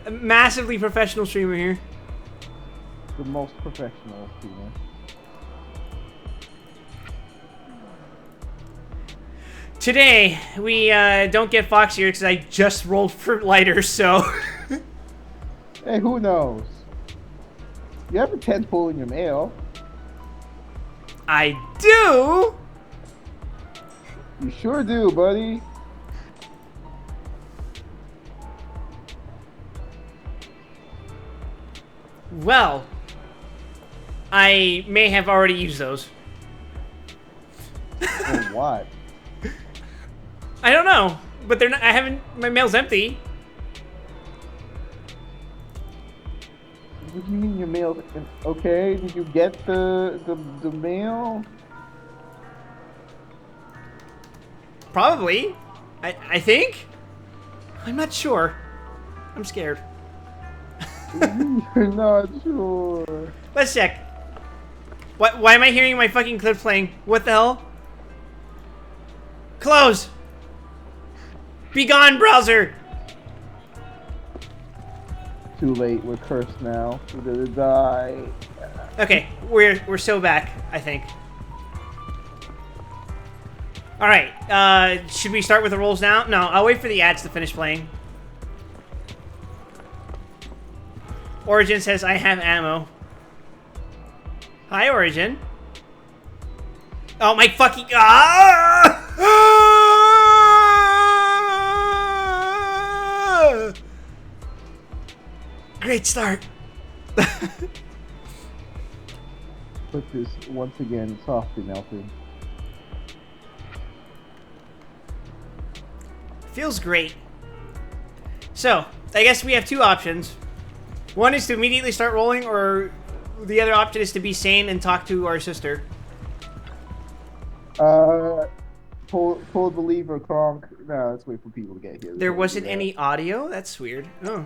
A massively professional streamer here. The most professional streamer. Today, we don't get Foxier because I just rolled for lighters, so... Hey, who knows? You have a 10 pull in your mail. I do! You sure do, buddy. Well, I may have already used those. Or what? I don't know, but they're not. I haven't. My mail's empty. What do you mean your mail? Okay, did you get the mail? Probably. I think. I'm not sure. I'm scared. You're not sure. Let's check. What? Why am I hearing my fucking clip playing? What the hell? Close. Be gone, browser. Too late. We're cursed now. We're gonna die. Okay, we're so back. I think. All right. Should we start with the rolls now? No, I'll wait for the ads to finish playing. Origin says I have ammo. Hi, Origin. Oh my fucking Great start. Put this once again softly melted. Feels great. So, I guess we have two options. One is to immediately start rolling, or the other option is to be sane and talk to our sister. Pull the lever, Kronk. No, let's wait for people to get here. There wasn't any audio? That's weird. Oh.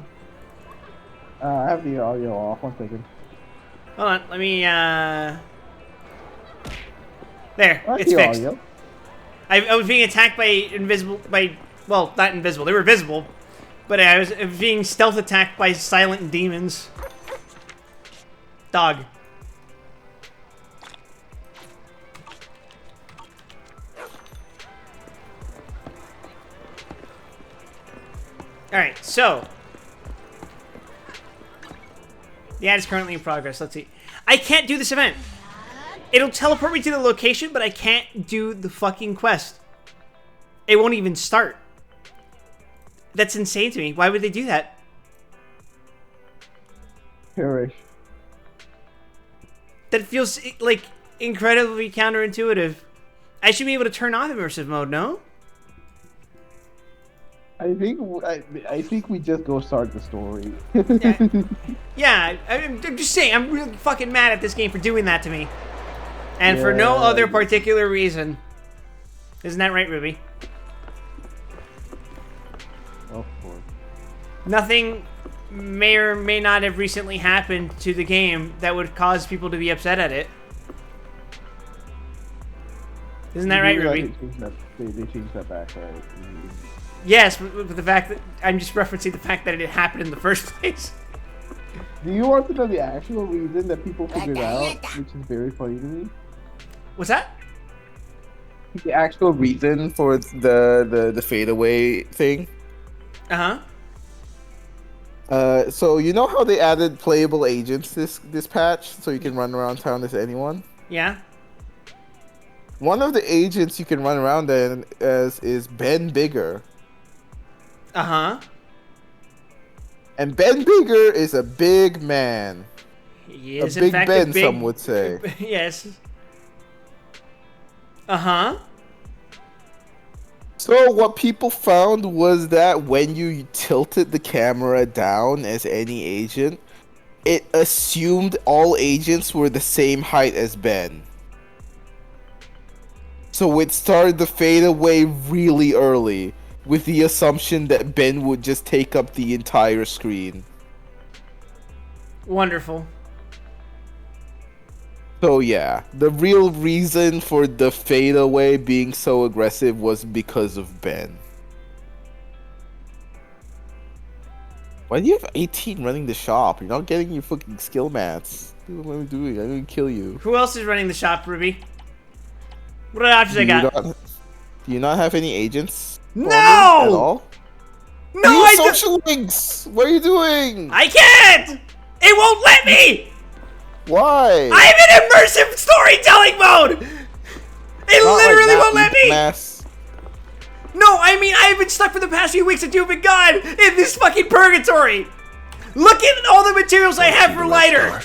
I have the audio off. 1 second. Hold on, let me, There, That's it's the fixed. audio. I was being attacked well, not invisible, they were visible. But I was being stealth attacked by silent demons. Dog. Alright, so. The ad is currently in progress. Let's see. I can't do this event. It'll teleport me to the location, but I can't do the fucking quest. It won't even start. That's insane to me. Why would they do that? Perish. That feels like incredibly counterintuitive. I should be able to turn off immersive mode, no? I think we just go start the story. Yeah, I'm just saying, I'm really fucking mad at this game for doing that to me. And for no other particular reason. Isn't that right, Ruby? Of course. Nothing may or may not have recently happened to the game that would cause people to be upset at it. Isn't that right, Ruby? They changed that back, right? Yes, but the fact that I'm just referencing the fact that it happened in the first place. Do you want to know the actual reason that people figured out, which is very funny to me? What's that? The actual reason for the fadeaway thing. So you know how they added playable agents this patch, so you can run around town as anyone? Yeah. One of the agents you can run around as is Ben Bigger. And Ben Bigger is a big man. He is a big in fact Ben, a big, some would say. Yes. So what people found was that when you tilted the camera down as any agent, it assumed all agents were the same height as Ben. So it started the fadeaway really early, with the assumption that Ben would just take up the entire screen. Wonderful. So yeah, the real reason for the fadeaway being so aggressive was because of Ben. Why do you have 18 running the shop? You're not getting your fucking skill mats. What am I doing? I'm gonna kill you. Who else is running the shop, Ruby? What options I got? Do you not have any agents? No! At all? No, I don't! Social links! What are you doing? I can't! It won't let me! Why? I'm in immersive storytelling mode! It Not literally like won't let me! Mess. No, I mean, I've been stuck for the past few weeks and you've been gone in this fucking purgatory! Look at all the materials I have for lighter!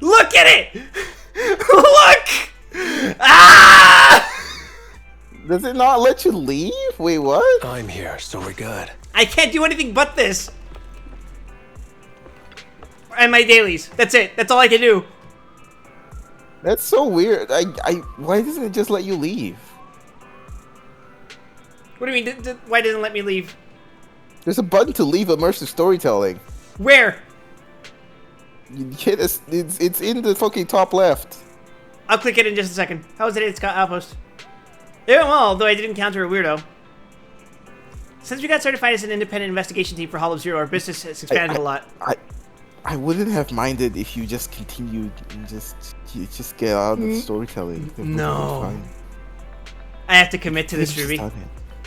Look at it! Look! Ah! Does it not let you leave? Wait, what? I'm here, so we're good. I can't do anything but this. And my dailies. That's it. That's all I can do. That's so weird. Why doesn't it just let you leave? What do you mean? Why doesn't it let me leave? There's a button to leave immersive storytelling. Where? You hit it's in the fucking top left. I'll click it in just a second. How was it? It's got Outpost. Yeah, well, although I did encounter a weirdo. Since we got certified as an independent investigation team for Hollow Zero, our business has expanded a lot. I wouldn't have minded if you just continued and just get out of the storytelling. No. I have to commit to this, Ruby.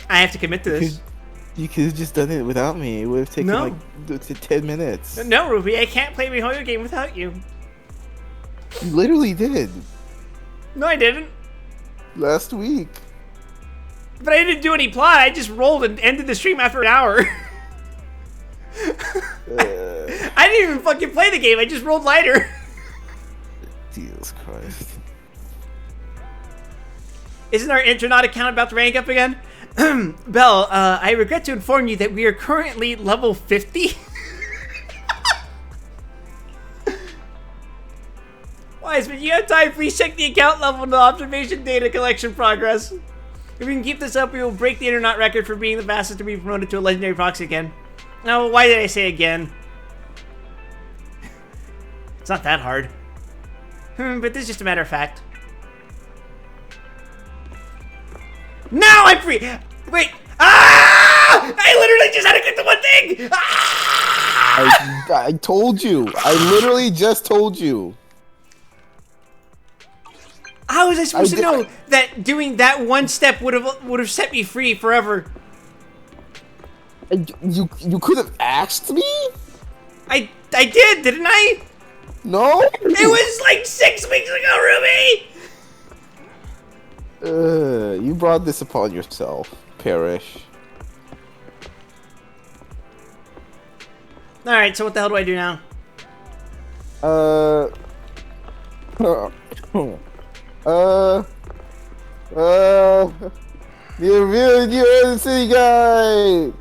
I have to commit to this. You could have just done it without me. It would have taken like 10 minutes. No, Ruby, I can't play my horror game without you. You literally did. No, I didn't. Last week. But I didn't do any plot. I just rolled and ended the stream after an hour. I didn't even fucking play the game. I just rolled lighter. Jesus Christ. Isn't our Intronaut account about to rank up again? Belle, I regret to inform you that we are currently level 50. Wise, but you have time. Please check the account level and the observation data collection progress. If we can keep this up, we will break the Internet record for being the fastest to be promoted to a legendary proxy again. No, why did I say again? It's not that hard. But this is just a matter of fact. Now I'm free! Wait! Ah! I literally just had to click the one thing! Ah! I told you. I literally just told you. How was I supposed to know that doing that one step would have set me free forever? You could have asked me? I did, didn't I? No. It was like 6 weeks ago, Ruby! You brought this upon yourself, Parrish. Alright, so what the hell do I do now? You're the city guy.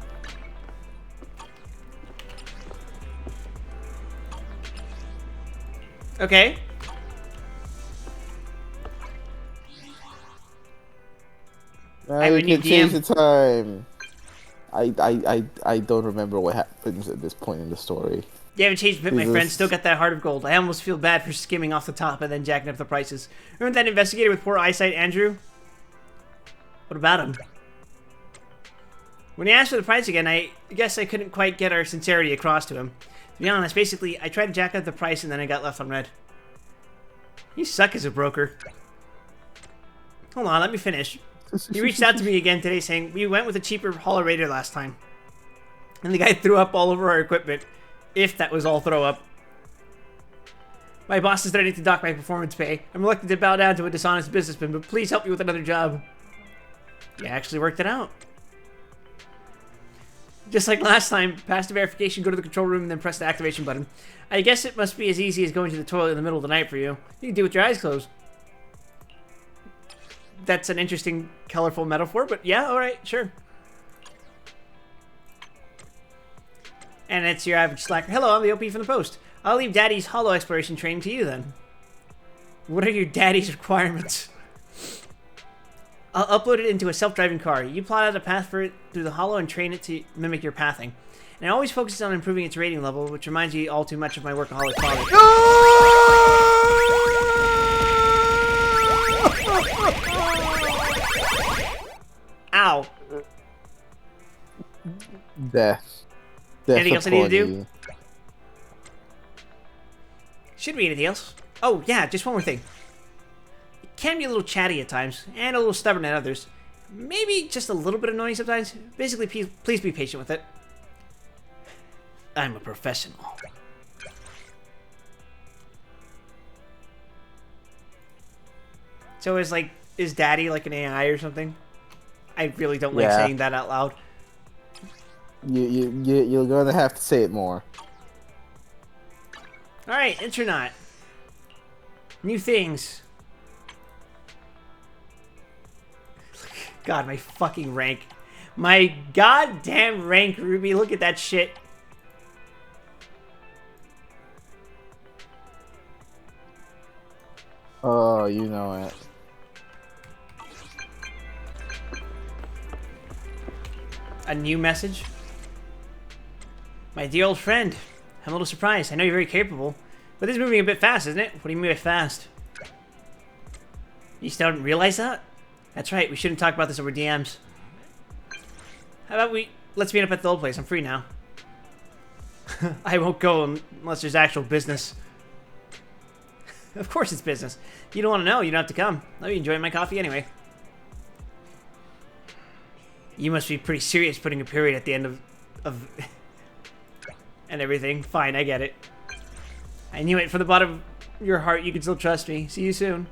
Okay. Now I would you can need change DM. the time. I don't remember what happens at this point in the story. You haven't changed a bit, my Jesus. friend. Still got that heart of gold. I almost feel bad for skimming off the top and then jacking up the prices. Remember that investigator with poor eyesight, Andrew? What about him? When he asked for the price again, I guess I couldn't quite get our sincerity across to him. To be honest, basically, I tried to jack up the price and then I got left on red. You suck as a broker. Hold on, let me finish. He reached out to me again today saying, we went with a cheaper Hollow Raider last time. And the guy threw up all over our equipment. If that was all throw up. My boss is threatening to dock my performance pay. I'm reluctant to bow down to a dishonest businessman, but please help me with another job. You actually worked it out. Just like last time, pass the verification, go to the control room, and then press the activation button. I guess it must be as easy as going to the toilet in the middle of the night for you. You can do it with your eyes closed. That's an interesting, colorful metaphor, but yeah, alright, sure. And it's your average slacker. Hello, I'm the OP from the Post. I'll leave Daddy's Hollow exploration training to you then. What are your Daddy's requirements? I'll upload it into a self-driving car. You plot out a path for it through the Hollow and train it to mimic your pathing. And it always focuses on improving its rating level, which reminds me all too much of my workaholic father. Ow. Death. Anything else I need to do? Should be anything else. Oh, yeah, just one more thing. It can be a little chatty at times, and a little stubborn at others. Maybe just a little bit annoying sometimes. Basically, please be patient with it. I'm a professional. So is Daddy like an AI or something? I really don't like saying that out loud. You're gonna have to say it more. Alright, Intronaut. New things. God, my fucking rank. My goddamn rank, Ruby. Look at that shit. Oh, you know it. A new message? My dear old friend. I'm a little surprised. I know you're very capable. But this is moving a bit fast, isn't it? What do you mean by fast? You still don't realize that? That's right, we shouldn't talk about this over DMs. How about let's meet up at the old place. I'm free now. I won't go unless there's actual business. Of course it's business. You don't want to know, you don't have to come. I'll be enjoying my coffee anyway. You must be pretty serious putting a period at the end of and everything. Fine, I get it. I knew it. From the bottom of your heart, you can still trust me. See you soon.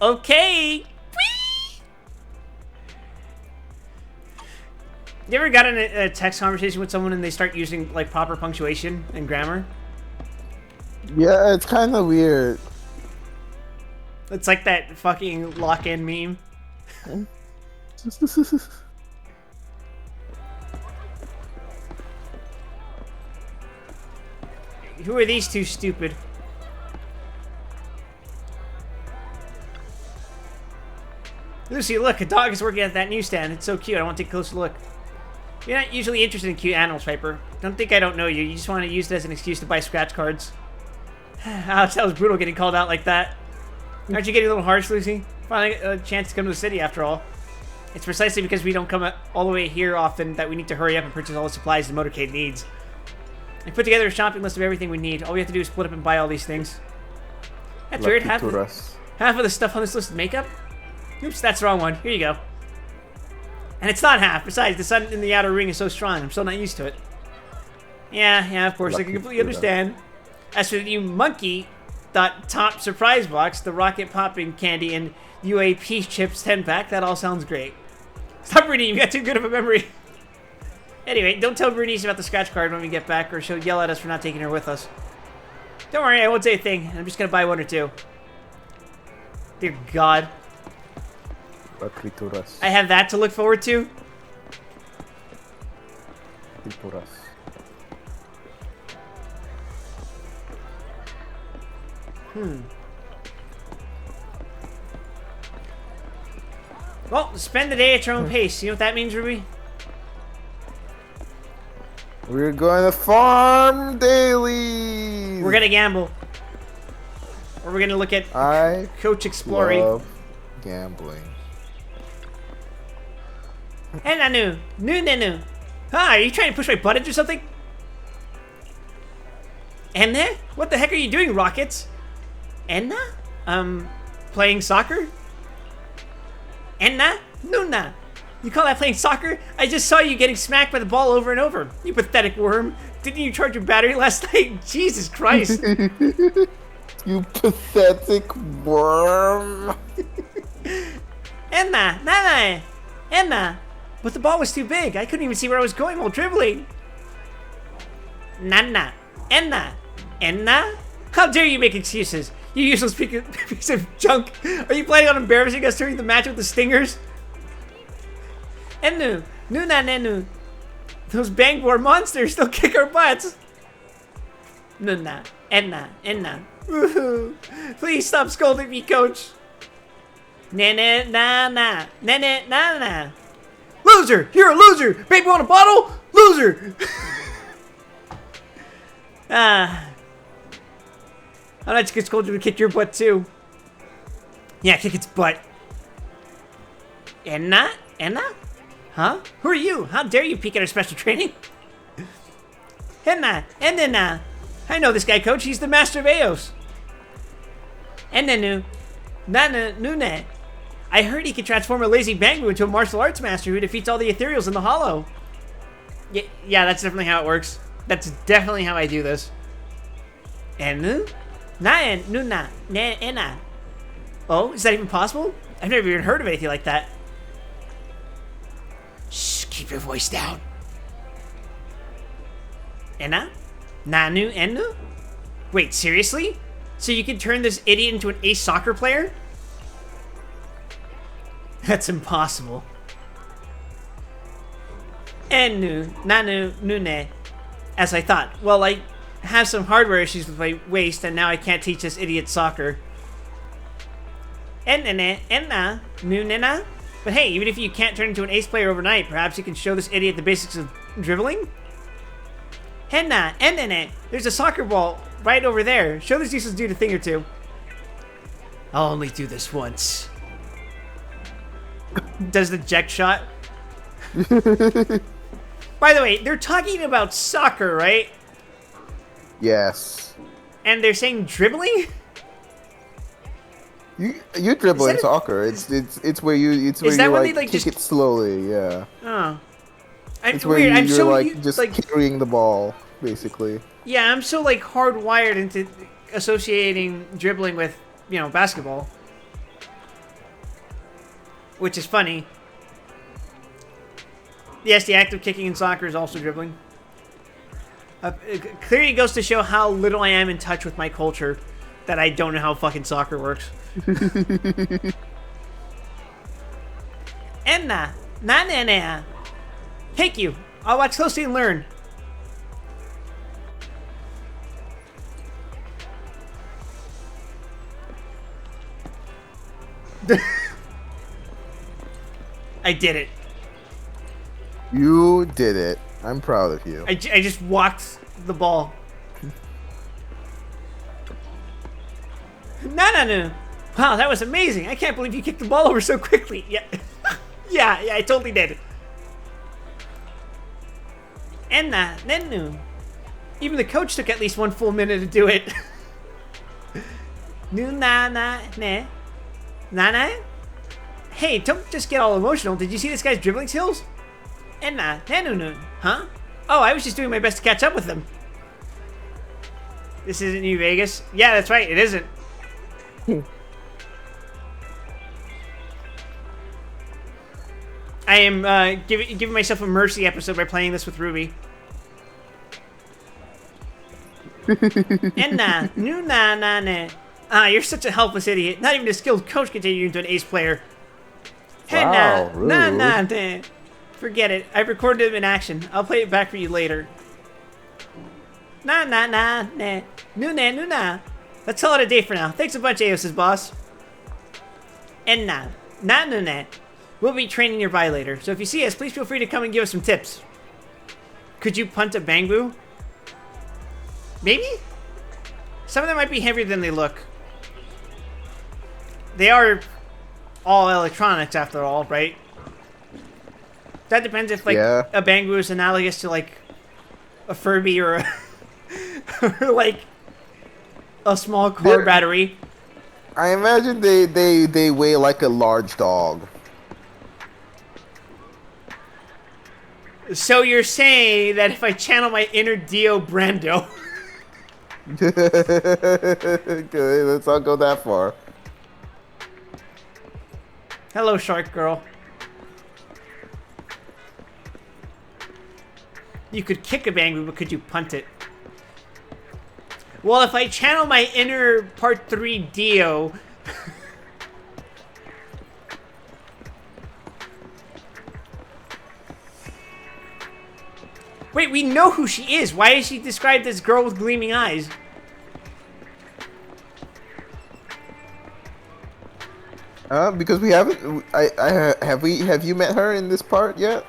Okay. Whee! You ever got in a text conversation with someone and they start using like proper punctuation and grammar? Yeah, it's kind of weird. It's like that fucking lock-in meme. Who are these two stupid? Lucy, look, a dog is working at that newsstand. It's so cute. I want to take a closer look. You're not usually interested in cute animals, Piper. Don't think I don't know you. You just want to use it as an excuse to buy scratch cards. Ouch, that was brutal getting called out like that. Aren't you getting a little harsh, Lucy? Finally a chance to come to the city, after all. It's precisely because we don't come all the way here often that we need to hurry up and purchase all the supplies the motorcade needs. I put together a shopping list of everything we need. All we have to do is split up and buy all these things. That's weird. Half of the stuff on this list is makeup? Oops, that's the wrong one. Here you go. And it's not half. Besides, the sun in the outer ring is so strong. I'm still not used to it. Yeah, of course. I can completely understand. As for you monkey top surprise box, the rocket popping candy, and UAP chips 10-pack, that all sounds great. Stop reading. You got too good of a memory. Anyway, don't tell Bernice about the scratch card when we get back, or she'll yell at us for not taking her with us. Don't worry, I won't say a thing. I'm just gonna buy one or two. Dear God. I have that to look forward to? Well, spend the day at your own pace. You know what that means, Ruby? We're going to farm daily. We're gonna gamble. Or we're gonna look at Coach Exploring. Love gambling. Hey, Nanu. Nanu. Are you trying to push my buttons or something? Enna? What the heck are you doing, Rockets? Enna? Playing soccer? Enna? Nuna. You call that playing soccer? I just saw you getting smacked by the ball over and over. You pathetic worm. Didn't you charge your battery last night? Jesus Christ. You pathetic worm. Enna. Nana. Enna. But the ball was too big. I couldn't even see where I was going while dribbling. Nana. Enna. Enna? How dare you make excuses? You useless piece of junk. Are you planning on embarrassing us during the match with the Stingers? Ennu. Nuna Nenu. Those Bangor monsters still kick our butts. Nuna. Enna. Woohoo. Please stop scolding me, Coach. Nene na na. Nene na na. Loser! You're a loser! Baby want a bottle? Loser! I'm not just gonna scold you to kick your butt too. Yeah, kick its butt. Enna? Huh? Who are you? How dare you peek at our special training? Henna, Enena. I know this guy, coach. He's the master of Eos. Enenu, Nana, Nune. I heard he can transform a lazy Bangu into a martial arts master who defeats all the ethereals in the hollow. Yeah, that's definitely how it works. That's definitely how I do this. Enu? Naen, Nuna, Ena. Oh, is that even possible? I've never even heard of anything like that. Shh, keep your voice down. Ena? Nanu Enu? Wait, seriously? So you can turn this idiot into an ace soccer player? That's impossible. Enu, Nanu, Nune. As I thought. Well, I have some hardware issues with my waist, and now I can't teach this idiot soccer. Enene, Enna, Nunena? But hey, even if you can't turn into an ace player overnight, perhaps you can show this idiot the basics of dribbling? Henna, Enene, there's a soccer ball right over there. Show this useless dude a thing or two. I'll only do this once. Does the eject shot? By the way, they're talking about soccer, right? Yes. And they're saying dribbling? You dribble in soccer. It's where you like kick it slowly. Yeah. Oh. It's where you're like just carrying the ball, basically. Yeah, I'm so like hardwired into associating dribbling with, you know, basketball. Which is funny. Yes, the act of kicking in soccer is also dribbling. It clearly goes to show how little I am in touch with my culture that I don't know how fucking soccer works. Enna, Nananea. Thank you. I'll watch closely and learn. I did it. You did it. I'm proud of you. I just walked the ball. No. Wow, that was amazing. I can't believe you kicked the ball over so quickly. Yeah, yeah, I totally did. Enna, Nenu. Even the coach took at least 1 full minute to do it. Nu na na ne. Nana? Hey, don't just get all emotional. Did you see this guy's dribbling skills? Enna, Nenu, huh? Oh, I was just doing my best to catch up with them. This isn't New Vegas? Yeah, that's right, it isn't. I am giving myself a mercy episode by playing this with Ruby. Enna, nu na na ne. Ah, you're such a helpless idiot. Not even a skilled coach can take you into an ace player. Wow, Henna, na na ne. Forget it. I've recorded him in action. I'll play it back for you later. Na na na ne. Nu na nu na. Let's call it a day for now. Thanks a bunch, Aos's boss. Enna, na nu ne. We'll be training nearby later, so if you see us, please feel free to come and give us some tips. Could you punt a Bangu? Maybe? Some of them might be heavier than they look. They are all electronics after all, right? That depends if, like, a Bangu is analogous to, like, a Furby or a or, like, a small car battery. I imagine they weigh like a large dog. So you're saying that if I channel my inner Dio Brando... Okay, let's not go that far. Hello, Shark Girl. You could kick a Bangu, but could you punt it? Well, if I channel my inner Part 3 Dio... Wait, we know who she is. Why is she described as girl with gleaming eyes? Because we haven't. Have you met her in this part yet?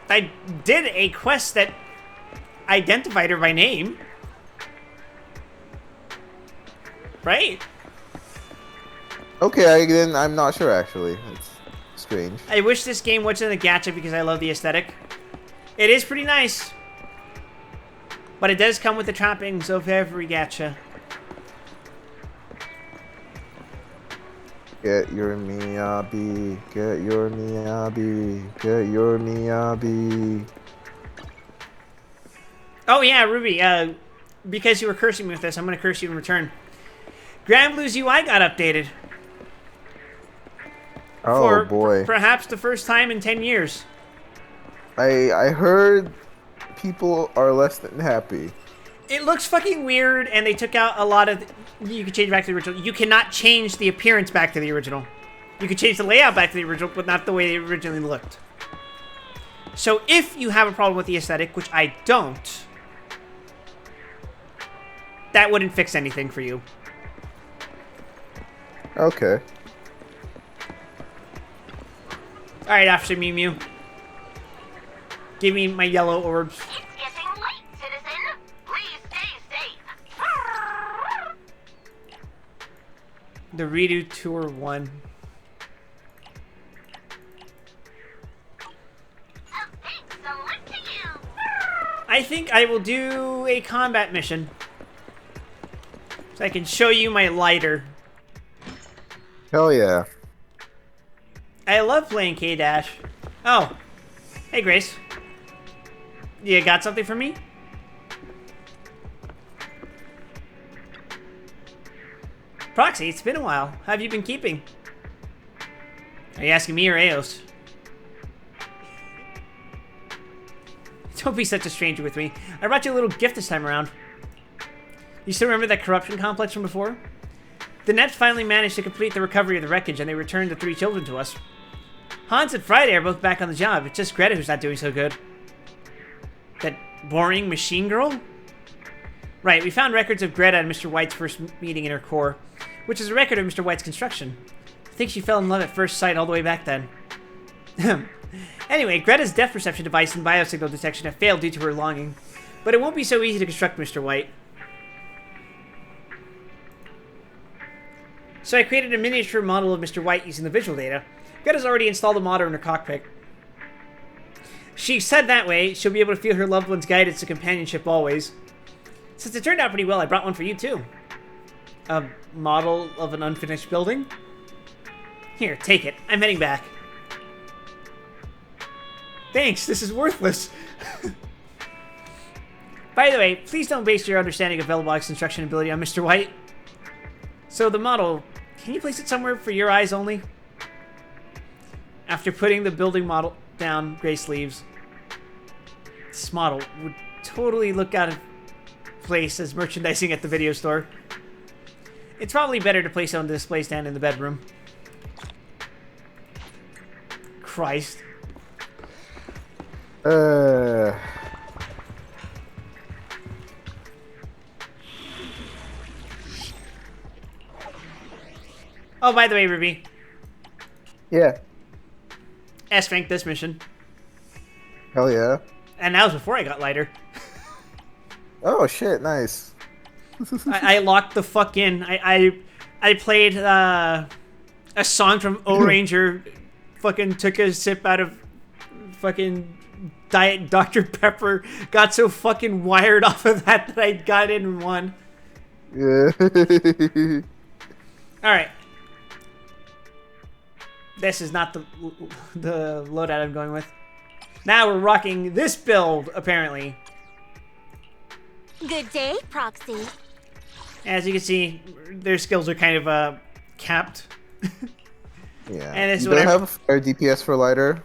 I did a quest that identified her by name. Right? Okay, then I'm not sure actually. It's strange. I wish this game wasn't a gacha because I love the aesthetic. It is pretty nice. But it does come with the trappings of every gacha. Get your Miyabi. Get your Miyabi. Get your Miyabi. Oh yeah, Ruby, because you were cursing me with this, I'm gonna curse you in return. Grand Blue's UI got updated. Oh For boy. perhaps the first time in 10 years. I heard people are less than happy. It looks fucking weird, and they took out a lot of... You can change back to the original. You cannot change the appearance back to the original. You can change the layout back to the original, but not the way they originally looked. So if you have a problem with the aesthetic, which I don't, that wouldn't fix anything for you. Okay. Alright, Officer Mew Mew. Give me my yellow orbs. It's getting late, citizen. Please stay safe. The Redo Tour 1. A big salute to you. I think I will do a combat mission. So I can show you my lighter. Hell yeah. I love playing K-Dash. Oh. Hey, Grace. You got something for me? Proxy, it's been a while. How have you been keeping? Are you asking me or Eos? Don't be such a stranger with me. I brought you a little gift this time around. You still remember that corruption complex from before? The Nets finally managed to complete the recovery of the wreckage, and they returned the 3 children to us. Hans and Friday are both back on the job. It's just Greta who's not doing so good. That boring machine girl? Right, we found records of Greta and Mr. White's first meeting in her core, which is a record of Mr. White's construction. I think she fell in love at first sight all the way back then. Anyway, Greta's depth perception device and biosignal detection have failed due to her longing, but it won't be so easy to construct Mr. White. So I created a miniature model of Mr. White using the visual data. Greta's already installed a model in her cockpit. She said that way, she'll be able to feel her loved one's guidance and companionship always. Since it turned out pretty well, I brought one for you too. A model of an unfinished building? Here, take it. I'm heading back. Thanks, this is worthless. By the way, please don't base your understanding of Velbog's construction ability on Mr. White. So the model, can you place it somewhere for your eyes only? After putting the building model down, Grace leaves. This model would totally look out of place as merchandising at the video store. It's probably better to place it on the display stand in the bedroom. Christ. Uh. Oh, by the way, Ruby. Yeah. S-rank this mission. Hell yeah. And that was before I got lighter. Oh shit, nice. I locked the fuck in. I played a song from O-Ranger. Fucking took a sip out of fucking Diet Dr. Pepper. Got so fucking wired off of that I got in and won. Yeah. Alright. This is not the loadout I'm going with. Now we're rocking this build, apparently. Good day, Proxy. As you can see, their skills are kind of capped. Yeah. And this is You what don't I... have a fire DPS for lighter?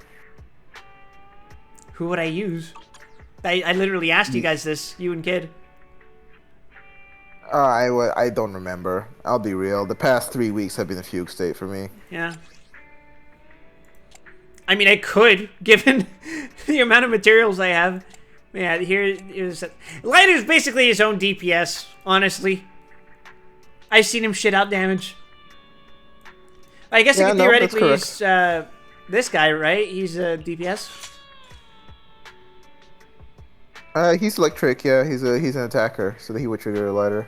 Who would I use? I literally asked you guys this, you and Kid. I don't remember. I'll be real. The past 3 weeks have been a fugue state for me. Yeah. I mean, I could, given the amount of materials I have. Yeah, here is... Lighter's basically his own DPS, honestly. I've seen him shit out damage. I guess I could theoretically use this guy, right? He's a DPS. He's electric, yeah. He's an attacker, so that he would trigger a lighter.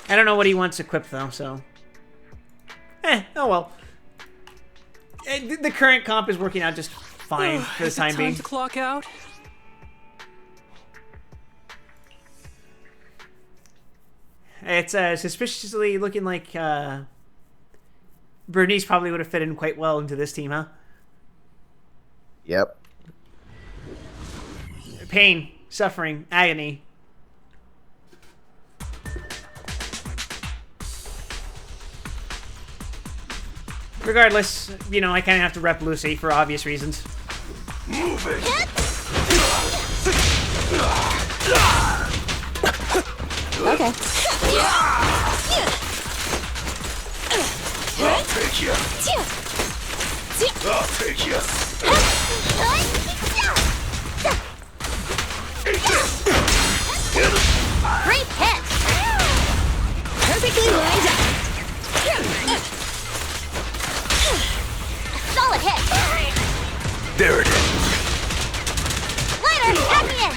I don't know what he wants equipped, though, so... oh well. The current comp is working out just fine for the time being. Time to clock out. It's suspiciously looking like Bernice probably would have fit in quite well into this team, huh? Yep. Pain, suffering, agony. Regardless, you know, I kind of have to rep Lucy for obvious reasons. Move it. Okay. I'll take you. I'll take you. Great hit! Perfectly lined up. Solid hit. There it is. Lighter, add me in.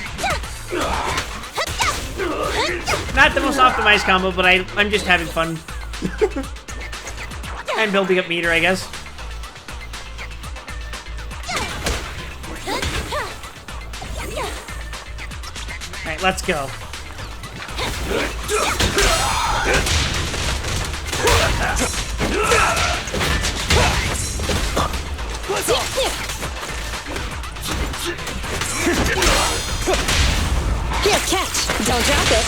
Not the most optimized combo, but I'm just having fun. And building up meter, I guess. Alright, let's go. Here, catch. Don't drop it.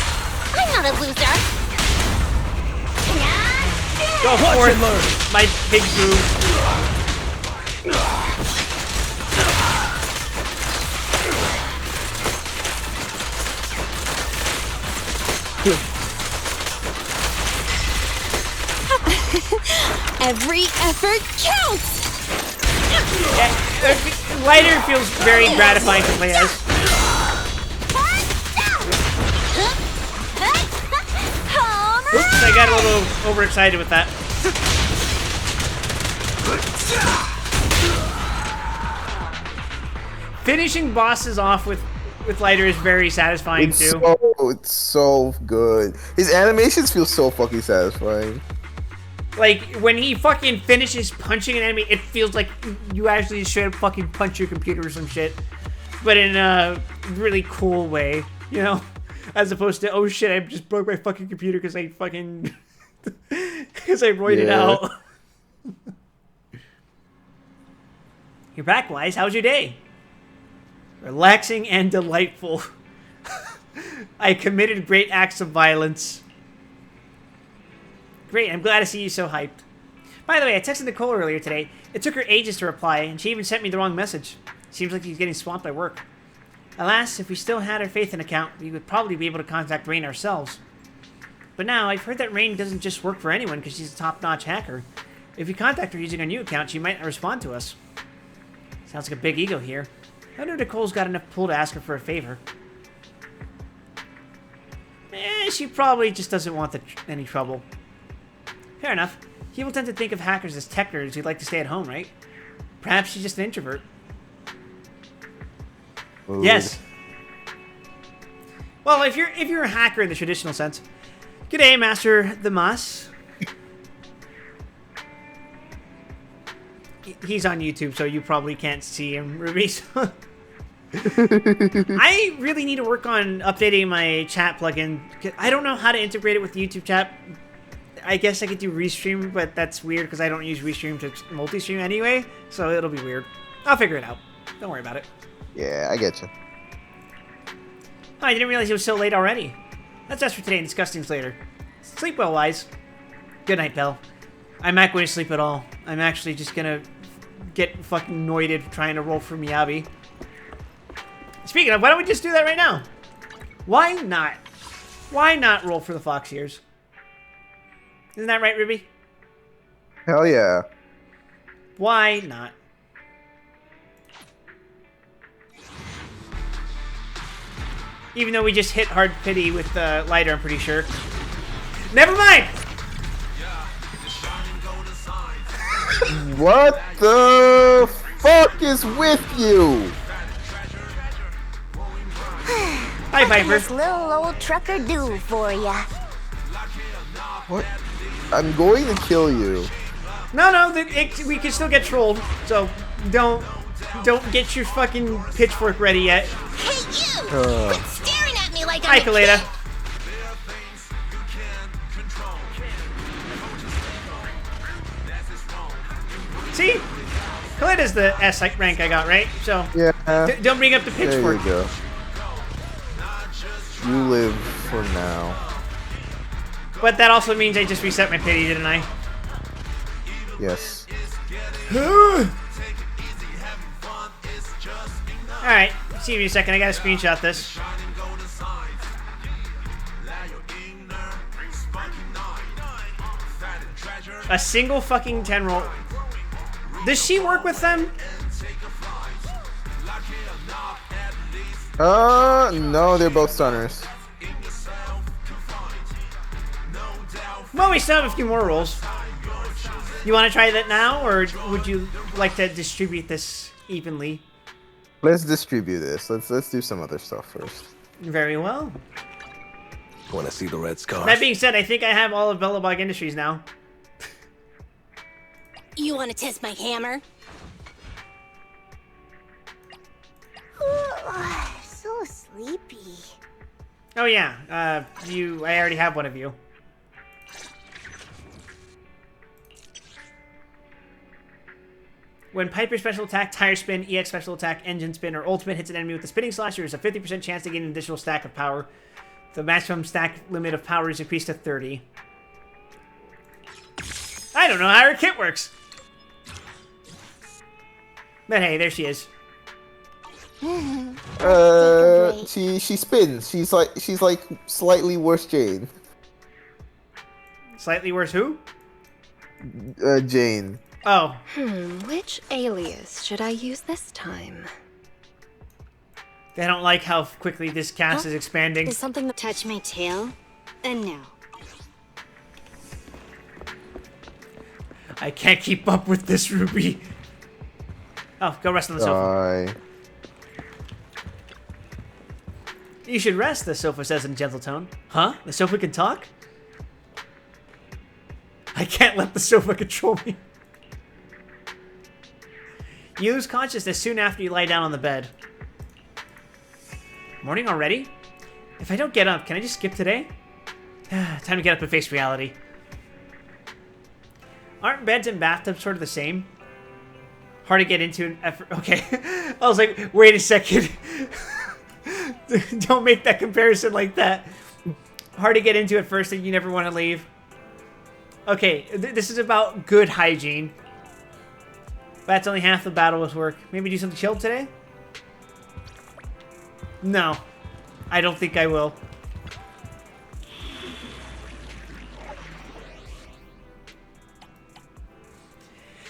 I'm not a loser. Go forth, my big boo. Every effort counts. Yeah, lighter feels very gratifying to play as. Oops, I got a little overexcited with that. Finishing bosses off with lighter is very satisfying too. It's so good. His animations feel so fucking satisfying. Like, when he fucking finishes punching an enemy, it feels like you actually straight up fucking punch your computer or some shit. But in a really cool way, you know? As opposed to, oh shit, I just broke my fucking computer because I fucking... because I roided out. You're back, Wise. How was your day? Relaxing and delightful. I committed great acts of violence. Great, I'm glad to see you so hyped. By the way, I texted Nicole earlier today. It took her ages to reply, and she even sent me the wrong message. Seems like she's getting swamped by work. Alas, if we still had our Faith in account, we would probably be able to contact Rain ourselves. But now, I've heard that Rain doesn't just work for anyone because she's a top-notch hacker. If we contact her using our new account, she might not respond to us. Sounds like a big ego here. I wonder if Nicole's got enough pull to ask her for a favor. She probably just doesn't want any trouble. Fair enough. People tend to think of hackers as tech nerds who'd like to stay at home, right? Perhaps she's just an introvert. Ooh. Yes. Well, if you're a hacker in the traditional sense, g'day, Master the Mas. He's on YouTube, so you probably can't see him, Ruby. I really need to work on updating my chat plugin. I don't know how to integrate it with YouTube chat. I guess I could do Restream, but that's weird because I don't use Restream to multi-stream anyway, so it'll be weird. I'll figure it out. Don't worry about it. Yeah, I get you. Oh, I didn't realize it was so late already. That's us for today and discuss things later. Sleep well, Wise. Good night, Belle. I'm not going to sleep at all. I'm actually just gonna get fucking noited trying to roll for Miyabi. Speaking of, why don't we just do that right now? Why not? Why not roll for the fox ears? Isn't that right, Ruby? Hell yeah. Why not? Even though we just hit hard pity with lighter, I'm pretty sure. Never mind! What the fuck is with you? Hi, What can Viper. this little old trucker do for ya? What? I'm going to kill you. No, we can still get trolled. So don't get your fucking pitchfork ready yet. Hey, you! Quit staring at me like Hi, I'm a Kaleda. kid. See? Khalid is the S rank I got, right? So, Yeah. don't bring up the There pitchfork. you go. You live for now. But that also means I just reset my pity, didn't I? Yes. Alright, see me a second. I gotta screenshot this. A single fucking 10 roll. Does she work with them? No, they're both stunners. Well, we still have a few more rolls. You want to try that now, or would you like to distribute this evenly? Let's distribute this. Let's do some other stuff first. Very well. Want to see the red scarf? That being said, I think I have all of Bellabog Industries now. You want to test my hammer? So sleepy. Oh yeah, I already have one of you. When Piper special attack, tire spin, EX special attack, engine spin, or ultimate hits an enemy with a spinning slasher, there's a 50% chance to gain an additional stack of power. The maximum stack limit of power is increased to 30. I don't know how her kit works. But hey, there she is. She spins. She's like slightly worse Jane. Slightly worse who? Jane. Oh. Which alias should I use this time? They don't like how quickly this cast is expanding. Is something that Touch my tail, and no. I can't keep up with this, Ruby. Oh, go rest on the sofa. You should rest, the sofa says in a gentle tone. Huh? The sofa can talk? I can't let the sofa control me. You lose consciousness soon after you lie down on the bed. Morning already? If I don't get up, can I just skip today? Time to get up and face reality. Aren't beds and bathtubs sort of the same? Hard to get into an effort. Okay. I was like, wait a second. Don't make that comparison like that. Hard to get into at first and you never want to leave. Okay, this is about good hygiene. That's only half the battle with work. Maybe do something chilled today? No. I don't think I will.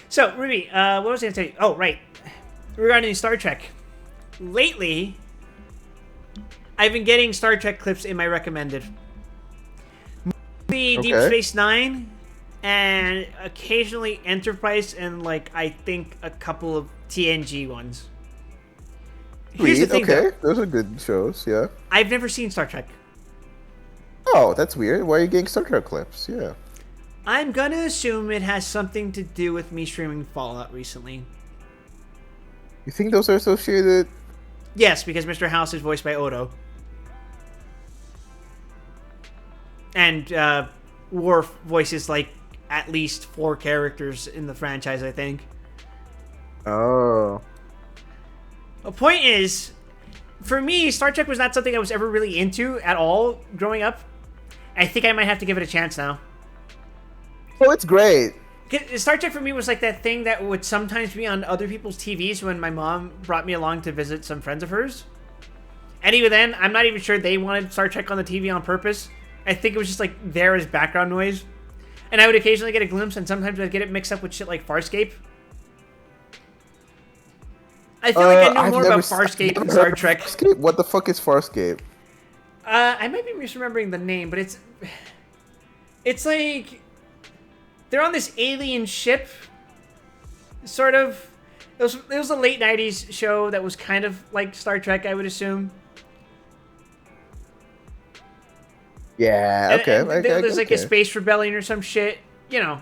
So, Ruby, what was I going to tell you? Oh, right. Regarding Star Trek. Lately, I've been getting Star Trek clips in my recommended. Mostly Deep Space Nine, and occasionally Enterprise, and, like, I think a couple of TNG ones. Here's the thing, though. Those are good shows, yeah. I've never seen Star Trek. Oh, that's weird. Why are you getting Star Trek clips? Yeah. I'm gonna assume it has something to do with me streaming Fallout recently. You think those are associated? Yes, because Mr. House is voiced by Odo. And Worf voices like at least 4 characters in the franchise, I think. Oh. The point is, for me, Star Trek was not something I was ever really into at all growing up. I think I might have to give it a chance now. Oh, it's great. Star Trek for me was like that thing that would sometimes be on other people's TVs when my mom brought me along to visit some friends of hers. And even then, I'm not even sure they wanted Star Trek on the TV on purpose. I think it was just like there as background noise. And I would occasionally get a glimpse, and sometimes I'd get it mixed up with shit like Farscape. I feel like I knew more about Farscape than Star Trek. Farscape? What the fuck is Farscape? I might be misremembering the name, but it's like they're on this alien ship, sort of. It was a late 90s show that was kind of like Star Trek, I would assume. Yeah, okay. There's like a space rebellion or some shit. You know,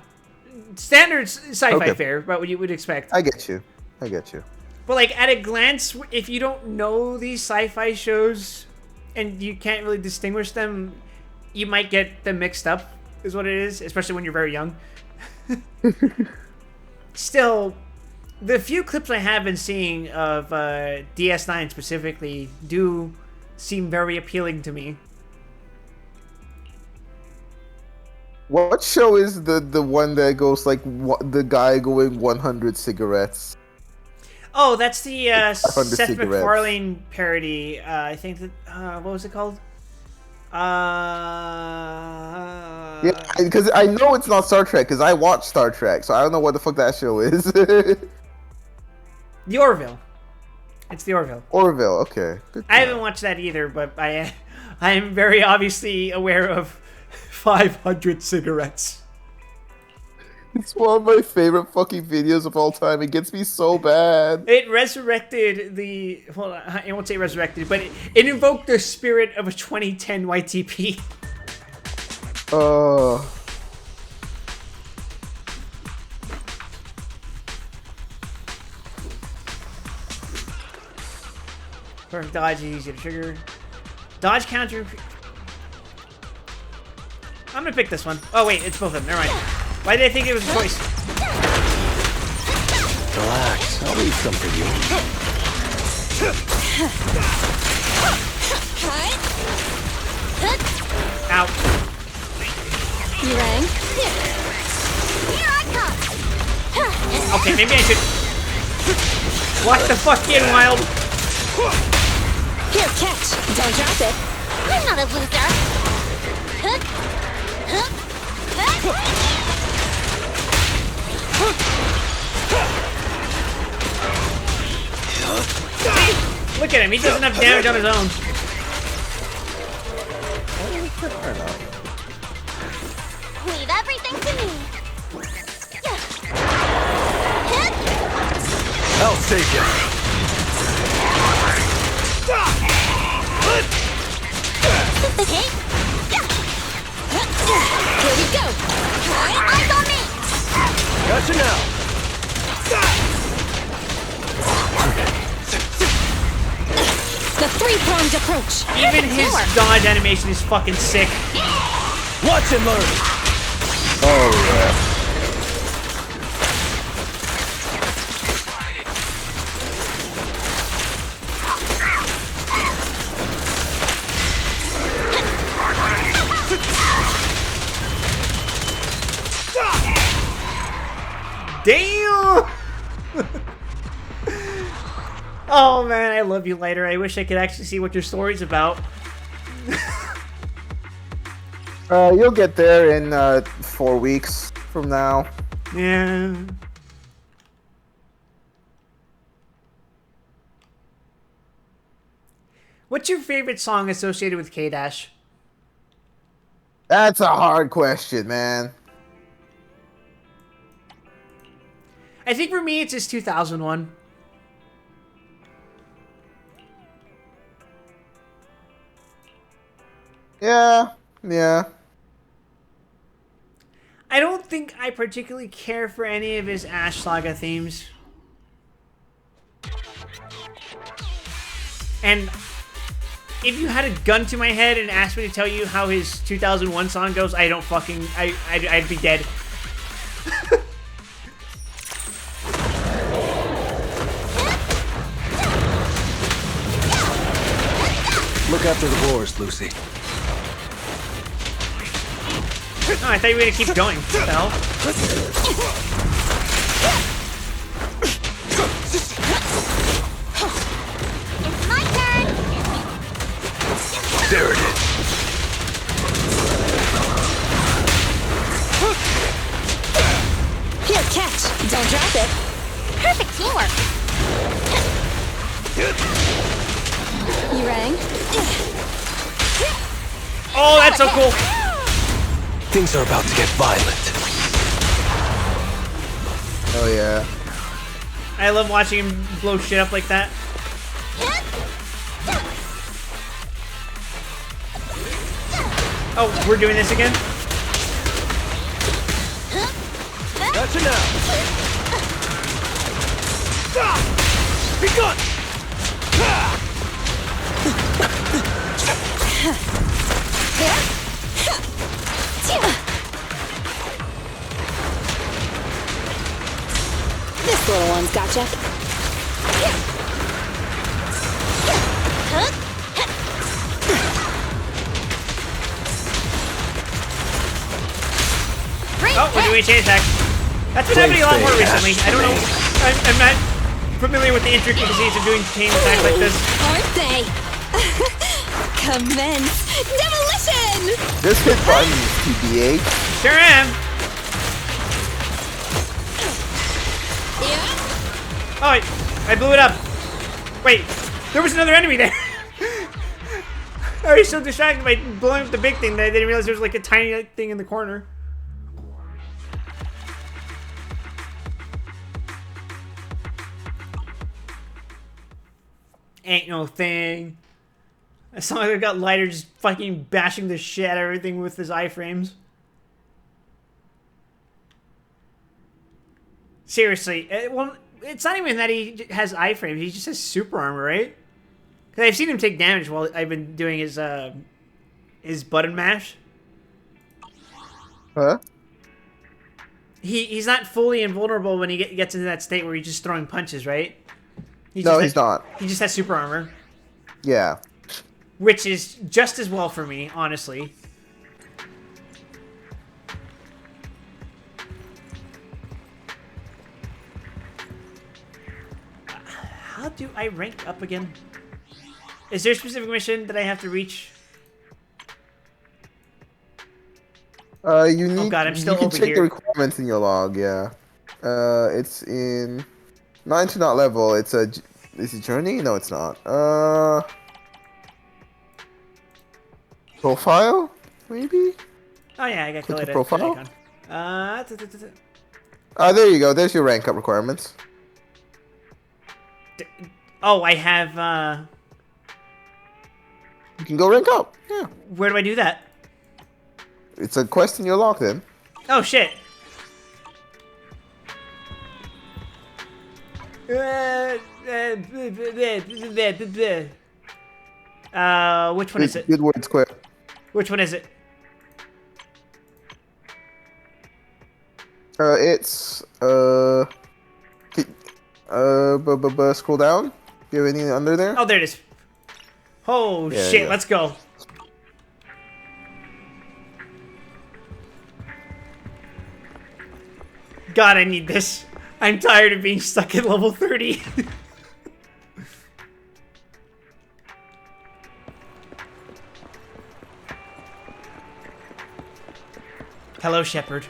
standard sci-fi fare, about what you would expect. I get you. But like at a glance, if you don't know these sci-fi shows and you can't really distinguish them, you might get them mixed up, is what it is, especially when you're very young. still, the few clips I have been seeing of DS9 specifically do seem very appealing to me. What show is the one that goes like the guy going 100 cigarettes? Oh, that's the Seth 500 cigarettes. MacFarlane parody. I think that what was it called? Yeah, because I know it's not Star Trek because I watch Star Trek, so I don't know what the fuck that show is. The Orville. It's the Orville. Orville, okay. Good I haven't watched that either, but I am very obviously aware of 500 cigarettes. It's one of my favorite fucking videos of all time. It gets me so bad. It resurrected the... Well, I won't say resurrected, but it invoked the spirit of a 2010 YTP. Perfect dodge is easy to trigger. Dodge counter... I'm gonna pick this one. Oh wait, it's both of them. Never mind. Why did I think it was a choice? Relax. I'll leave some for you. Ow. You rang? Here I come. Okay, maybe I should... What the fuck, getting wild? Here, catch. Don't drop it. I'm not a loser. Look at him, he does enough damage on his own. Leave everything to me. I'll save you. Okay. Here we go. Eyes on me. Gotcha now. The three-pronged approach. Even his dodge animation is fucking sick. Watch and learn. Oh yeah. Damn! Oh man, I love you, Lighter. I wish I could actually see what your story's about. You'll get there in 4 weeks from now. Yeah. What's your favorite song associated with K-Dash? That's a hard question, man. I think for me, it's just 2001. Yeah. I don't think I particularly care for any of his Ash Saga themes. And if you had a gun to my head and asked me to tell you how his 2001 song goes, I don't fucking... I'd be dead. Look after the boars, Lucy. Oh, I thought you were gonna keep going. What the hell? It's my turn. There it is. Here, catch. Don't drop it. Perfect teamwork. You rang? Oh, that's so cool. Things are about to get violent. Oh yeah. I love watching him blow shit up like that. Oh, we're doing this again? Gotcha now. Be gone. Sounds gotcha. Oh, we're doing a chain attack. That's been happening a lot more recently. I don't know. I'm not familiar with the intricacies of doing chain attack like this. Aren't they? Commence demolition! This hit button is TBH. Sure am. Yeah. Oh, I blew it up. Wait, there was another enemy there. I was so distracted by blowing up the big thing that I didn't realize there was like a tiny thing in the corner. Ain't no thing. I saw I got Lighter just fucking bashing the shit out of everything with his iframes. Seriously, well, it's not even that he has iframes. He just has super armor, right? Because I've seen him take damage while I've been doing his button mash. Huh? He's not fully invulnerable when he gets into that state where he's just throwing punches, right? No, he's not. He just has super armor. Yeah. Which is just as well for me, honestly. How do I rank up again? Is there a specific mission that I have to reach? You need. Oh god, I'm still you can over check here. the requirements in your log. Yeah. It's in. Not to not level. It's a. Is it journey? No, it's not. Profile? Maybe? Oh yeah, I got Click the Kalita. profile? Icon. There you go. There's your rank up requirements. Oh, I have, You can go rank up. Yeah. where do I do that? It's a quest in your log then. Oh, shit. Which one is it? Good words, quick. Which one is it? It's scroll down. Do you have anything under there? Oh, there it is. Oh, Yeah, shit, yeah. let's go. God, I need this. I'm tired of being stuck at level 30. Hello, Shepard.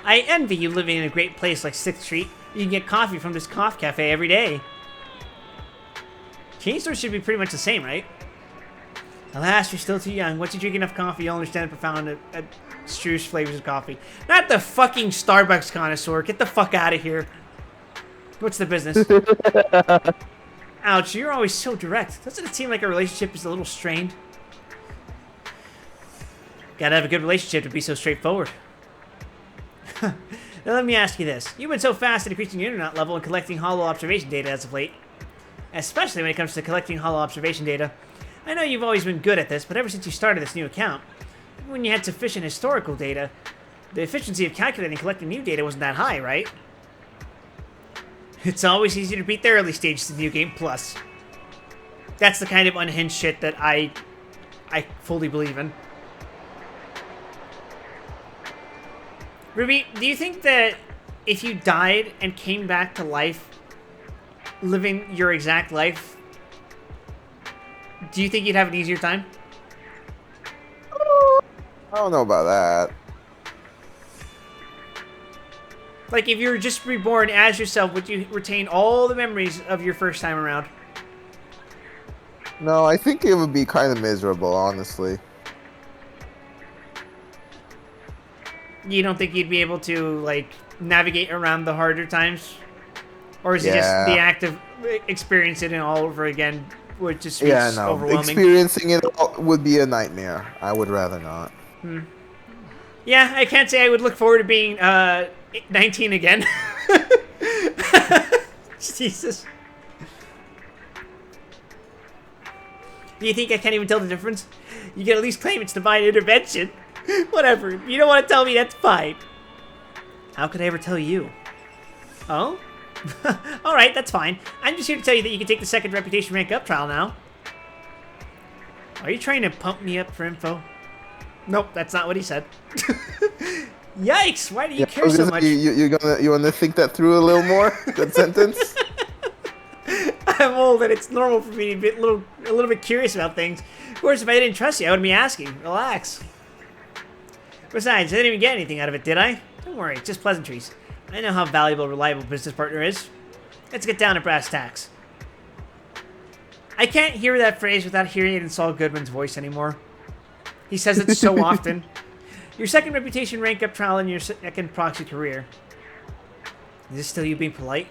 I envy you living in a great place like 6th Street. You can get coffee from this coffee cafe every day. Chain stores should be pretty much the same, right? Alas, you're still too young. Once you drink enough coffee, you'll understand the profound abstruse flavors of coffee. Not the fucking Starbucks connoisseur. Get the fuck out of here. What's the business? Ouch, you're always so direct. Doesn't it seem like our relationship is a little strained? Gotta have a good relationship to be so straightforward. Now let me ask you this. You've been so fast at increasing your internet level and collecting hollow observation data as of late. Especially when it comes to collecting hollow observation data. I know you've always been good at this, but ever since you started this new account, when you had sufficient historical data, the efficiency of calculating and collecting new data wasn't that high, right? It's always easy to beat the early stages of New Game Plus. That's the kind of unhinged shit that I fully believe in. Ruby, do you think that if you died and came back to life, living your exact life, do you think you'd have an easier time? I don't know about that. Like, if you were just reborn as yourself, would you retain all the memories of your first time around? No, I think it would be kind of miserable, honestly. You don't think you'd be able to, like, navigate around the harder times? Or is it just Yeah. the act of experiencing it all over again would just be Yeah, no. overwhelming? Experiencing it all would be a nightmare. I would rather not. Yeah, I can't say I would look forward to being 19 again. Jesus. Do you think I can't even tell the difference? You can at least claim it's divine intervention. Whatever. If you don't want to tell me, that's fine. How could I ever tell you? Oh? Alright, that's fine. I'm just here to tell you that you can take the second reputation rank up trial now. Are you trying to pump me up for info? Nope, that's not what he said. Yikes! Why do you care so much? You want to think that through a little more? That sentence. I'm old and it's normal for me to be a little bit curious about things. Of course, if I didn't trust you, I wouldn't be asking. Relax. Besides, I didn't even get anything out of it, did I? Don't worry, just pleasantries. I know how valuable a reliable business partner is. Let's get down to brass tacks. I can't hear that phrase without hearing it in Saul Goodman's voice anymore. He says it so often. Your second reputation rank up trial in your second proxy career. Is this still you being polite?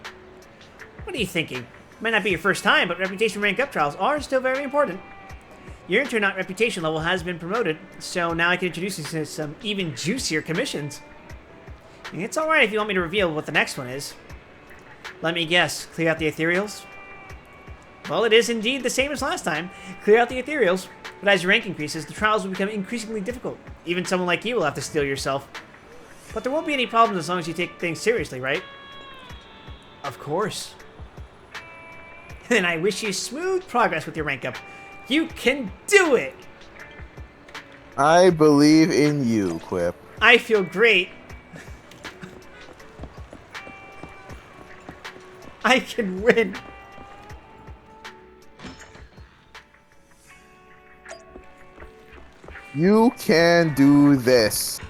What are you thinking? Might not be your first time, but reputation rank up trials are still very important. Your internaut reputation level has been promoted, so now I can introduce you to some even juicier commissions. It's alright if you want me to reveal what the next one is. Let me guess, clear out the ethereals? Well, it is indeed the same as last time. Clear out the ethereals. But as your rank increases, the trials will become increasingly difficult. Even someone like you will have to steel yourself. But there won't be any problems as long as you take things seriously, right? Of course. And I wish you smooth progress with your rank up. You can do it! I believe in you, Quip. I feel great. I can win. You can do this.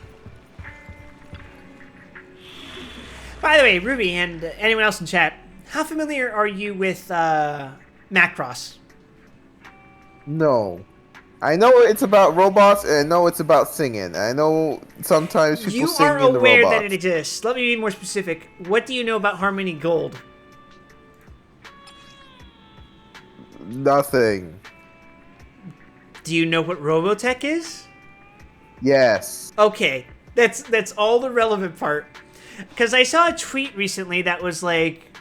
By the way, Ruby and anyone else in chat, how familiar are you with Macross? No. I know it's about robots, and I know it's about singing. I know sometimes people You sing are in the aware robots. that it exists. Let me be more specific. What do you know about Harmony Gold? Nothing. Do you know what Robotech is? Yes. Okay, that's all the relevant part. Because I saw a tweet recently that was like,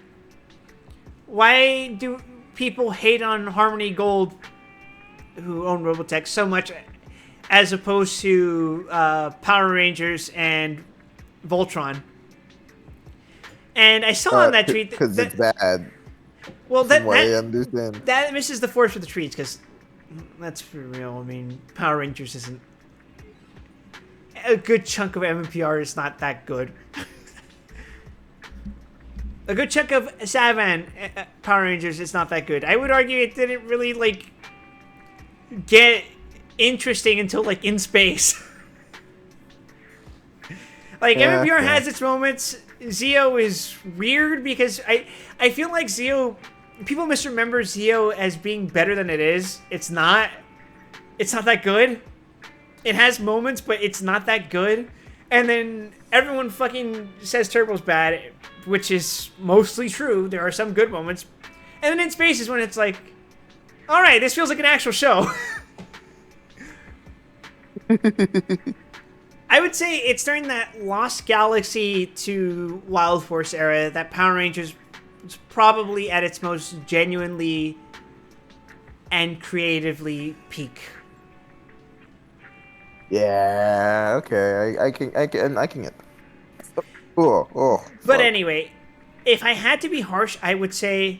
why do people hate on Harmony Gold, who own Robotech, so much, as opposed to Power Rangers and Voltron? And I saw on that tweet because it's bad. Well, From what I understand. that misses the forest for the trees, because that's for real. I mean, Power Rangers isn't a good chunk of MMPR is not that good. A good chunk of Savan Power Rangers is not that good. I would argue it didn't really like get interesting until like in space. Like MMPR has its moments. Zeo is weird because I feel like Zeo, people misremember Zeo as being better than it is. It's not. It's not that good. It has moments, but it's not that good. And then everyone fucking says Turbo's bad, which is mostly true. There are some good moments. And then in space is when it's like, all right, this feels like an actual show. I would say it's during that Lost Galaxy to Wild Force era that Power Rangers was probably at its most genuinely and creatively peak. Yeah. Okay. I can get. Oh. But fuck. anyway, if I had to be harsh, I would say,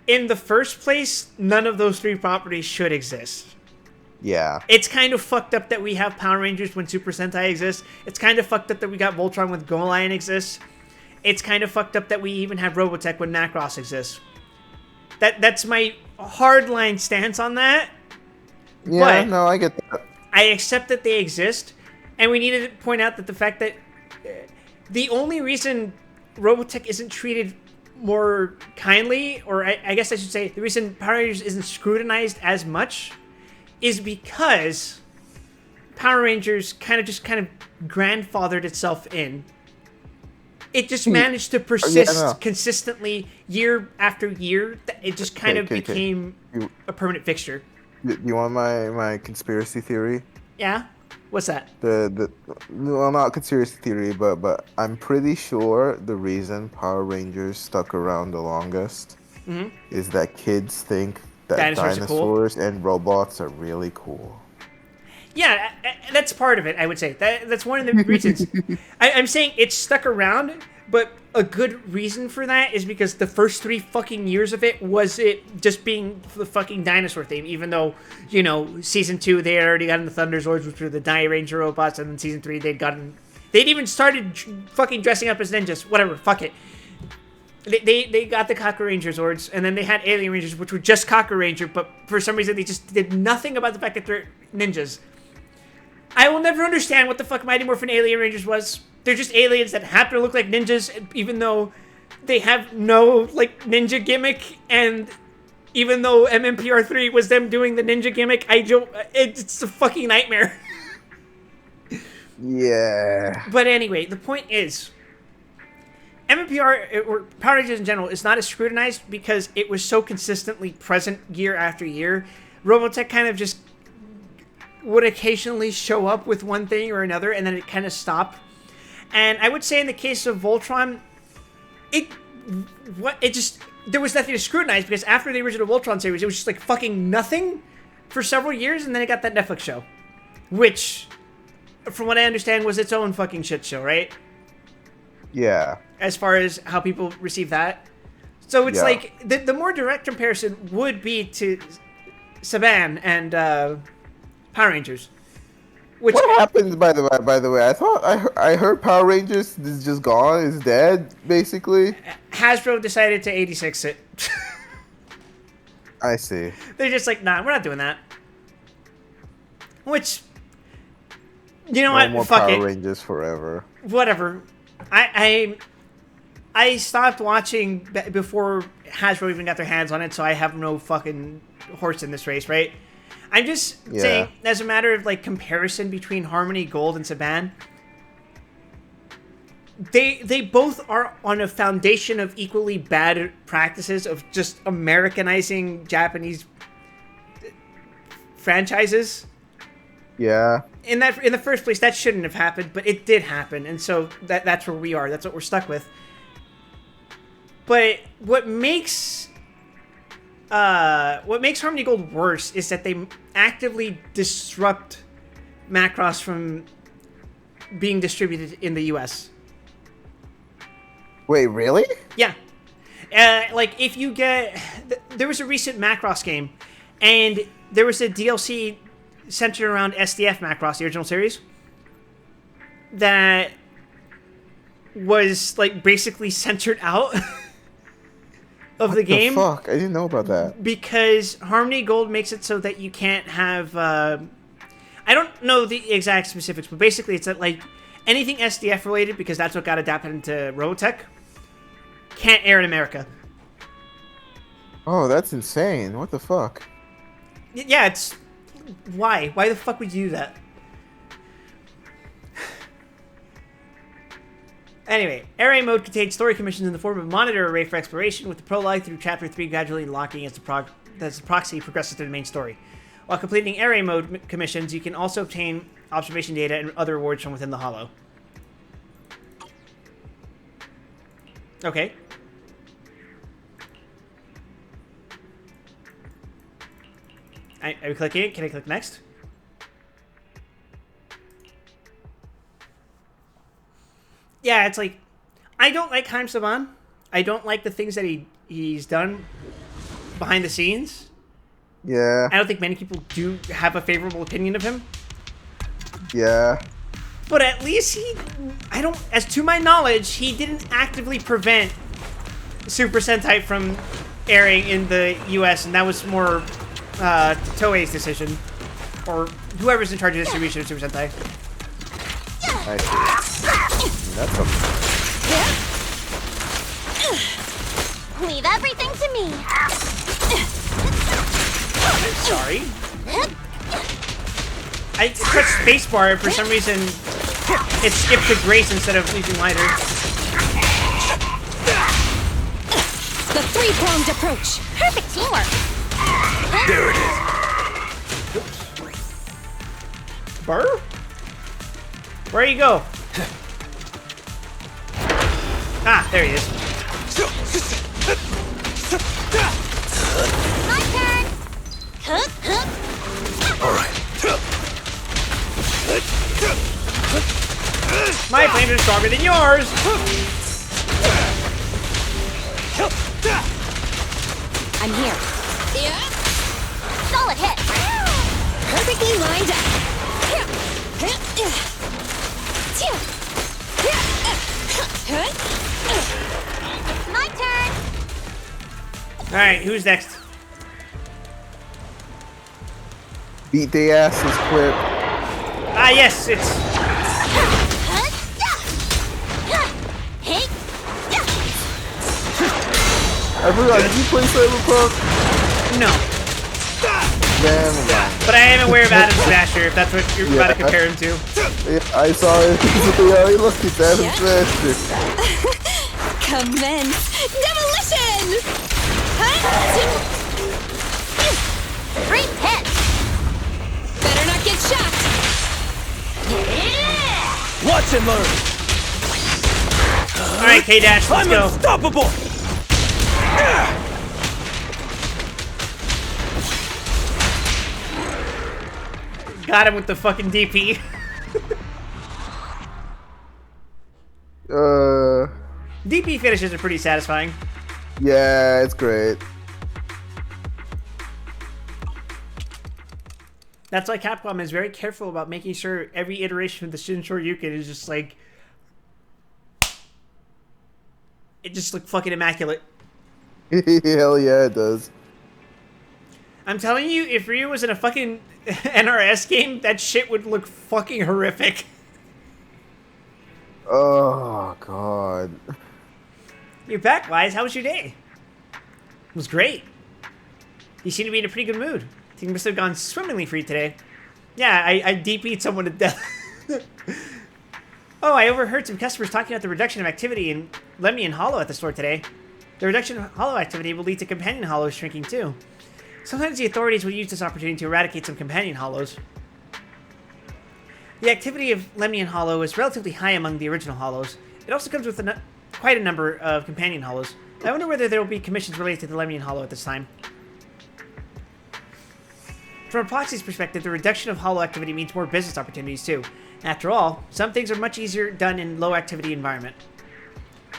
in the first place, none of those three properties should exist. Yeah. It's kind of fucked up that we have Power Rangers when Super Sentai exists. It's kind of fucked up that we got Voltron when Go Lion exists. It's kind of fucked up that we even have Robotech when Macross exists. That's my hardline stance on that. Yeah. But No, I get that. I accept that they exist, and we need to point out that the fact that the only reason Robotech isn't treated more kindly, or I guess I should say, the reason Power Rangers isn't scrutinized as much, is because Power Rangers kind of grandfathered itself in. It just managed to persist consistently year after year. It just kind of became a permanent fixture. You want my conspiracy theory? Yeah? What's that? Well, not conspiracy theory, but I'm pretty sure the reason Power Rangers stuck around the longest is that kids think that dinosaurs and robots are really cool. Yeah, that's part of it, I would say. That's one of the reasons. I'm saying it's stuck around But a good reason for that is because the first 3 fucking years of it was it just being the fucking dinosaur theme, even though, you know, season 2 they had already gotten the Thunder Zords, which were the Dire Ranger robots, and then season 3 they'd even started fucking dressing up as ninjas. Whatever, fuck it. They got the Kaku Ranger Zords, and then they had Alien Rangers, which were just Kaku Ranger, but for some reason they just did nothing about the fact that they're ninjas. I will never understand what the fuck Mighty Morphin Alien Rangers was. They're just aliens that happen to look like ninjas, even though they have no, like, ninja gimmick, and even though MMPR3 was them doing the ninja gimmick, it's a fucking nightmare. Yeah. But anyway, the point is, MMPR, or Power Rangers in general, is not as scrutinized because it was so consistently present year after year. Robotech kind of just would occasionally show up with one thing or another, and then it kind of stopped. And I would say in the case of Voltron, there was nothing to scrutinize because after the original Voltron series, it was just like fucking nothing for several years, and then it got that Netflix show, which, from what I understand, was its own fucking shit show, right? Yeah. As far as how people receive that. So it's Yeah. like, the more direct comparison would be to Saban and Power Rangers. Which, What happened, by the way? I thought I heard Power Rangers is just gone, is dead, basically. Hasbro decided to 86 it. I see. They're just like, nah, we're not doing that. Which, you know No what? more Fuck Power it. Rangers forever. Whatever. I stopped watching before Hasbro even got their hands on it, so I have no fucking horse in this race, right? I'm just saying, as a matter of, like, comparison between Harmony Gold and Saban, they both are on a foundation of equally bad practices of just Americanizing Japanese franchises. Yeah. In the first place, that shouldn't have happened, but it did happen, and so that's where we are. That's what we're stuck with. But what makes Harmony Gold worse is that they actively disrupt Macross from being distributed in the U.S. Wait, really? Yeah. Like, if you get... There was a recent Macross game, and there was a DLC centered around SDF Macross, the original series, that was, like, basically censored out of the game. What the fuck? I didn't know about that. Because Harmony Gold makes it so that you can't have... I don't know the exact specifics, but basically it's that, like, anything SDF related, because that's what got adapted into Robotech, can't air in America. Oh, that's insane. What the fuck? Yeah, it's... Why? Why the fuck would you do that? Anyway, Array mode contains story commissions in the form of a monitor array for exploration, with the prologue through Chapter 3 gradually unlocking as the proxy progresses through the main story. While completing Array mode commissions, you can also obtain observation data and other rewards from within the Hollow. Okay. Are we clicking it? Can I click next? Yeah, it's like, I don't like Haim Saban. I don't like the things that he's done behind the scenes. Yeah. I don't think many people do have a favorable opinion of him. Yeah. But at least as to my knowledge, he didn't actively prevent Super Sentai from airing in the US, and that was more Toei's decision. Or whoever's in charge of distribution of Super Sentai. I see. That's a... Leave everything to me. Sorry. I pressed spacebar, and for some reason it skipped to Grace instead of leaving lighter. The three-pronged approach. Perfect teamwork. There it is. Burr? Where you go? Ah, there he is. My turn. All right. My flames are stronger than yours. I'm here. Yeah. Solid hit. Perfectly lined up. My turn. All right, who's next? Beat the asses quick. Ah, yes, it's I forgot, did you play Cyberpunk? no. Never mind. But I am aware of Adam Smasher, if that's what you're about to compare him to. Yeah, I saw it. Yeah, look at Adam Smasher. Commence demolition! Great hit! Better not get shocked! Watch and learn. All right, K-Dash, let's I'm go. unstoppable. Got him with the fucking DP. DP finishes are pretty satisfying. Yeah, it's great. That's why Capcom is very careful about making sure every iteration of the Shin Shoryuken is just like... It just looked fucking immaculate. Hell yeah, it does. I'm telling you, if Ryu was in a fucking NRS game, that shit would look fucking horrific. Oh, God. You're back, Wise. How was your day? It was great. You seem to be in a pretty good mood. Things must have gone swimmingly for you today. Yeah, I DP'd someone to death. Oh, I overheard some customers talking about the reduction of activity in Lemmy and Hollow at the store today. The reduction of Hollow activity will lead to companion Hollows shrinking too. Sometimes the authorities will use this opportunity to eradicate some companion Hollows. The activity of Lemmy and Hollow is relatively high among the original Hollows. It also comes with quite a number of companion Hollows. I wonder whether there will be commissions related to the Lemmy and Hollow at this time. From Epoxy's perspective, the reduction of Hollow activity means more business opportunities too. After all, some things are much easier done in low activity environment.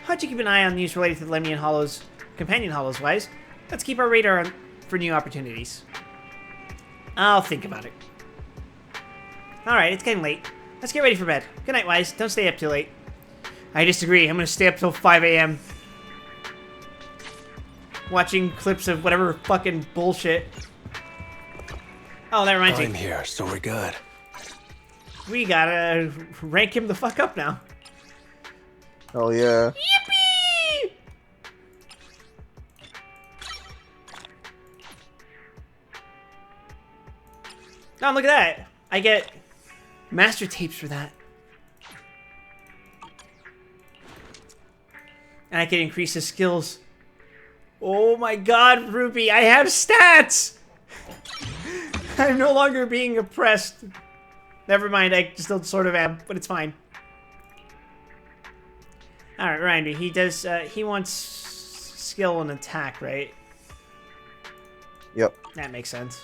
How'd you keep an eye on news related to the Lemmy and Hollow's companion Hollows, Wise? Let's keep our radar on for new opportunities. I'll think about it. Alright, it's getting late. Let's get ready for bed. Good night, Wise. Don't stay up too late. I disagree. I'm gonna stay up till 5 a.m. watching clips of whatever fucking bullshit. Oh, that reminds I'm me. here, so we're good. We gotta rank him the fuck up now. Hell yeah. Yippee! Oh, look at that. I get master tapes for that. And I can increase his skills. Oh my god, Ruby, I have stats! I'm no longer being oppressed. Never mind, I still sort of am, but it's fine. Alright, Randy, he does, he wants skill and attack, right? Yep. That makes sense.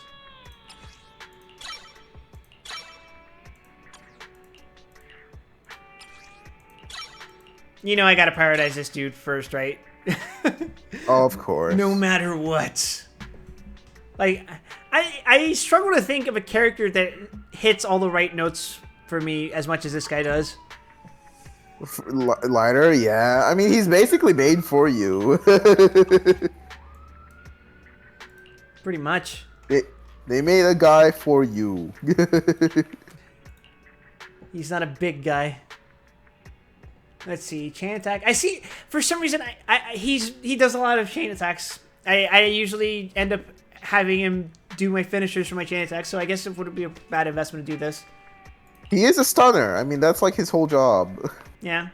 You know I gotta prioritize this dude first, right? Of course. No matter what. Like, I struggle to think of a character that hits all the right notes for me as much as this guy does. Liner, yeah. I mean, he's basically made for you. Pretty much. They made a guy for you. He's not a big guy. Let's see, chain attack. I see. For some reason, he does a lot of chain attacks. I usually end up having him do my finishers for my chain attacks. So I guess it wouldn't be a bad investment to do this. He is a stunner. I mean, that's like his whole job. Yeah.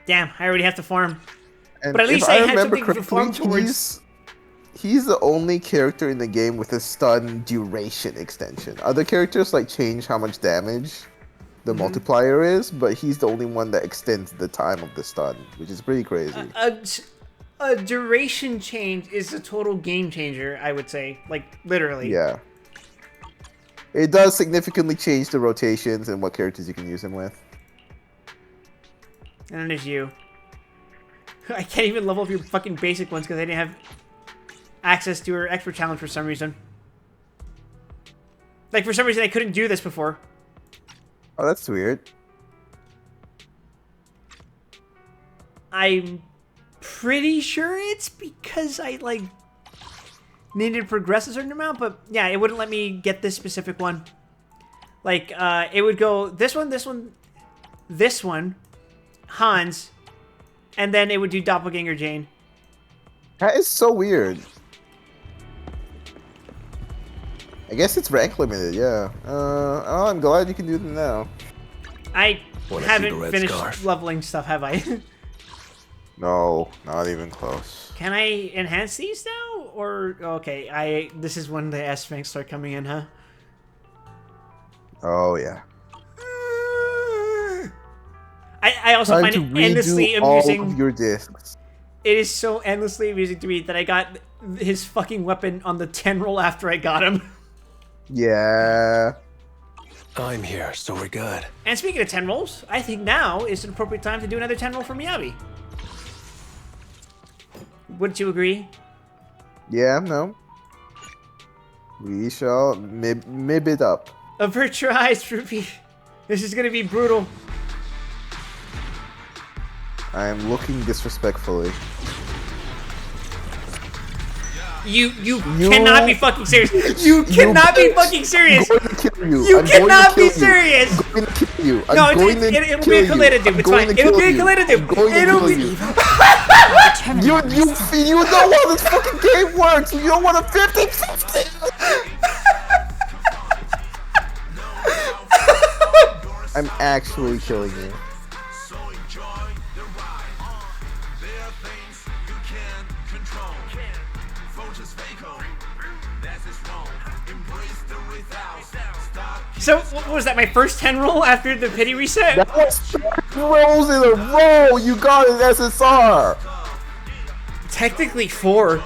Damn, I already have to farm. And But at if least I had remember something to farm correctly, towards. He's the only character in the game with a stun duration extension. Other characters like change how much damage the multiplier is, but he's the only one that extends the time of the stun, which is pretty crazy. A duration change is a total game changer, I would say. Like, literally. Yeah. It does significantly change the rotations and what characters you can use him with. And then there's you. I can't even level up your fucking basic ones because I didn't have access to her expert challenge for some reason. Like, for some reason, I couldn't do this before. Oh, that's weird. I'm pretty sure it's because I, like, needed to progress a certain amount, but yeah, it wouldn't let me get this specific one. Like, it would go this one, this one, this one, Hans, and then it would do Doppelganger Jane. That is so weird. I guess it's rank limited, yeah. Oh, I'm glad you can do them now. I Wanna see haven't the red finished scarf? leveling stuff, have I? No, not even close. Can I enhance these now? Or, okay, this is when the S-Ranks start coming in, huh? Oh, yeah. I also Time find to it endlessly redo all amusing. of your discs. It is so endlessly amusing to me that I got his fucking weapon on the 10 roll after I got him. Yeah. I'm here, so we're good. And speaking of 10 rolls, I think now is an appropriate time to do another 10 roll for Miyabi. Wouldn't you agree? Yeah, no. We shall mib it up. Avert your eyes, Ruby. This is gonna be brutal. I am looking disrespectfully. You cannot be fucking serious. You cannot be fucking serious. I'm going to kill you. You I'm going cannot to be kill you. serious. I'm going to kill you. No, I'm going to it'll kill be a you. Kaleda dude. I'm It's going fine. to It'll kill be a you. Kaleda I'm dude. going to It'll kill be. You know how this fucking game works. You don't want a 50-50. I'm actually killing you. So, what was that? My first 10 roll after the pity reset? That was 3 rolls in a row. You got an SSR. Technically 4.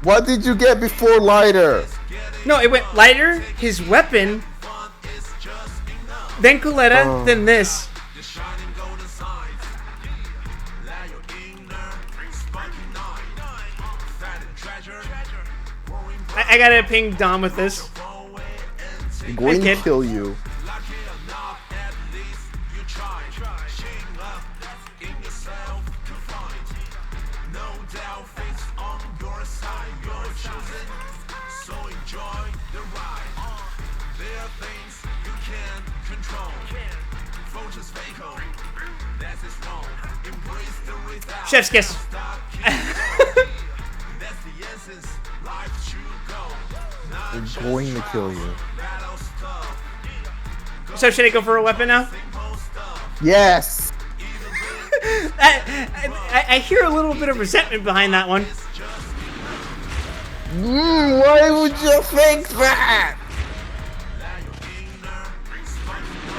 What did you get before lighter? No, it went lighter, his weapon, then Coletta, then this. I gotta ping Dom with this. I'm going kid. to kill you. Chef's kiss. I'm going to kill you. So should I go for a weapon now? Yes. I hear a little bit of resentment behind that one. Why would you think that?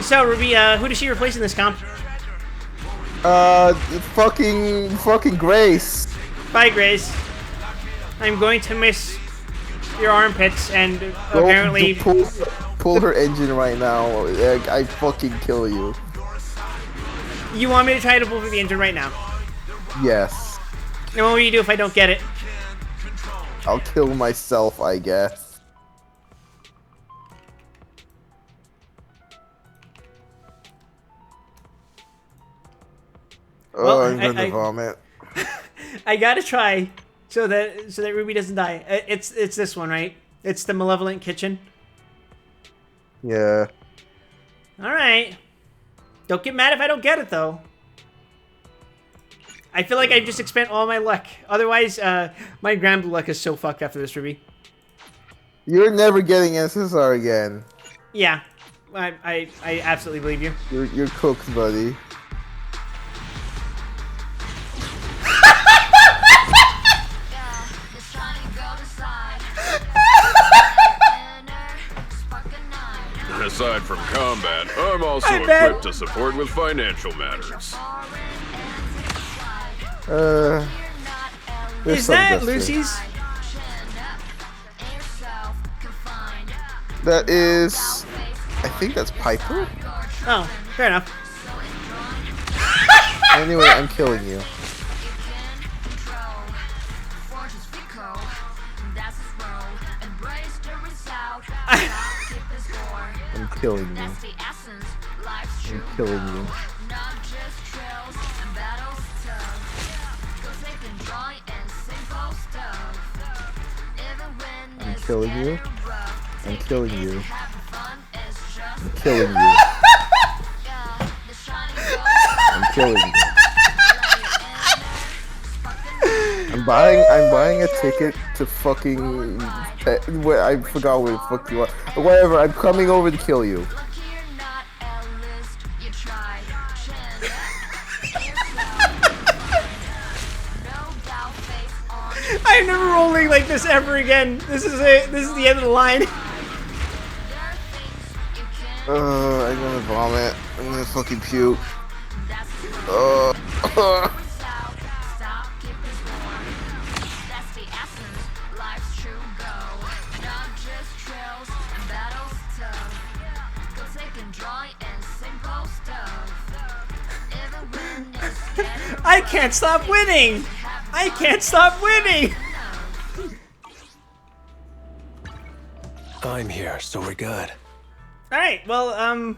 So Ruby, who does she replace in this comp? Fucking Grace. Bye, Grace. I'm going to miss your armpits and apparently. Pull her engine right now. I fucking kill you. You want me to try to pull through the engine right now? Yes. And what will you do if I don't get it? I'll kill myself, I guess. Well, I'm gonna vomit. I gotta try so that Ruby doesn't die. It's this one, right? It's the Malevolent Kitchen. Yeah. All right. Don't get mad if I don't get it, though. I feel like I've just expended all my luck. Otherwise, my grand luck is so fucked after this, Ruby. You're never getting SSR again. Yeah, I absolutely believe you. You're cooked, buddy. Aside from combat, I'm also Hi, Ben. equipped to support with financial matters. There's Is some that distance. Lucy's? That is... I think that's Piper? Oh, fair enough. Anyway, I'm killing you. I'm killing you. I'm killing you. I'm killing you. I'm killing you. I'm killing you. I'm killing you. I'm buying a ticket to fucking where I forgot where the fuck you are. Whatever, I'm coming over to kill you. I'm never rolling like this ever again. This is it. This is the end of the line. I'm gonna vomit. I'm gonna fucking puke. I can't stop winning. I can't stop winning. I'm here, so we're good. All right. Well,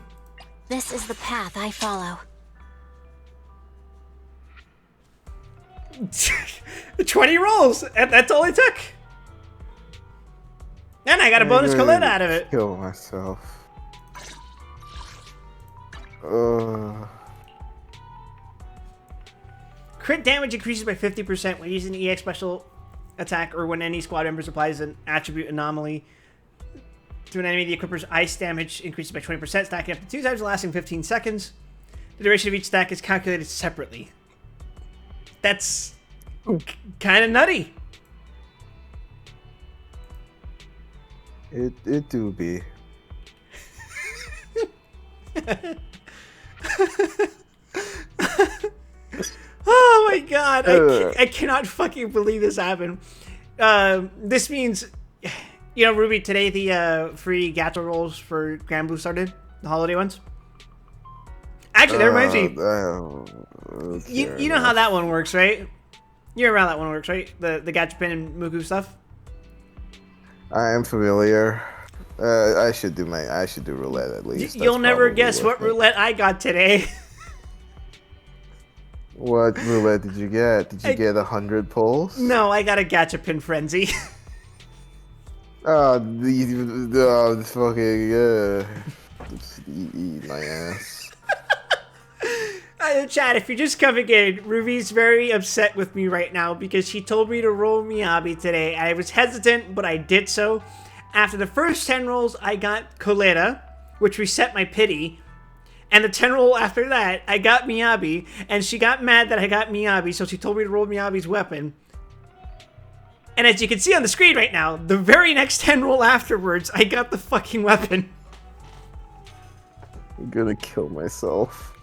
This is the path I follow. 20 rolls. And that's all it took. And I got a bonus Colette out of it. Kill myself. Crit damage increases by 50% when using the EX special attack or when any squad members applies an attribute anomaly to an enemy. The equipper's ice damage increases by 20%, stacking up to 2 times, lasting 15 seconds. The duration of each stack is calculated separately. That's kind of nutty. It do be. Oh my god, I cannot fucking believe this happened. This means, you know, Ruby, today the free gacha rolls for Grand Blue started, the holiday ones. Actually, that reminds me, you know how that one works, right? You remember how that one works, right? The Gachapin and Mugu stuff? I am familiar. I should do roulette at least. You'll never guess what roulette I got today. What roulette did you get? Did you get 100 pulls? No, I got a Gachapin frenzy. The fucking eat my ass. Chad, if you're just coming in, Ruby's very upset with me right now because she told me to roll Miyabi today. I was hesitant, but I did so. After the first 10 rolls, I got Coletta, which reset my pity. And the 10 roll after that, I got Miyabi, and she got mad that I got Miyabi, so she told me to roll Miyabi's weapon. And as you can see on the screen right now, the very next 10 roll afterwards, I got the fucking weapon. I'm gonna kill myself.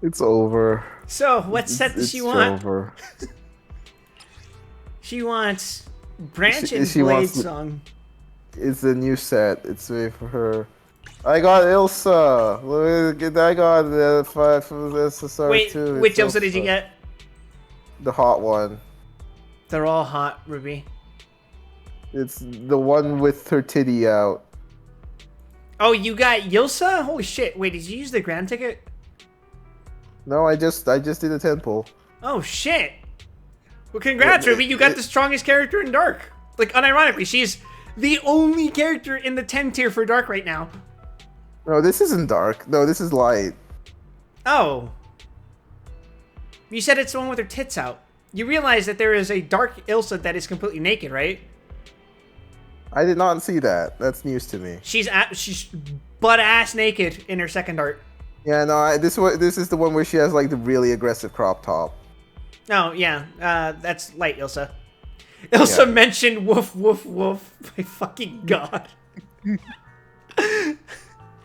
It's over. So, what set does she want? Over. She wants Branch and she Blade wants Song. It's a new set. It's made for her. I got Ilsa. Look, I got the 5 from this SSR Wait, too. which Ilsa did you get? The hot one. They're all hot, Ruby. It's the one with her titty out. Oh, you got Yilsa? Holy shit. Wait, did you use the grand ticket? No, I just did a 10 pull. Oh, shit. Well, congrats, Ruby. You got the strongest character in Dark. Like, unironically, she's the only character in the 10 tier for Dark right now. No, this isn't Dark. No, this is Light. Oh. You said it's the one with her tits out. You realize that there is a Dark Ilsa that is completely naked, right? I did not see that. That's news to me. She's butt-ass naked in her second art. Yeah, no, this is the one where she has like the really aggressive crop top. Oh, yeah. That's Light Ilsa. Ilsa mentioned woof, woof, woof. My fucking god.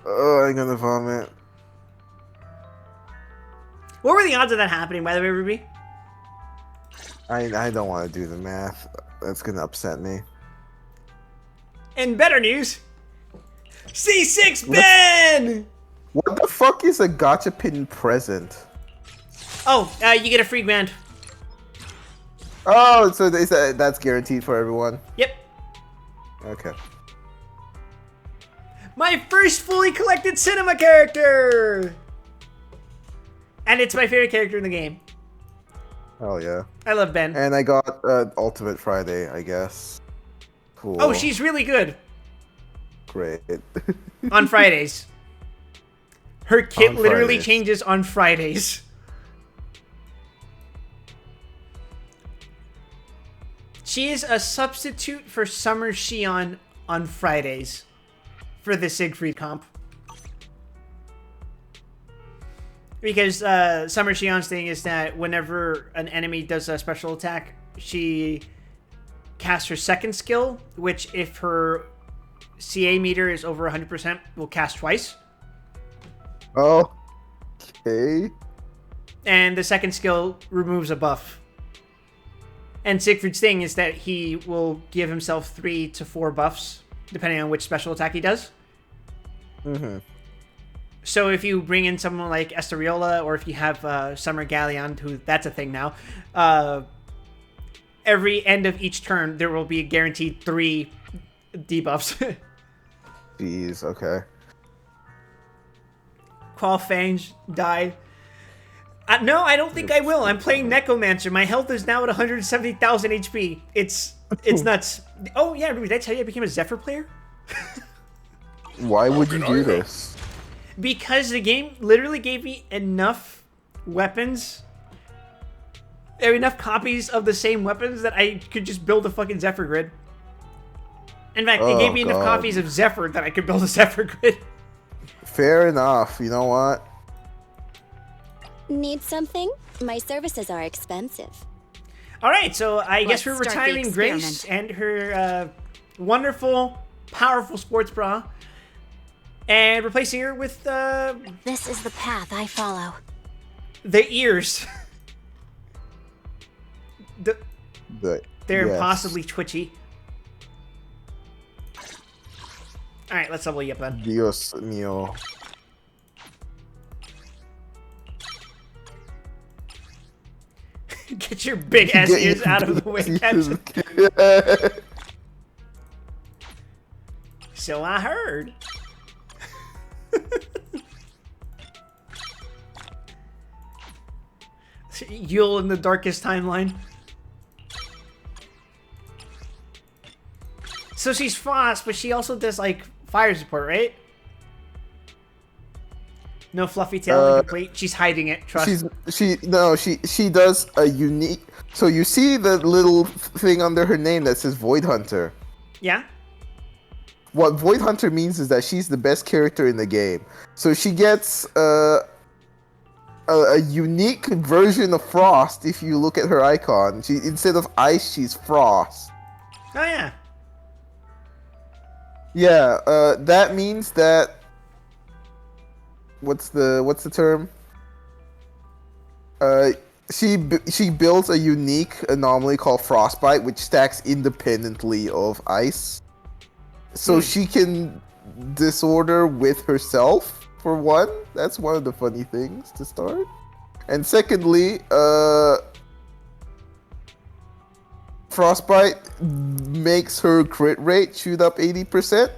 Oh, I'm gonna vomit. What were the odds of that happening, by the way, Ruby? I don't want to do the math. That's gonna upset me. In better news, C6 Ben! What the fuck is a gachapin present? Oh, you get a free grand. Oh, so that's guaranteed for everyone. Yep. Okay. My first fully collected cinema character! And it's my favorite character in the game. Oh yeah. I love Ben. And I got Ultimate Friday, I guess. Cool. Oh, she's really good Great. on Fridays. Her kit On literally Fridays. changes on Fridays. She is a substitute for Summer Shion on Fridays for the Siegfried comp. Because Summer Shion's thing is that whenever an enemy does a special attack, she casts her second skill, which if her CA meter is over 100%, will cast twice. Oh. Okay. And the second skill removes a buff. And Siegfried's thing is that he will give himself 3 to 4 buffs, depending on which special attack he does. Mm-hmm. So if you bring in someone like Esteriola, or if you have Summer Galleon, who that's a thing now, every end of each turn there will be guaranteed 3 debuffs. Jeez, okay. Qualfange died. No, I don't think I will. I'm playing Necromancer. My health is now at 170,000 HP. It's nuts. Oh yeah, did I tell you I became a Zephyr player? Why would you do this? Because the game literally gave me enough weapons, or enough copies of the same weapons that I could just build a fucking Zephyr grid. In fact, they gave me enough copies of Zephyr that I could build a Zephyr grid. Fair enough. You know what? Need something? My services are expensive. All right, so I guess we're Let's start the retiring Grace experiment. and her wonderful, powerful sports bra, and replacing her with This is the path I follow. the ears. They're Yes. impossibly twitchy. All right, let's level you up then. Dios mío. Get your big ass Get ears your out of the big way, ears. Captain. So I heard. Yule in the darkest timeline. So she's frost, but she also does like fire support, right? No fluffy tail incomplete. She's hiding it. Trust. She does a unique. So you see the little thing under her name that says Void Hunter. Yeah. What Void Hunter means is that she's the best character in the game. So she gets a unique version of Frost. If you look at her icon, she instead of ice, she's Frost. Oh yeah. Yeah, that means that. What's the term? She builds a unique anomaly called Frostbite, which stacks independently of ice. So she can disorder with herself, for one. That's one of the funny things to start. And secondly, Frostbite makes her crit rate shoot up 80%.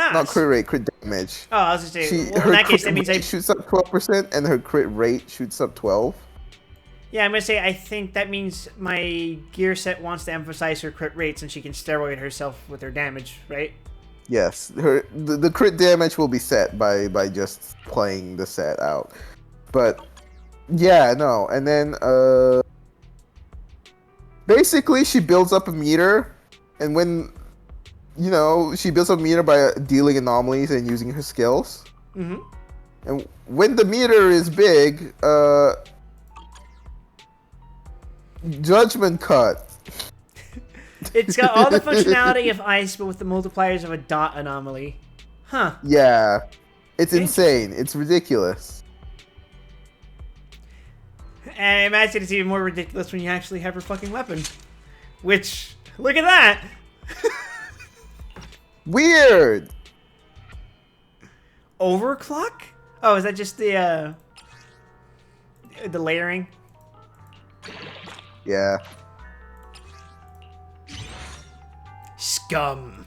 Ah, Not crit rate, crit damage. Oh, I was just saying. Well, Her in that case, crit that means rate shoots up 12%, and her crit rate shoots up 12%. Yeah, I'm gonna say I think that means my gear set wants to emphasize her crit rates, and she can steroid herself with her damage, right? Yes, the crit damage will be set by just playing the set out. But yeah, no, and then basically she builds up a meter, and when she builds up a meter by dealing anomalies and using her skills. Mm-hmm. And when the meter is big, Judgment Cut. It's got all the functionality of ice, but with the multipliers of a dot anomaly. Huh. Yeah, it's insane. It's ridiculous. And I imagine it's even more ridiculous when you actually have her fucking weapon. Which, look at that! Weird. Overclock? Oh, is that just the layering? Yeah. Scum.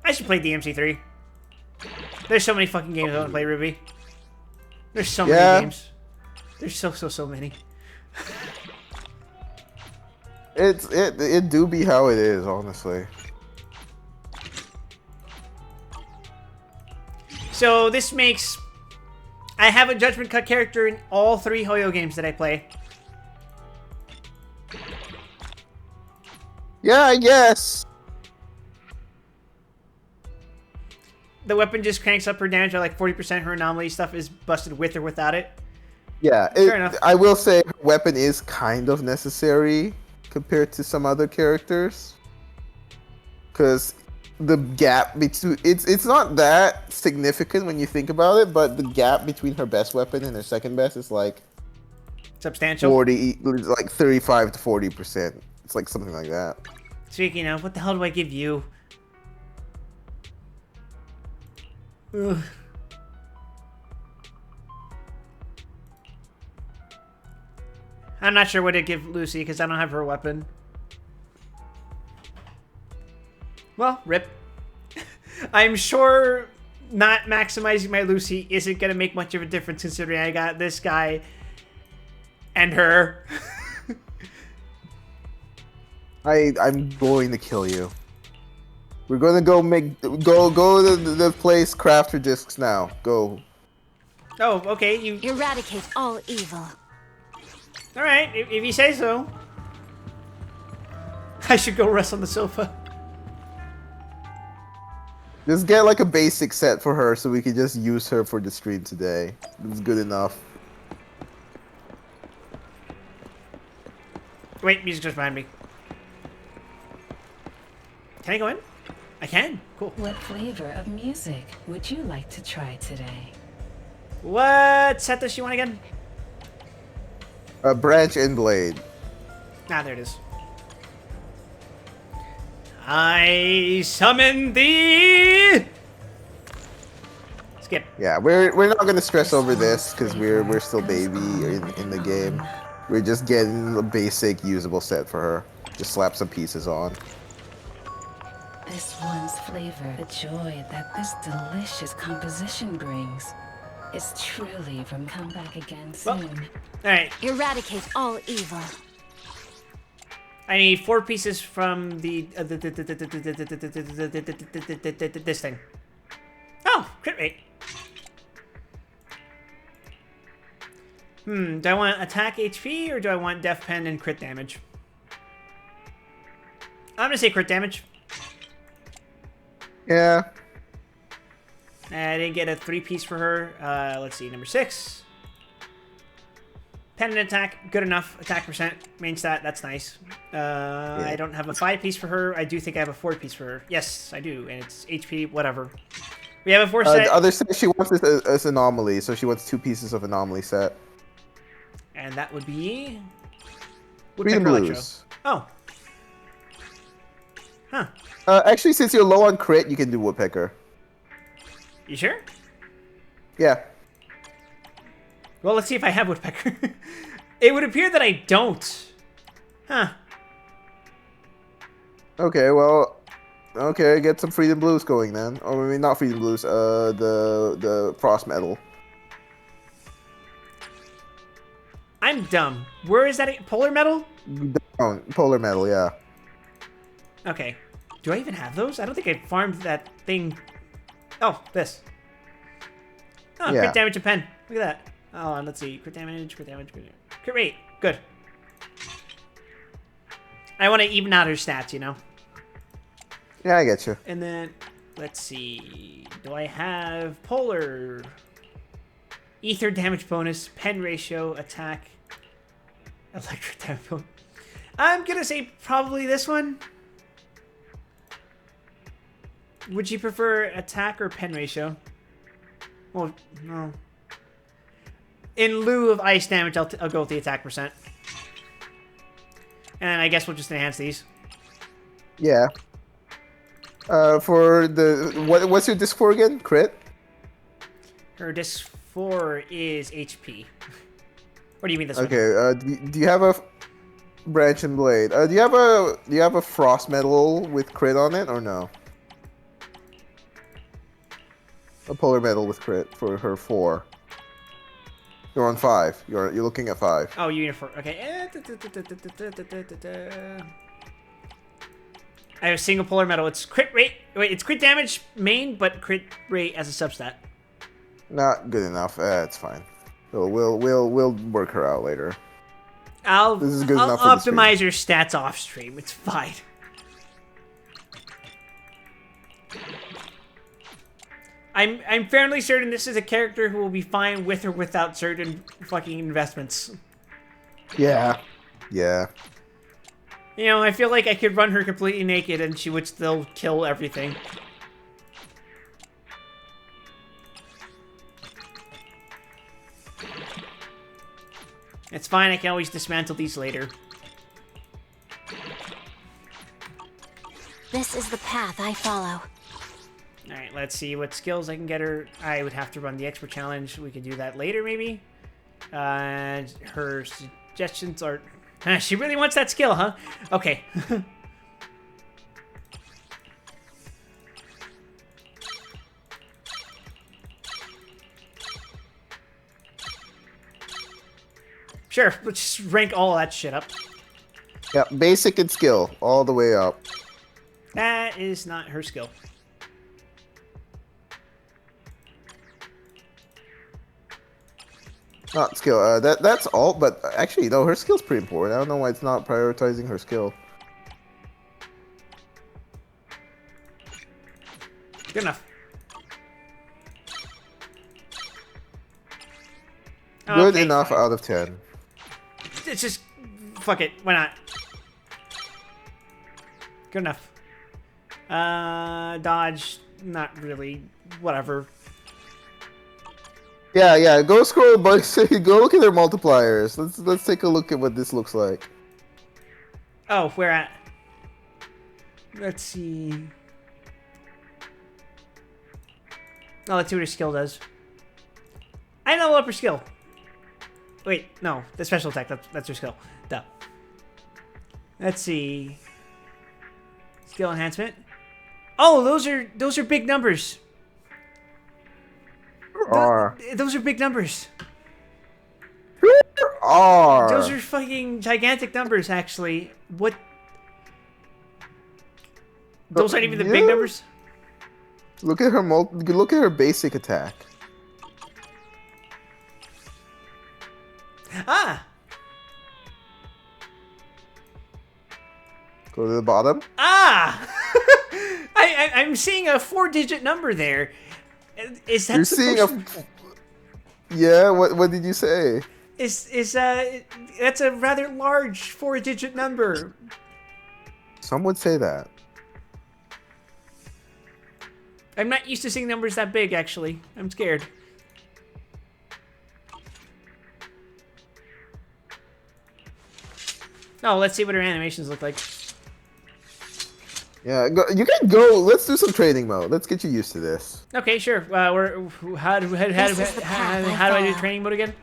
I should play DMC3. There's so many fucking games I want to play, Ruby. There's so many games. There's so many. It do be how it is, honestly. So this makes... I have a Judgment Cut character in all 3 Hoyo games that I play. Yeah, I guess. The weapon just cranks up her damage by like 40%. Her anomaly stuff is busted with or without it. Yeah, Fair enough. I will say her weapon is kind of necessary compared to some other characters. Because the gap between... It's not that significant when you think about it, but the gap between her best weapon and her second best is like... Substantial. 40, like 35 to 40%. It's like something like that. Speaking of, what the hell do I give you? Ugh. I'm not sure what to give Lucy because I don't have her weapon. Well, rip. I'm sure not maximizing my Lucy isn't going to make much of a difference considering I got this guy and her. I'm going to kill you. We're gonna go go to the place craft your discs now. Go. Oh, okay. You Eradicate all evil. all right? If you say so. I should go rest on the sofa. Just get like a basic set for her so we can just use her for the stream today. It's good enough. Wait, music just behind me. Can I go in? I can. Cool. What flavor of music would you like to try today? What set does she want again? Branch and blade. Ah, there it is. I summon thee. Skip. Yeah, we're not gonna stress over this because we're still baby in the game. We're just getting a basic usable set for her. Just slap some pieces on. This one's flavor, the joy that this delicious composition brings, is truly from come back again soon. All right. Eradicate all evil. I need 4 pieces from the this thing. Oh, crit rate. Do I want attack HP or do I want def pen and crit damage? I'm gonna say crit damage. Yeah. I didn't get a 3-piece for her. Let's see, number 6. Pen and attack, good enough. Attack percent, main stat, that's nice. I don't have a 5-piece for her. I do think I have a 4-piece for her. Yes, I do, and it's HP, whatever. We have a 4 set. The other set she wants is anomaly, so she wants 2 pieces of anomaly set. And that would be... Freedom Woodpecker Blues. Electro. Oh. Huh. Actually, since you're low on crit, you can do Woodpecker. You sure? Yeah. Well, let's see if I have Woodpecker. It would appear that I don't. Huh. Okay, well... Okay, get some Freedom Blues going then. Or maybe not Freedom Blues, the Frost Metal. I'm dumb. Where is that? Polar Metal? Oh, Polar Metal, yeah. Okay. Do I even have those? I don't think I farmed that thing. Oh, this. Oh, Yeah. crit damage and pen. Look at that. Hold on, let's see. Crit damage, crit damage, crit damage. Crit rate. Good. I want to even out her stats, you know? Yeah, I get you. And then, let's see. Do I have Polar? Ether damage bonus, pen ratio, attack, electric damage bonus. I'm gonna say probably this one. Would you prefer attack or pen ratio? Well, no. In lieu of ice damage, I'll go with the attack percent. And I guess we'll just enhance these. Yeah. For the what's your disc for again? Crit? Her disc 4 is HP. What do you mean this one? Okay. Do you have a branch and blade? Do you have a frost metal with crit on it or no? A polar metal with crit for her 4. You're on 5. You're looking at 5. Oh, uniform. Okay. I have a single polar metal. It's crit rate. Wait, it's crit damage main, but crit rate as a substat. Not good enough. It's fine. So we'll work her out later. This is good I'll enough for the stream. optimize your stats off stream. It's fine. I'm fairly certain this is a character who will be fine with or without certain fucking investments. Yeah. Yeah. You know, I feel like I could run her completely naked and she would still kill everything. It's fine, I can always dismantle these later. This is the path I follow. Alright, let's see what skills I can get her. I would have to run the expert challenge. We could do that later, maybe. Her suggestions are... she really wants that skill, huh? Okay. Sure, let's just rank all that shit up. Yeah, basic and skill all the way up. That is not her skill. Not skill. That's all. But actually, no, her skill's pretty important. I don't know why it's not prioritizing her skill. Good enough. Good Okay, enough fine. out of 10. It's just... Fuck it. Why not? Good enough. Dodge. Not really. Whatever. Yeah. Go scroll, but go look at their multipliers. Let's take a look at what this looks like. Oh, where at? Let's see. Oh, let's see what her skill does. I know up her skill. Wait, no, the special attack. That's her skill. Duh. Let's see. Skill enhancement. Oh, those are big numbers. Those are big numbers. Those are fucking gigantic numbers, actually. What? Those aren't even the big numbers? Look at her look at her basic attack. Ah! Go to the bottom. Ah! I'm seeing a 4-digit number there. Is that You're seeing a... Yeah, what did you say? That's a rather large 4-digit number. Some would say that. I'm not used to seeing numbers that big, actually. I'm scared. Oh, let's see what her animations look like. Yeah, you can go. Let's do some training mode. Let's get you used to this. Okay, sure. How do I do training mode again?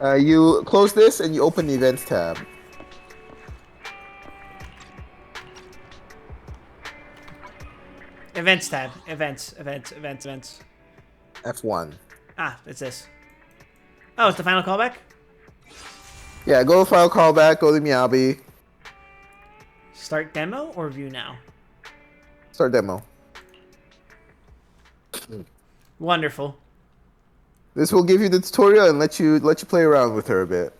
You close this and you open the events tab. Events tab. Events. F1. Ah, it's this. Oh, it's the final callback? Yeah, go to file callback, go to Miyabi. Start demo or view now? Start demo. Wonderful. This will give you the tutorial and let you play around with her a bit.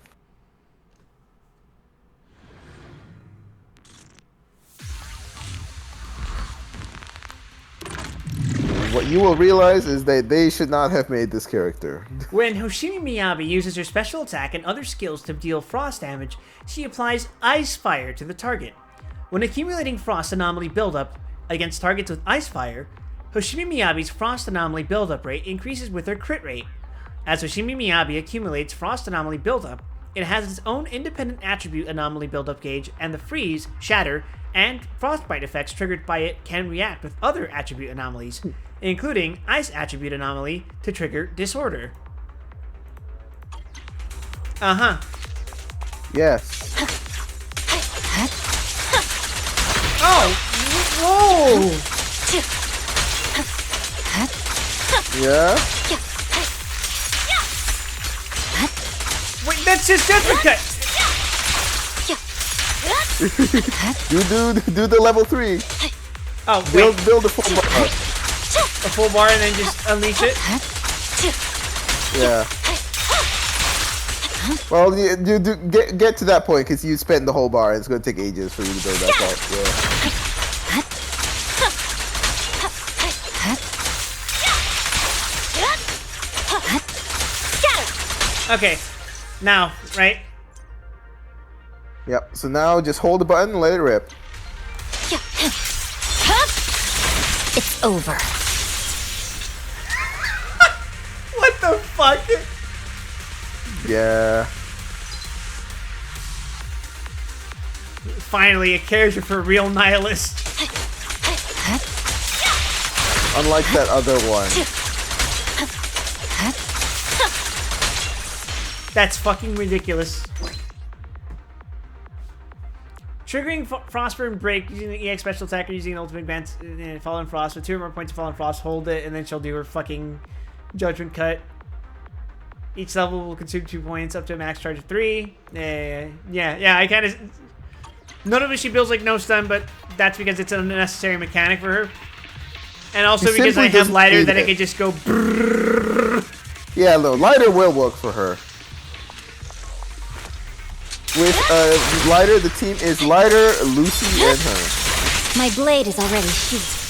What you will realize is that they should not have made this character. When Hoshimi Miyabi uses her special attack and other skills to deal frost damage, she applies Ice Fire to the target. When accumulating frost anomaly buildup against targets with Ice Fire, Hoshimi Miyabi's frost anomaly buildup rate increases with her crit rate. As Hoshimi Miyabi accumulates frost anomaly buildup It has its own independent attribute anomaly buildup gauge, and the freeze, shatter, and frostbite effects triggered by it can react with other attribute anomalies, including ice attribute anomaly to trigger disorder. Uh-huh. Yes. Oh! Whoa! Yeah. Wait, that's his judgment cut! Do the level 3. Oh, wait. Build a full bar. A full bar and then just unleash it? Yeah. Well, you do get to that point because you spent the whole bar and it's going to take ages for you to build that up. Yeah. Okay. Now, right? Yep. So now just hold the button and let it rip. It's over. What the fuck? Yeah. Finally, a character for a real nihilist. Unlike that other one. That's fucking ridiculous. Triggering Frostburn Break using the EX special attack or using an ultimate advance Fallen Frost with 2 or more points of Fallen Frost, hold it, and then she'll do her fucking judgment cut. Each level will consume 2 points up to a max charge of 3. Yeah, I kind of... None of it she builds like no stun, but that's because it's an unnecessary mechanic for her. And also She because I simply have doesn't Lighter need that I it. could just go brrrr. Yeah, no, Lighter will work for her. With Lighter, the team is Lighter, Lucy, and her. My blade is already sheathed.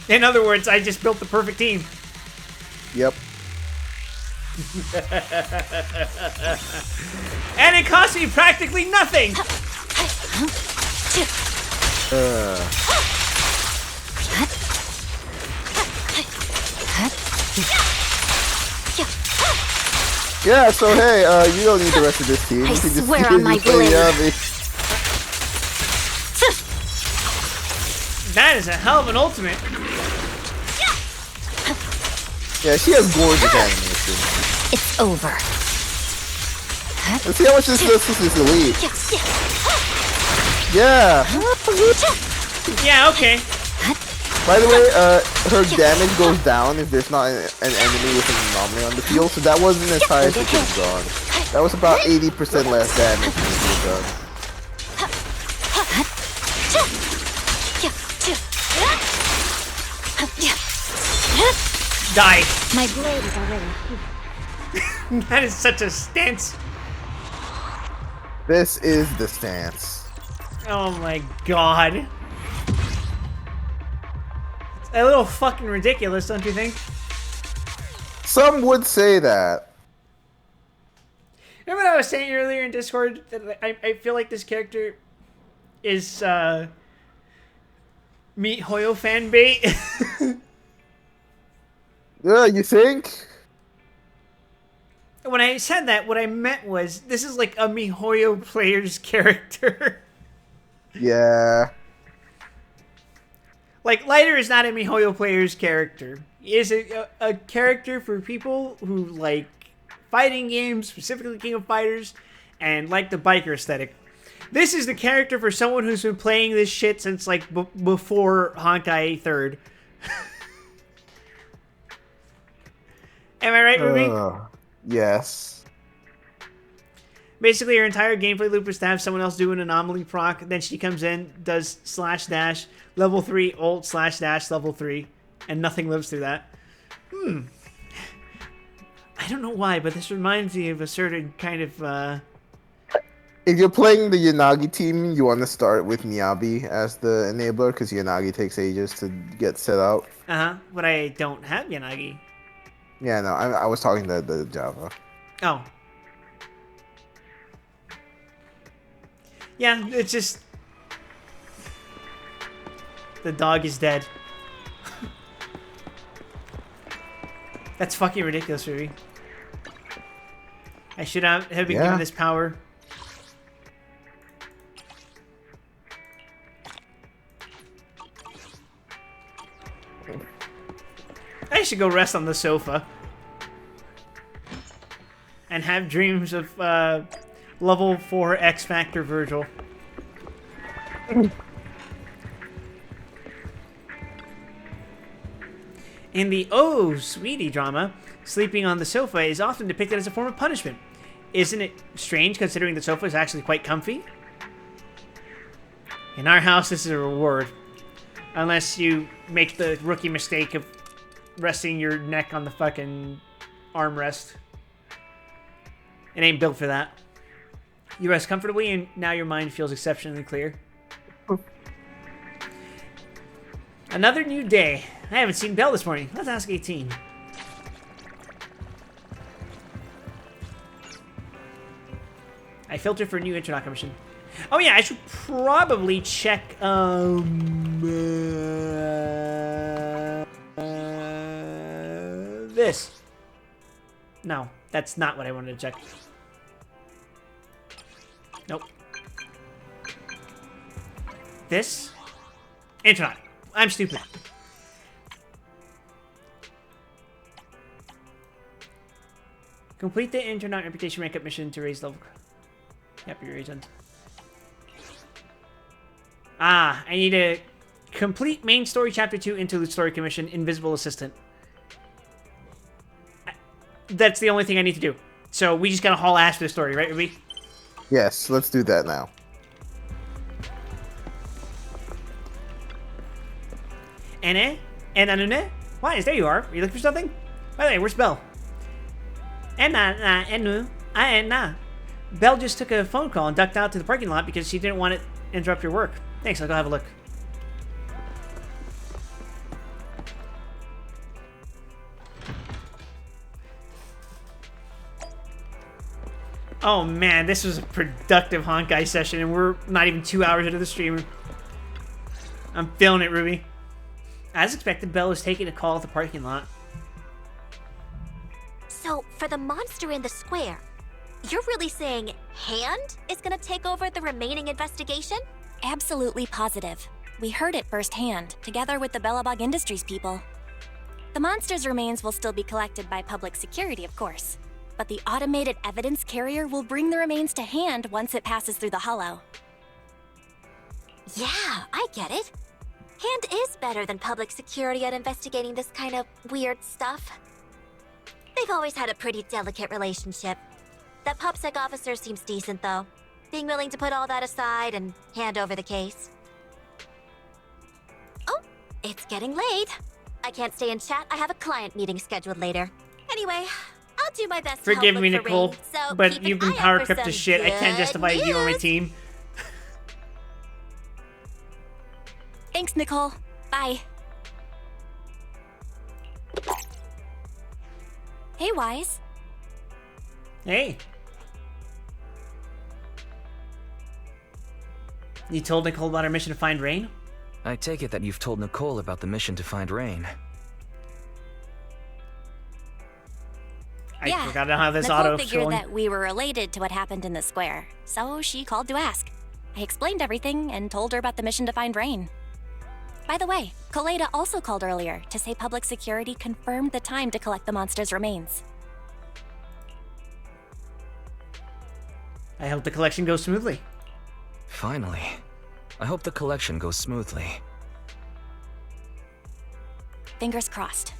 In other words, I just built the perfect team. Yep. And it cost me practically nothing! Yeah, so hey, you don't need the rest of this team. I You can just swear on my blade. That is a hell of an ultimate. Yeah, she has gorgeous animation. It's over. Let's see how much this is elite. Yeah. Yeah, okay. By the way, her damage goes down if there's not an enemy with an anomaly on the field, so that wasn't as high as it could have gone. That was about 80% less damage than it could have done. Die. My blade is already sheathed. That is such a stance. This is the stance. Oh my god. It's a little fucking ridiculous, don't you think? Some would say that. Remember what I was saying earlier in Discord? That I feel like this character is, Meet Hoyo fan bait. Yeah, you think? When I said that, what I meant was, this is like a MiHoYo player's character. Yeah. Like, Lighter is not a MiHoYo player's character. He is a character for people who like fighting games, specifically King of Fighters, and like the biker aesthetic. This is the character for someone who's been playing this shit since, like, before Honkai 3rd. Am I right, Ruby? Yes. Basically, her entire gameplay loop is to have someone else do an anomaly proc, then she comes in, does /dash, level 3, ult, /dash, level 3, and nothing lives through that. I don't know why, but this reminds me of a certain kind of, If you're playing the Yanagi team, you want to start with Miyabi as the enabler, because Yanagi takes ages to get set up. but I don't have Yanagi. Yeah, no, I was talking to the Java. Oh. Yeah, it's just... The dog is dead. That's fucking ridiculous, Ruby. I should have been given this power. I should go rest on the sofa. And have dreams of level 4 X Factor Virgil. In the Oh Sweetie drama, sleeping on the sofa is often depicted as a form of punishment. Isn't it strange considering the sofa is actually quite comfy? In our house, this is a reward. Unless you make the rookie mistake of resting your neck on the fucking armrest. It ain't built for that. You rest comfortably and now your mind feels exceptionally clear. Another new day. I haven't seen Belle this morning. Let's ask 18. I filtered for a new Introdoc mission. Oh yeah, I should probably check this. No, that's not what I wanted to check. Nope. This? Introdoc. I'm stupid. Complete the Intronaut Reputation Rank Up mission to raise level. Yep, your agent. I need to complete main story chapter 2 interlude story commission Invisible Assistant. That's the only thing I need to do. So we just gotta haul ass for the story, right, Ruby? Yes, let's do that now. Anne? Anne? Why, there you are. Are you looking for something? By the way, where's Belle? Anna. Belle just took a phone call and ducked out to the parking lot because she didn't want it to interrupt your work. Thanks, I'll go have a look. Oh man, this was a productive Honkai session and we're not even 2 hours into the stream. I'm feeling it, Ruby. As expected, Belle was taking a call at the parking lot. So, for the monster in the square, you're really saying Hand is gonna take over the remaining investigation? Absolutely positive. We heard it firsthand, together with the Bellabog Industries people. The monster's remains will still be collected by public security, of course. But the automated evidence carrier will bring the remains to Hand once it passes through the hollow. Yeah, I get it. Hand is better than public security at investigating this kind of weird stuff. They've always had a pretty delicate relationship. That PubSec officer seems decent, though. Being willing to put all that aside and hand over the case. Oh, it's getting late. I can't stay and chat. I have a client meeting scheduled later. Anyway, I'll do my best to help Forgive look me, for Nicole, Ring, so but keep an you've been eye out power for crept to some shit. I can't good justify you on my news. team. Thanks, Nicole. Bye. Hey, Wise. Hey. You told Nicole about our mission to find Rain? I take it that you've told Nicole about the mission to find Rain. I forgot how this Nicole auto figured scrolling. that we were related to what happened in the square, so she called to ask. I explained everything and told her about the mission to find Rain. By the way, Koleda also called earlier to say public security confirmed the time to collect the monster's remains. I hope the collection goes smoothly. Finally. I hope the collection goes smoothly. Fingers crossed.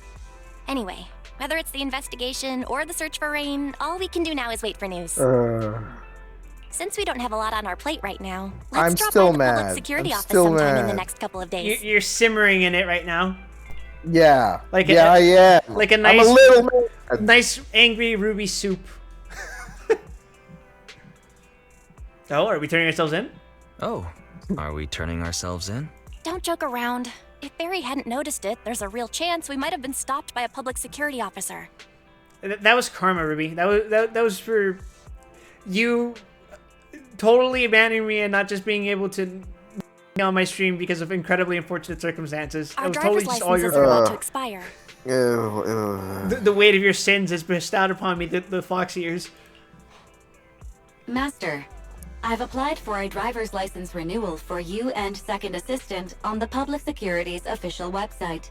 Anyway, whether it's the investigation or the search for Rain, all we can do now is wait for news. Since we don't have a lot on our plate right now, let's I'm drop still by the public mad. security I'm office still sometime in the mad. next couple of days. You're simmering in it right now. Yeah. Like yeah, I am. Like a I'm nice, a little mad. nice angry ruby soup. Oh, are we turning ourselves in? Oh, are we turning ourselves in? Don't joke around. If Barry hadn't noticed it, there's a real chance we might have been stopped by a public security officer. That was karma, Ruby. That was for you totally abandoning me and not just being able to on my stream because of incredibly unfortunate circumstances. Our It was driver's totally just all your licenses are about fault. to expire. Ew. The weight of your sins is bestowed upon me, the fox ears. Master, I've applied for a driver's license renewal for you and Second Assistant on the Public Security's official website.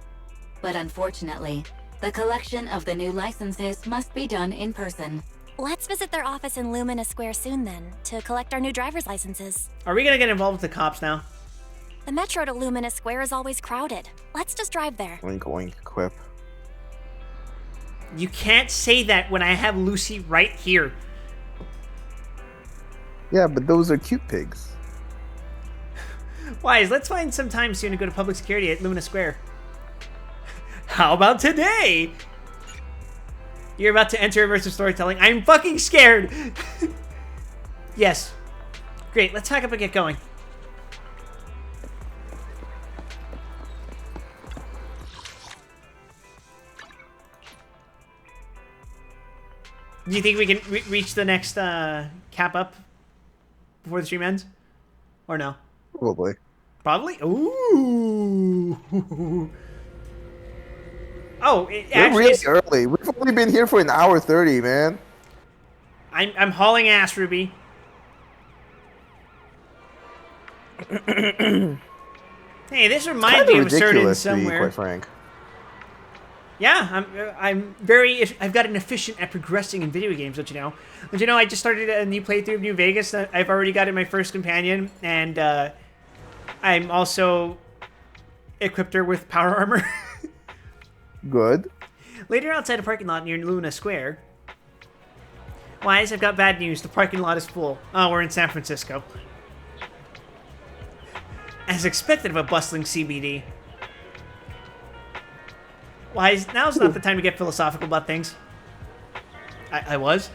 But unfortunately, the collection of the new licenses must be done in person. Let's visit their office in Lumina Square soon then, to collect our new driver's licenses. Are we gonna get involved with the cops now? The metro to Lumina Square is always crowded. Let's just drive there. Oink oink quip. You can't say that when I have Lucy right here. Yeah, but those are cute pigs. Wise, let's find some time soon to go to public security at Lumina Square. How about today? You're about to enter immersive storytelling. I'm fucking scared. Yes. Great, let's hack up and get going. Do you think we can reach the next cap up before the stream ends? Or no? Probably. Probably? Ooh. Oh, it We're actually really is, early. We've only been here for an hour 30, man. I'm hauling ass, Ruby. Hey, this reminds me of a certain Ridiculous, to be somewhere. quite frank. Yeah, I'm very. I've gotten efficient at progressing in video games. Don't you know? Don't you know? I just started a new playthrough of New Vegas. I've already gotten my first companion, and I'm also equipped her with power armor. Good. Later, outside a parking lot near Luna Square. Wise, I've got bad news. The parking lot is full. Oh, we're in San Francisco. As expected of a bustling CBD. Wise, now's not the time to get philosophical about things. I was.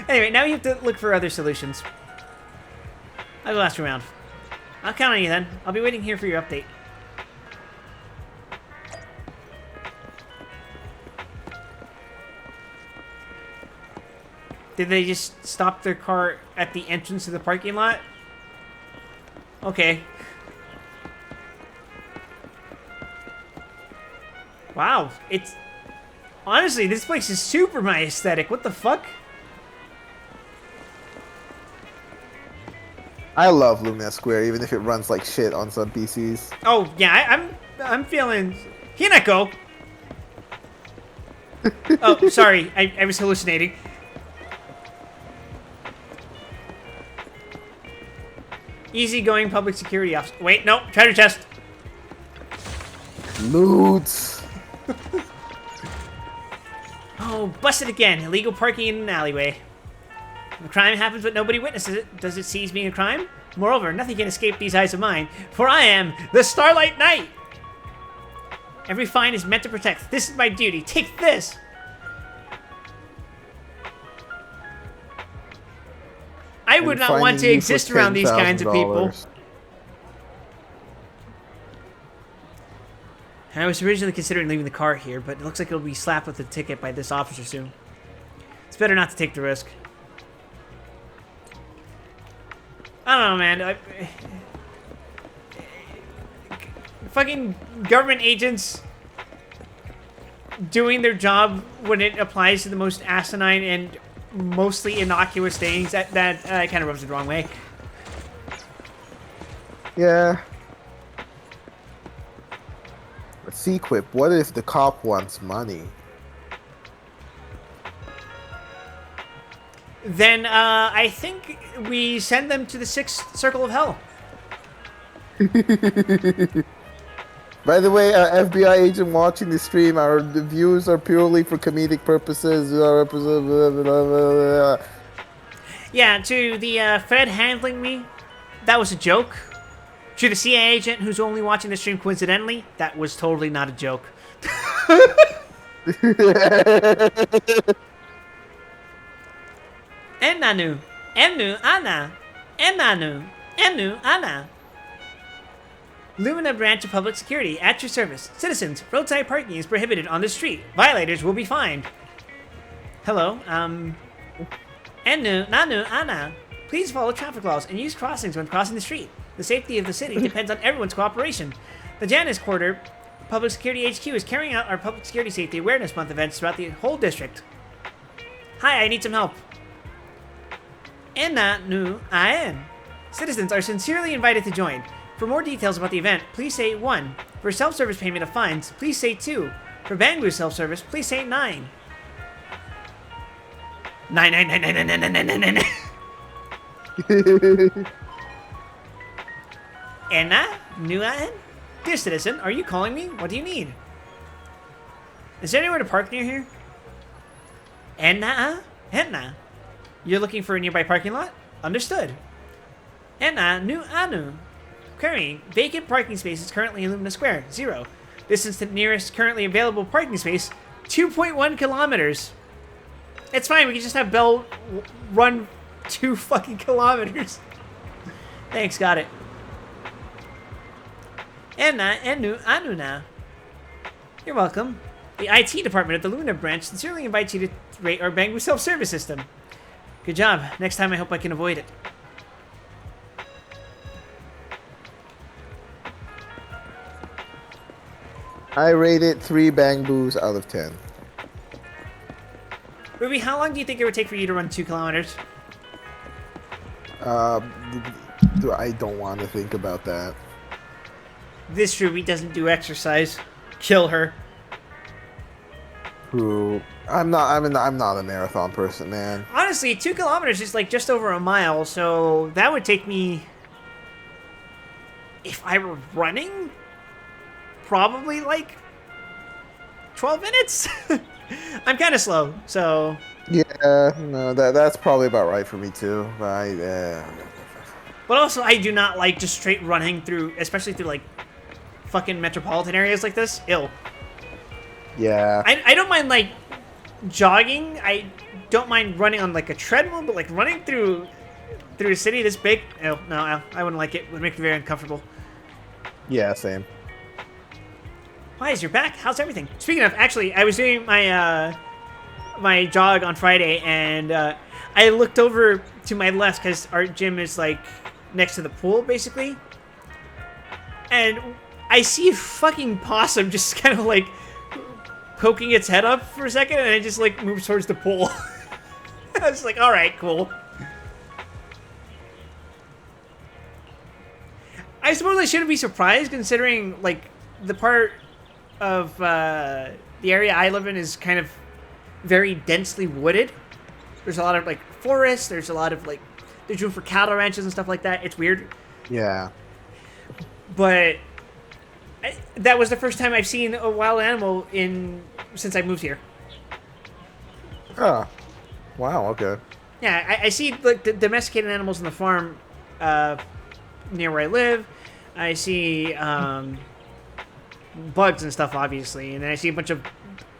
Anyway, now you have to look for other solutions. I'll go ask around. I'll count on you then. I'll be waiting here for your update. Did they just stop their car at the entrance to the parking lot? Okay. Wow, it's... Honestly, this place is super my aesthetic. What the fuck? I love Lumina Square, even if it runs like shit on some PCs. Oh, yeah, I'm feeling... Hinako! Oh, sorry, I was hallucinating. Easygoing public security officer. Wait, no, treasure chest. Loot. Oh, busted again. Illegal parking in an alleyway. The crime happens, but nobody witnesses it. Does it cease being a crime? Moreover, nothing can escape these eyes of mine, for I am the Starlight Knight. Every fine is meant to protect. This is my duty. Take this. I would not want to exist around these kinds of people. I was originally considering leaving the car here, but it looks like it'll be slapped with a ticket by this officer soon. It's better not to take the risk. I don't know, man. Fucking government agents doing their job when it applies to the most asinine and mostly innocuous things, that kind of rubs me the wrong way. Yeah. But C-Quip, what if the cop wants money? Then I think we send them to the 6th Circle of Hell. By the way, FBI agent watching the stream, the views are purely for comedic purposes. Yeah, to the Fed handling me, that was a joke. To the CIA agent who's only watching the stream coincidentally, that was totally not a joke. Enanu, Enu, Ana, Enanu, Enu, Ana. Lumina Branch of Public Security, at your service. Citizens, roadside parking is prohibited on the street. Violators will be fined. Hello, Enu, Nanu, Ana. Please follow traffic laws and use crossings when crossing the street. The safety of the city depends on everyone's cooperation. The Janus Quarter Public Security HQ is carrying out our Public Security Safety Awareness Month events throughout the whole district. Hi, I need some help. Enna nu aen. Citizens are sincerely invited to join. For more details about the event, please say 1. For self-service payment of fines, please say 2. For Bangbu self-service, please say 9. 9. Enna nu aen? Dear citizen, are you calling me? What do you need? Is there anywhere to park near here? Enna? Enna? You're looking for a nearby parking lot? Understood. Enna nu anu. Querying. Vacant parking spaces currently in Lumina Square. 0. Distance to the nearest currently available parking space. 2.1 kilometers. It's fine. We can just have Belle run 2 fucking kilometers. Thanks. Got it. Enna enu anuna. You're welcome. The IT department at the Luna branch sincerely invites you to rate our Bangbu self-service system. Good job. Next time I hope I can avoid it. I rate it 3 Bangbus out of 10. Ruby, how long do you think it would take for you to run 2 kilometers? I don't want to think about that. This Ruby doesn't do exercise. Kill her. Who? I'm not a marathon person, man. Honestly, 2 kilometers is like just over a mile, so that would take me, if I were running, probably like 12 minutes. I'm kind of slow, so. Yeah, no, that's probably about right for me too. But also, I do not like just straight running through, especially through like fucking metropolitan areas like this. Ill. Yeah. I don't mind like jogging. I don't mind running on like a treadmill, but like running through a city this big, oh, no, I wouldn't like it. It would make me very uncomfortable. Yeah, same. Why is your back? How's everything? Speaking of, actually, I was doing my my jog on Friday, and I looked over to my left because our gym is like next to the pool, basically, and I see a fucking possum just kind of like poking its head up for a second, and it just like moves towards the pool. I was like, all right, cool. I suppose I shouldn't be surprised, considering like the part of the area I live in is kind of very densely wooded. There's a lot of like forests. There's a lot of like there's room for cattle ranches and stuff like that. It's weird. Yeah. But that was the first time I've seen a wild animal since I moved here. Oh. Wow. Okay. Yeah, I see like the domesticated animals on the farm near where I live. I see bugs and stuff, obviously, and then I see a bunch of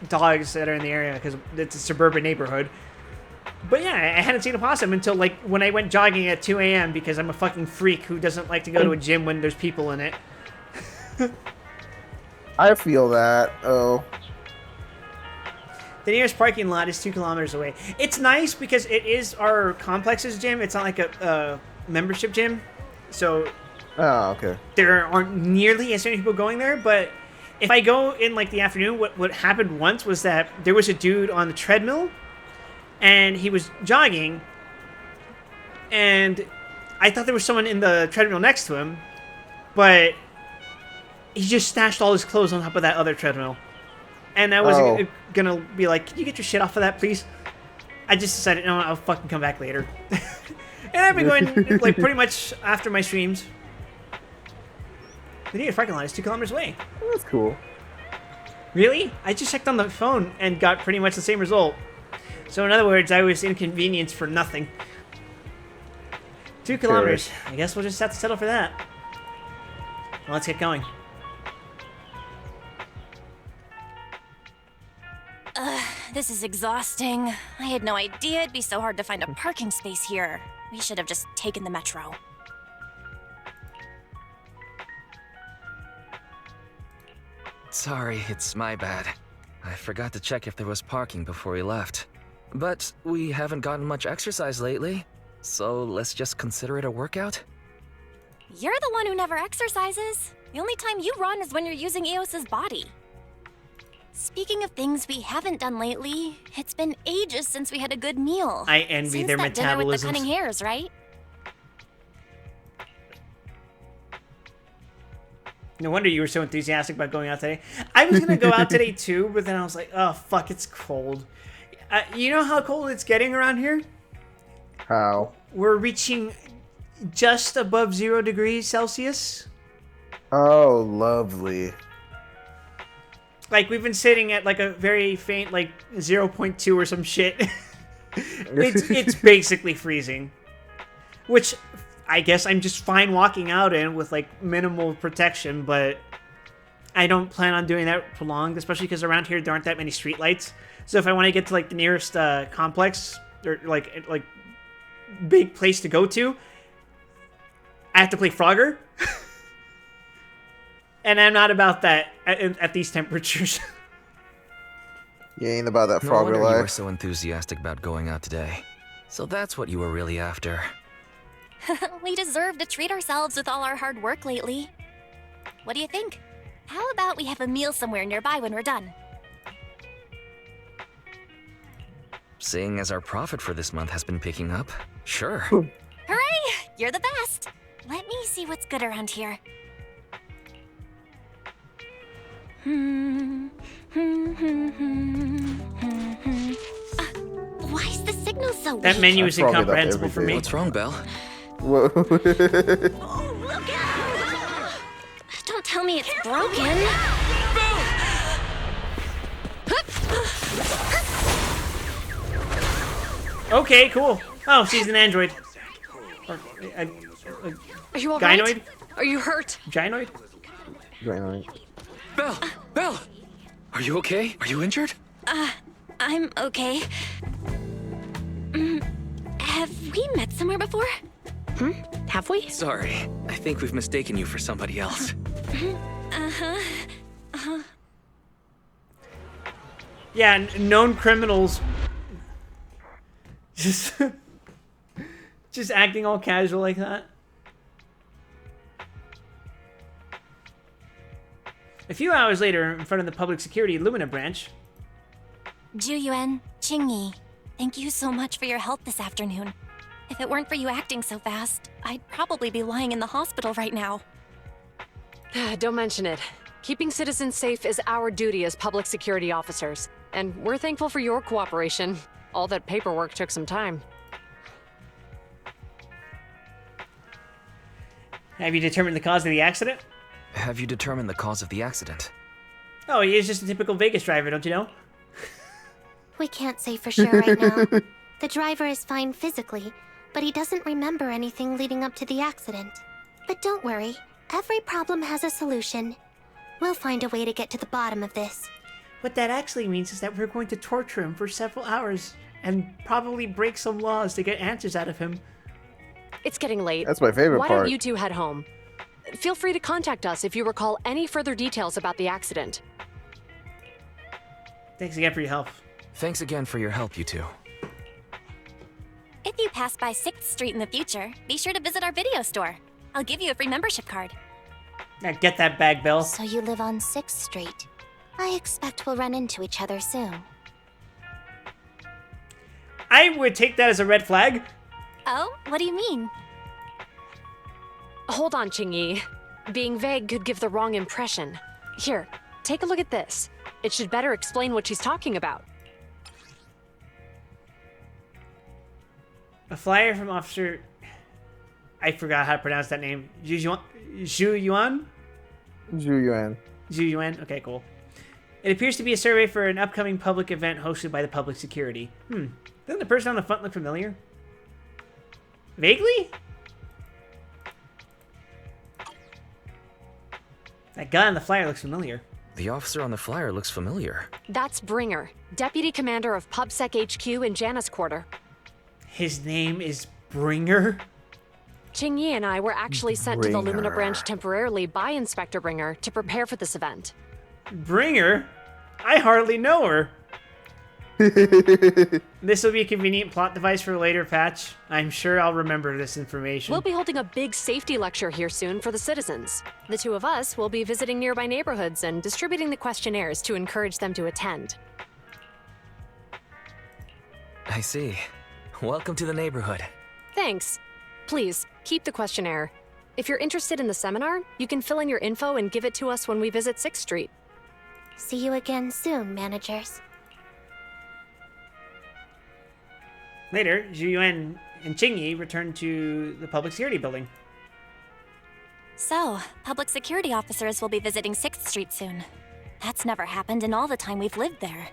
dogs that are in the area because it's a suburban neighborhood. But yeah, I hadn't seen a possum until like when I went jogging at 2 a.m. because I'm a fucking freak who doesn't like to go to a gym when there's people in it. I feel that. Oh. The nearest parking lot is 2 kilometers away. It's nice because it is our complex's gym. It's not like a membership gym, so Oh, okay. there aren't nearly as many people going there. But if I go in like the afternoon, what happened once was that there was a dude on the treadmill, and he was jogging, and I thought there was someone in the treadmill next to him, but he just stashed all his clothes on top of that other treadmill. And I was gonna be like, can you get your shit off of that, please? I just decided, no, I'll fucking come back later. And I've been going, like, pretty much after my streams. The nearest parking lot is 2 kilometers away. Oh, that's cool. Really? I just checked on the phone and got pretty much the same result. So in other words, I was inconvenienced for nothing. 2 kilometers. I guess we'll just have to settle for that. Well, let's get going. This is exhausting. I had no idea it'd be so hard to find a parking space here. We should have just taken the metro. Sorry, it's my bad. I forgot to check if there was parking before we left. But we haven't gotten much exercise lately, so let's just consider it a workout? You're the one who never exercises. The only time you run is when you're using Eos's body. Speaking of things we haven't done lately, it's been ages since we had a good meal. I envy Since their that dinner with the metabolisms. cunning hairs, right? No wonder you were so enthusiastic about going out today. I was gonna go out today too, but then I was like, oh fuck, it's cold. You know how cold it's getting around here? How? We're reaching just above 0 degrees Celsius. Oh, lovely. Like, we've been sitting at like a very faint, like 0.2 or some shit. it's basically freezing. Which I guess I'm just fine walking out in with like minimal protection, but I don't plan on doing that prolonged, especially because around here there aren't that many streetlights. So if I want to get to like the nearest complex or like big place to go to, I have to play Frogger. And I'm not about that at these temperatures. You ain't about that No Frogger wonder you were life. so enthusiastic about going out today. So that's what you were really after. We deserve to treat ourselves with all our hard work lately. What do you think? How about we have a meal somewhere nearby when we're done? Seeing as our profit for this month has been picking up, sure. Hooray! You're the best! Let me see what's good around here. Why is the signal so weak? That menu I is frog it up incomprehensible every for day. me. What's wrong, Belle? Whoa. Oh, look out! Don't tell me it's broken. Okay, cool. Oh, she's an android. Or, Are you all right? gynoid? Are you hurt? Gynoid? Belle! Belle! Are you okay? Are you injured? I'm okay. Have we met somewhere before? Have we? Sorry, I think we've mistaken you for somebody else. Yeah, known criminals. Just, just acting all casual like that. A few hours later, in front of the public security Lumina branch. Juyuan, Qingyi, thank you so much for your help this afternoon. If it weren't for you acting so fast, I'd probably be lying in the hospital right now. Don't mention it. Keeping citizens safe is our duty as public security officers, and we're thankful for your cooperation. All that paperwork took some time. Have you determined the cause of the accident? Have you determined the cause of the accident? Oh, he is just a typical Vegas driver, don't you know? We can't say for sure right now. The driver is fine physically, but he doesn't remember anything leading up to the accident. But don't worry, every problem has a solution. We'll find a way to get to the bottom of this. What that actually means is that we're going to torture him for several hours and probably break some laws to get answers out of him. It's getting late. That's my favorite Why part. don't you two head home? Feel free to contact us if you recall any further details about the accident. Thanks again for your help. Thanks again for your help, you two. If you pass by 6th Street in the future, be sure to visit our video store. I'll give you a free membership card. Now get that bag, Belle. So you live on 6th Street. I expect we'll run into each other soon. I would take that as a red flag. Oh, what do you mean? Hold on, Qingyi. Being vague could give the wrong impression. Here, take a look at this. It should better explain what she's talking about. A flyer from Officer... I forgot how to pronounce that name. Zhu Yuan? Zhu Yuan? Okay, cool. It appears to be a survey for an upcoming public event hosted by the public security. Doesn't the person on the front look familiar? Vaguely? That guy on the flyer looks familiar. The officer on the flyer looks familiar. That's Bringer, Deputy Commander of PubSec HQ in Janus Quarter. His name is Bringer? Qingyi and I were actually sent to the Lumina Bringer. branch temporarily by Inspector Bringer to prepare for this event. Bringer? I hardly know her. This will be a convenient plot device for a later patch. I'm sure I'll remember this information. We'll be holding a big safety lecture here soon for the citizens. The two of us will be visiting nearby neighborhoods and distributing the questionnaires to encourage them to attend. I see. Welcome to the neighborhood. Thanks. Please, keep the questionnaire. If you're interested in the seminar, you can fill in your info and give it to us when we visit 6th Street. See you again soon, managers. Later, Zhu Yuan and Qingyi return to the public security building. So, public security officers will be visiting 6th Street soon. That's never happened in all the time we've lived there.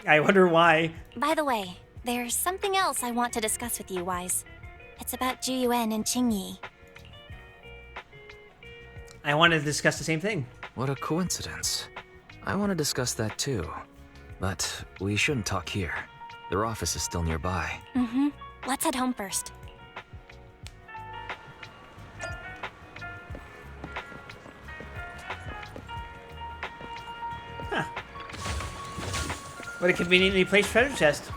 I wonder why. By the way, there's something else I want to discuss with you, Wise. It's about Zhu Yuan and Qingyi. I wanted to discuss the same thing. What a coincidence. I want to discuss that too. But we shouldn't talk here. Their office is still nearby. Mm-hmm. Let's head home first. Huh. What a conveniently placed treasure chest.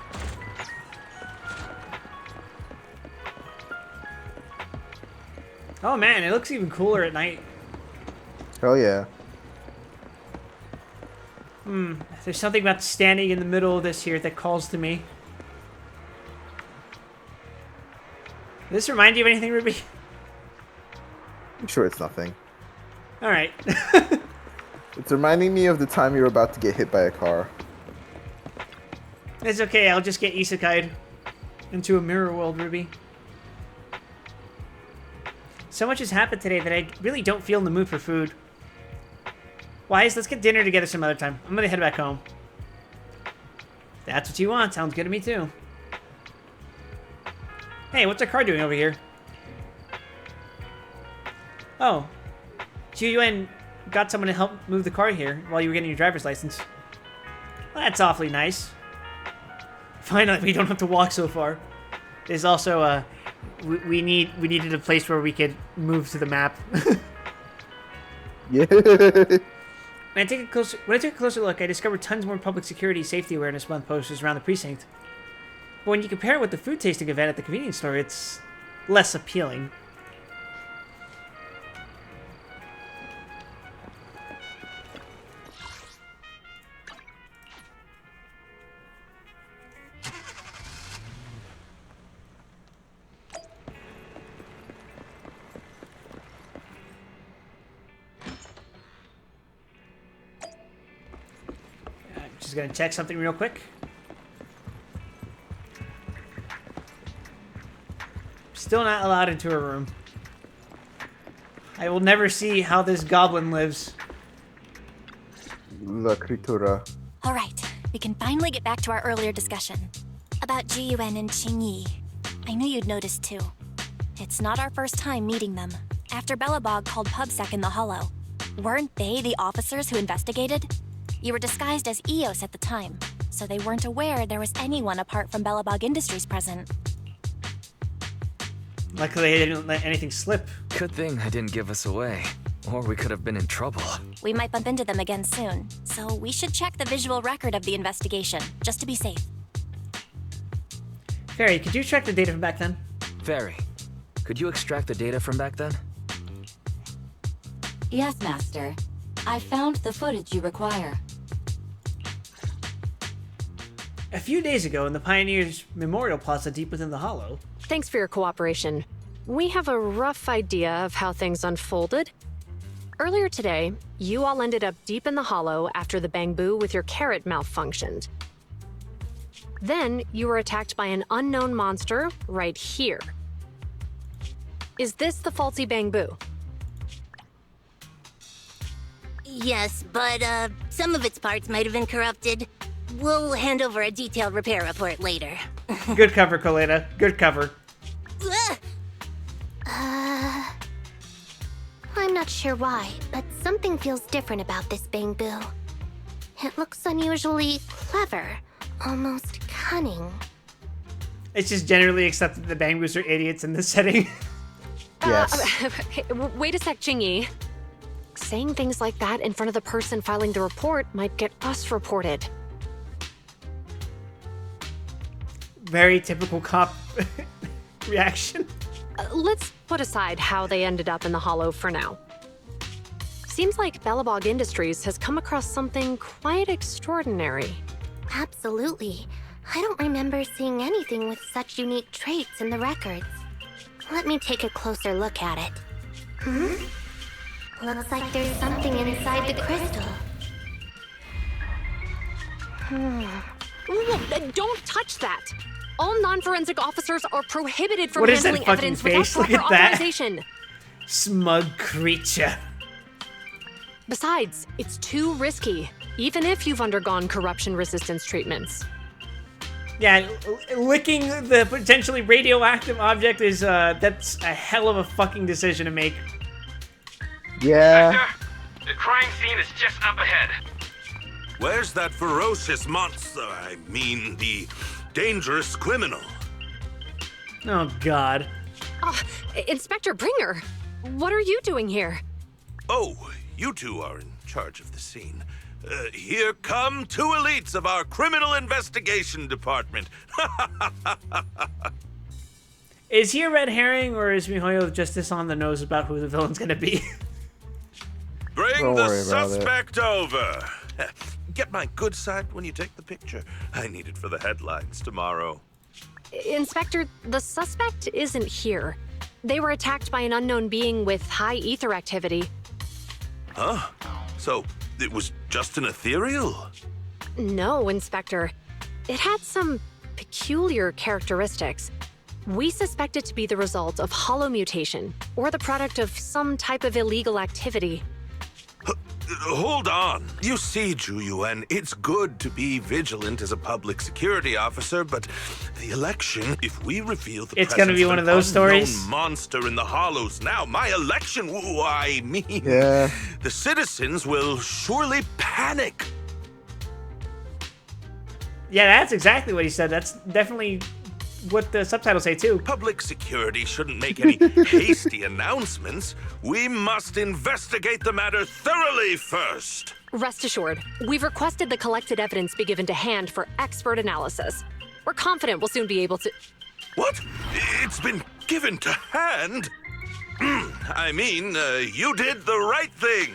Oh man, it looks even cooler at night. Hell yeah. There's something about standing in the middle of this here that calls to me. Does this remind you of anything, Ruby? I'm sure it's nothing. Alright. It's reminding me of the time you were about to get hit by a car. It's okay, I'll just get isekai'd into a mirror world, Ruby. So much has happened today that I really don't feel in the mood for food. Wise, let's get dinner together some other time. I'm gonna head back home. That's what you want. Sounds good to me, too. Hey, what's our car doing over here? Oh. Zhu Yuan got someone to help move the car here while you were getting your driver's license. Well, that's awfully nice. Finally, we don't have to walk so far. There's also, we needed a place where we could move to the map. Yeah. When I took a closer look, I discovered tons more public security safety awareness month posters around the precinct. But when you compare it with the food tasting event at the convenience store, it's less appealing. Just gonna check something real quick. Still not allowed into her room. I will never see how this goblin lives. La Critura. Alright, we can finally get back to our earlier discussion. About Zhu Yuan and Qingyi. I knew you'd noticed too. It's not our first time meeting them. After Belobog called PubSec in the Hollow, weren't they the officers who investigated? You were disguised as EOS at the time, so they weren't aware there was anyone apart from Belobog Industries present. Luckily, I didn't let anything slip. Good thing I didn't give us away, or we could have been in trouble. We might bump into them again soon, so we should check the visual record of the investigation, just to be safe. Fairy, could you check the data from back then? Fairy, could you extract the data from back then? Yes, Master. I found the footage you require. A few days ago in the Pioneers Memorial Plaza deep within the Hollow. Thanks for your cooperation. We have a rough idea of how things unfolded. Earlier today, you all ended up deep in the Hollow after the bamboo with your carrot malfunctioned. Then, you were attacked by an unknown monster right here. Is this the faulty bamboo? Yes, but, some of its parts might have been corrupted. We'll hand over a detailed repair report later. Good cover, Coletta. Good cover. I'm not sure why, but something feels different about this bamboo. It looks unusually clever, almost cunning. It's just generally accepted that bangbus are idiots in this setting. Yes. Wait a sec, Qingyi. Saying things like that in front of the person filing the report might get us reported. very typical cop reaction. Let's put aside how they ended up in the Hollow for now. Seems like Belobog Industries has come across something quite extraordinary. Absolutely. I don't remember seeing anything with such unique traits in the records. Let me take a closer look at it. Looks like there's something inside the crystal. Don't touch that! All non-forensic officers are prohibited from What is that handling fucking evidence without face? Look proper at that. authorization. Smug creature. Besides, it's too risky, even if you've undergone corruption resistance treatments. Yeah, licking the potentially radioactive object is, that's a hell of a fucking decision to make. Yeah. The crime scene is just up ahead. Where's that ferocious monster? I mean, the dangerous criminal. Oh, God. Inspector Bringer, what are you doing here? Oh, you two are in charge of the scene. Here come two elites of our criminal investigation department. Is he a red herring, or is Mihoyo just this on the nose about who the villain's gonna be? Bring Don't the worry about it. suspect over. Get my good side when you take the picture. I need it for the headlines tomorrow. Inspector, the suspect isn't here. They were attacked by an unknown being with high ether activity. Huh? So, it was just an ethereal? No, Inspector. It had some peculiar characteristics. We suspect it to be the result of hollow mutation, or the product of some type of illegal activity. Hold on. You see, Juyuan, it's good to be vigilant as a public security officer, but the election, if we reveal the It's gonna be one of those unknown stories. monster in the hollows now, my election, I mean, Yeah. the citizens will surely panic. Yeah, that's exactly what he said. That's definitely what the subtitles say, too. Public security shouldn't make any hasty announcements. We must investigate the matter thoroughly first. Rest assured, we've requested the collected evidence be given to hand for expert analysis. We're confident we'll soon be able to... What? It's been given to hand? I mean, you did the right thing.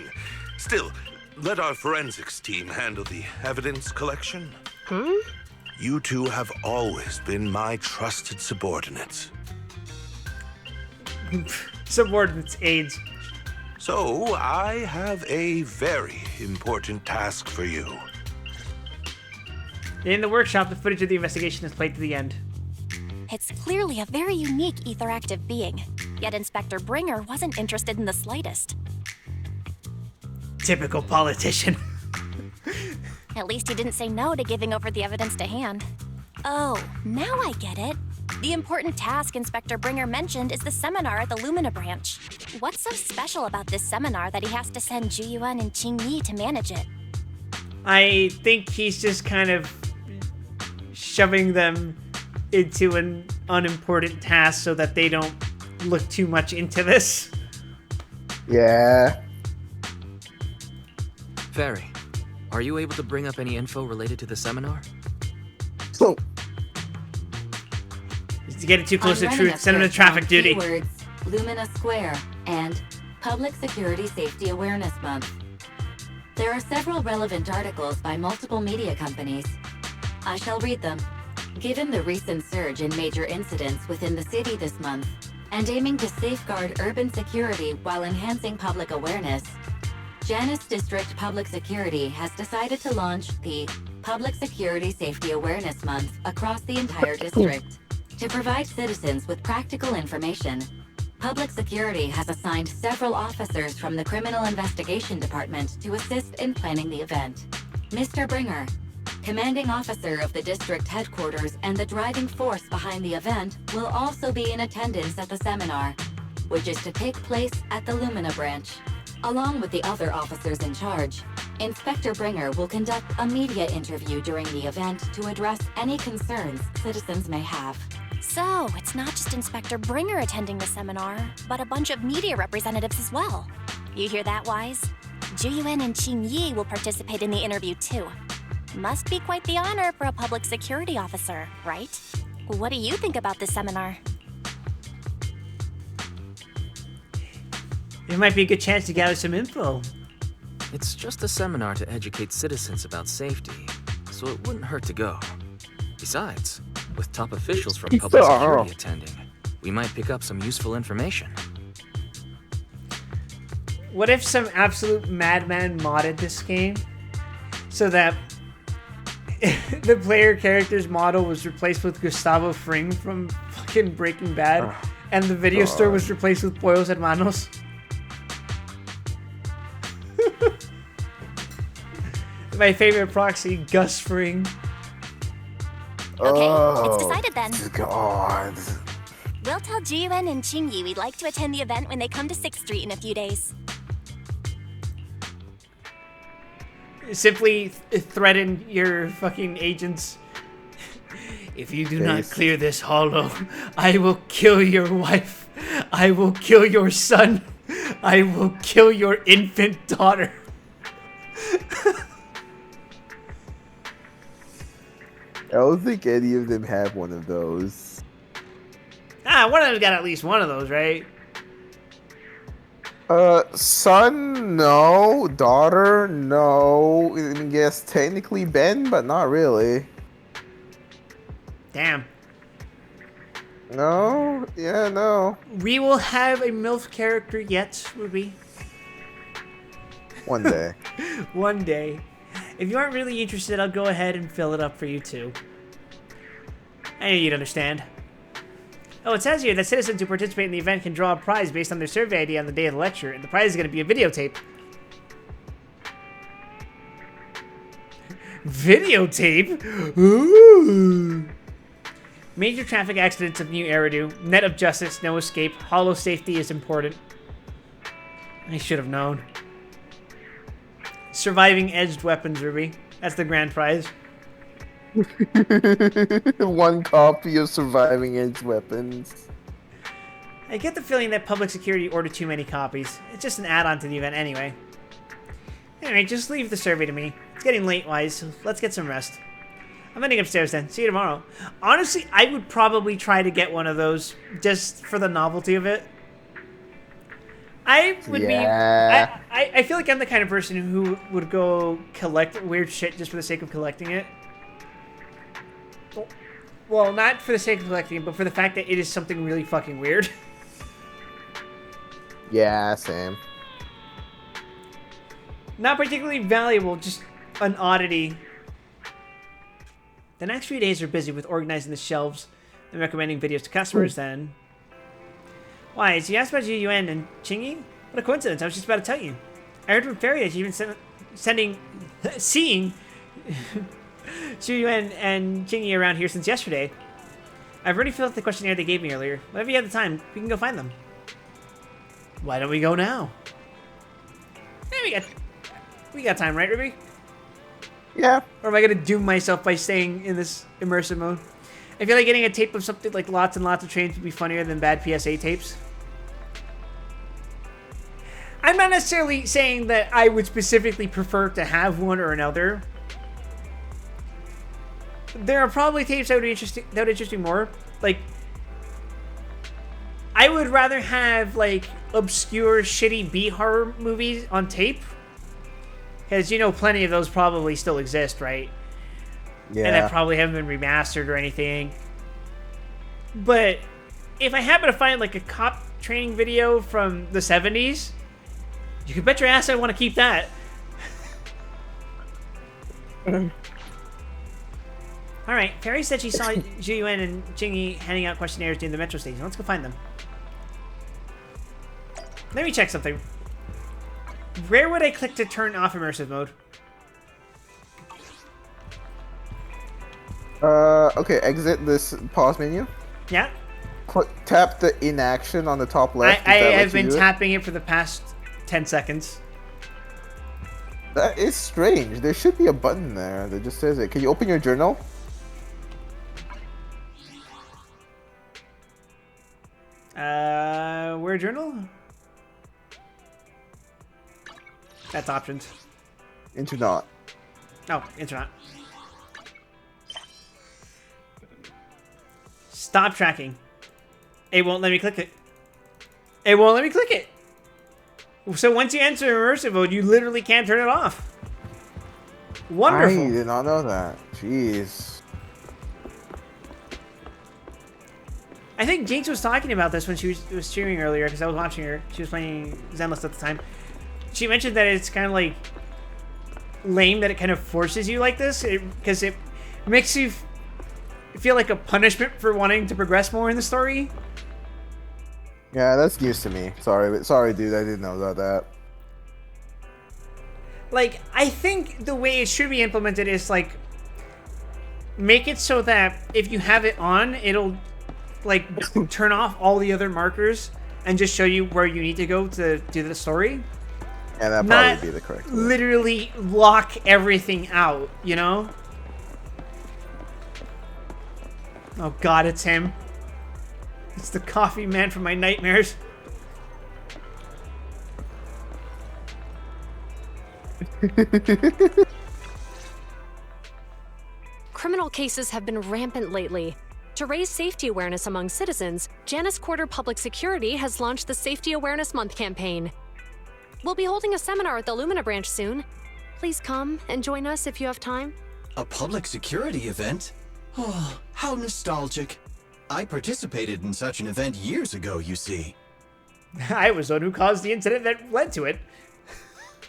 Still, let our forensics team handle the evidence collection. You two have always been my trusted subordinates. Subordinates, aides. So, I have a very important task for you. In the workshop, the footage of the investigation is played to the end. It's clearly a very unique etheractive being, yet Inspector Bringer wasn't interested in the slightest. Typical politician. At least he didn't say no to giving over the evidence to hand. Oh, now I get it. The important task Inspector Bringer mentioned is the seminar at the Lumina branch. What's so special about this seminar that he has to send Juyuan and Qingyi to manage it? I think he's just kind of shoving them into an unimportant task so that they don't look too much into this. Yeah. Fairy, are you able to bring up any info related to the seminar? So, To get it too close to I'm running truth, a send him to search traffic on duty. Keywords, Lumina Square, and Public Security Safety Awareness Month. There are several relevant articles by multiple media companies. I shall read them. Given the recent surge in major incidents within the city this month, and aiming to safeguard urban security while enhancing public awareness, Janus District Public Security has decided to launch the Public Security Safety Awareness Month across the entire district. To provide citizens with practical information, Public Security has assigned several officers from the Criminal Investigation Department to assist in planning the event. Mr. Bringer, commanding officer of the district headquarters and the driving force behind the event, will also be in attendance at the seminar, which is to take place at the Lumina branch. Along with the other officers in charge, Inspector Bringer will conduct a media interview during the event to address any concerns citizens may have. So, it's not just Inspector Bringer attending the seminar, but a bunch of media representatives as well. You hear that, Wise? Juyuan and Qingyi will participate in the interview too. Must be quite the honor for a public security officer, right? What do you think about this seminar? It might be a good chance to gather some info. It's just a seminar to educate citizens about safety, so it wouldn't hurt to go. Besides, with top officials from public security attending, we might pick up some useful information. What if some absolute madman modded this game so that the player character's model was replaced with Gustavo Fring from fucking Breaking Bad, and the video store was replaced with Pollos Hermanos? My favorite proxy, Gus Fring. Okay, it's decided then. God. We'll tell Jiyuan and Qingyi we'd like to attend the event when they come to 6th Street in a few days. Simply threaten your fucking agents. If you do not clear this hollow, I will kill your wife. I will kill your son. I will kill your infant daughter. I don't think any of them have one of those. One of them's got at least one of those, right? Son, no. Daughter, no. I guess technically Ben, but not really. Damn. No? Yeah, no. We will have a MILF character yet, Ruby. One day. One day. If you aren't really interested, I'll go ahead and fill it up for you too. I knew you'd understand. Oh, it says here that citizens who participate in the event can draw a prize based on their survey ID on the day of the lecture, and the prize is going to be a videotape. Videotape? Ooh! Major traffic accidents of New Eridu. Net of justice, no escape. Hollow safety is important. I should have known. Surviving edged weapons, Ruby. That's the grand prize. One copy of surviving edged weapons. I get the feeling that public security ordered too many copies. It's just an add-on to the event anyway. Anyway, just leave the survey to me. It's getting late, Wise, so let's get some rest. I'm heading upstairs then. See you tomorrow. Honestly, I would probably try to get one of those just for the novelty of it. I would be... I feel like I'm the kind of person who would go collect weird shit just for the sake of collecting it. Well, not for the sake of collecting it, but for the fact that it is something really fucking weird. Yeah, same. Not particularly valuable, just an oddity. The next few days are busy with organizing the shelves and recommending videos to customers, then... Why, so you asked about Jiyuan and Qingyi? What a coincidence, I was just about to tell you. I heard from Fairy that you've been seeing Jiyuan and Qingyi around here since yesterday. I've already filled out the questionnaire they gave me earlier. Whenever you have the time, we can go find them. Why don't we go now? Yeah, we got time, right, Ruby? Yeah. Or am I gonna doom myself by staying in this immersive mode? I feel like getting a tape of something like lots and lots of trains would be funnier than bad PSA tapes. I'm not necessarily saying that I would specifically prefer to have one or another. There are probably tapes that would interest me more. Like, I would rather have like obscure, shitty B horror movies on tape, because you know plenty of those probably still exist, right? Yeah. And that probably haven't been remastered or anything. But if I happen to find like a cop training video from the 70s, you can bet your ass I want to keep that. Alright, Fairy said she saw Jiyuan and Qingyi handing out questionnaires near the metro station. Let's go find them. Let me check something. Where would I click to turn off immersive mode? Okay, exit this pause menu. Yeah? Tap the inaction on the top left. I have been tapping it for the past 10 seconds. That is strange. There should be a button there that just says it. Can you open your journal? Where journal? That's options. Internet. Oh, internet. Stop tracking. It won't let me click it. It won't let me click it. So once you enter immersive mode, you literally can't turn it off. Wonderful. I did not know that. Jeez. I think Jinx was talking about this when she was streaming earlier because I was watching her. She was playing Zenless at the time. She mentioned that it's kind of like lame that it kind of forces you like this because it makes you feel like a punishment for wanting to progress more in the story. Yeah, that's news to me. Sorry, dude. I didn't know about that. Like, I think the way it should be implemented is like make it so that if you have it on, it'll like turn off all the other markers and just show you where you need to go to do the story. Yeah, that'd Not probably be the correct way. literally lock everything out, you know? Oh god, it's him. It's the coffee man from my nightmares. Criminal cases have been rampant lately. To raise safety awareness among citizens, Janus Quarter Public Security has launched the Safety Awareness Month campaign. We'll be holding a seminar at the Lumina branch soon. Please come and join us if you have time. A public security event? Oh, how nostalgic. I participated in such an event years ago, you see. I was the one who caused the incident that led to it.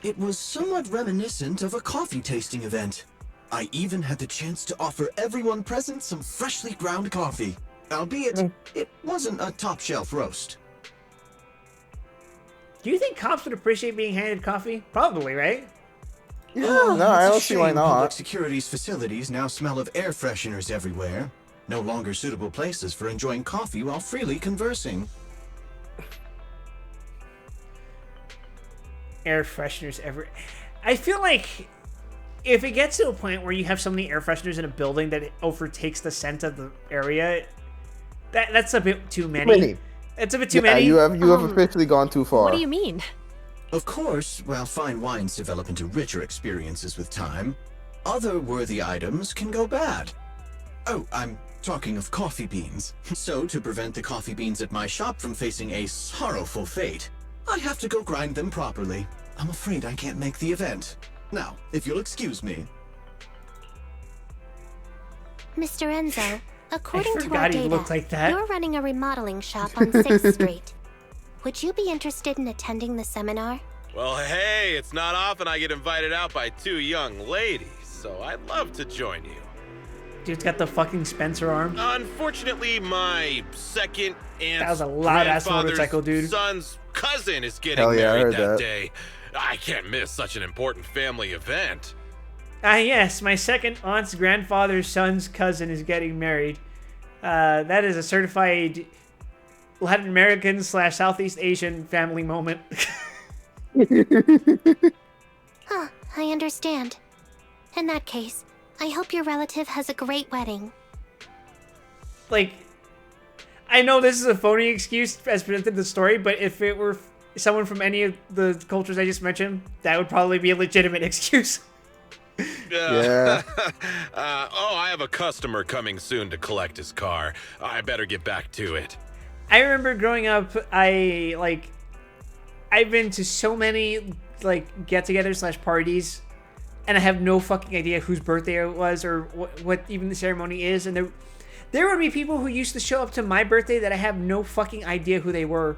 It was somewhat reminiscent of a coffee tasting event. I even had the chance to offer everyone present some freshly ground coffee, albeit it wasn't a top-shelf roast. Do you think cops would appreciate being handed coffee? Probably, right? Yeah, no, I it's a don't see why shame not. Public security's facilities now smell of air fresheners everywhere. No longer suitable places for enjoying coffee while freely conversing. Air fresheners I feel like if it gets to a point where you have so many air fresheners in a building that it overtakes the scent of the area, that's a bit too many. It's a bit too many. You have officially gone too far. What do you mean? Of course, while fine wines develop into richer experiences with time, other worthy items can go bad. Oh, I'm talking of coffee beans. So, to prevent the coffee beans at my shop from facing a sorrowful fate, I have to go grind them properly. I'm afraid I can't make the event. Now, if you'll excuse me. Mr. Enzo, according to our he data, looked like that. you're running a remodeling shop on 6th Street. Would you be interested in attending the seminar? Well, hey, it's not often I get invited out by two young ladies, so I'd love to join you. Dude's got the fucking Spencer arm. Unfortunately, my second and That was a loud-ass motorcycle, dude. son's cousin is getting Hell yeah, I married heard that that. day. I can't miss such an important family event. Ah, yes, my second aunt's grandfather's son's cousin is getting married. That is a certified Latin American / Southeast Asian family moment. Huh, I understand. In that case, I hope your relative has a great wedding. Like, I know this is a phony excuse as presented in the story, but if it were someone from any of the cultures I just mentioned, that would probably be a legitimate excuse. Yeah. Oh, I have a customer coming soon to collect his car. I better get back to it. I remember growing up, I've been to so many get-togethers / parties, and I have no fucking idea whose birthday it was or what even the ceremony is. And there would be people who used to show up to my birthday that I have no fucking idea who they were.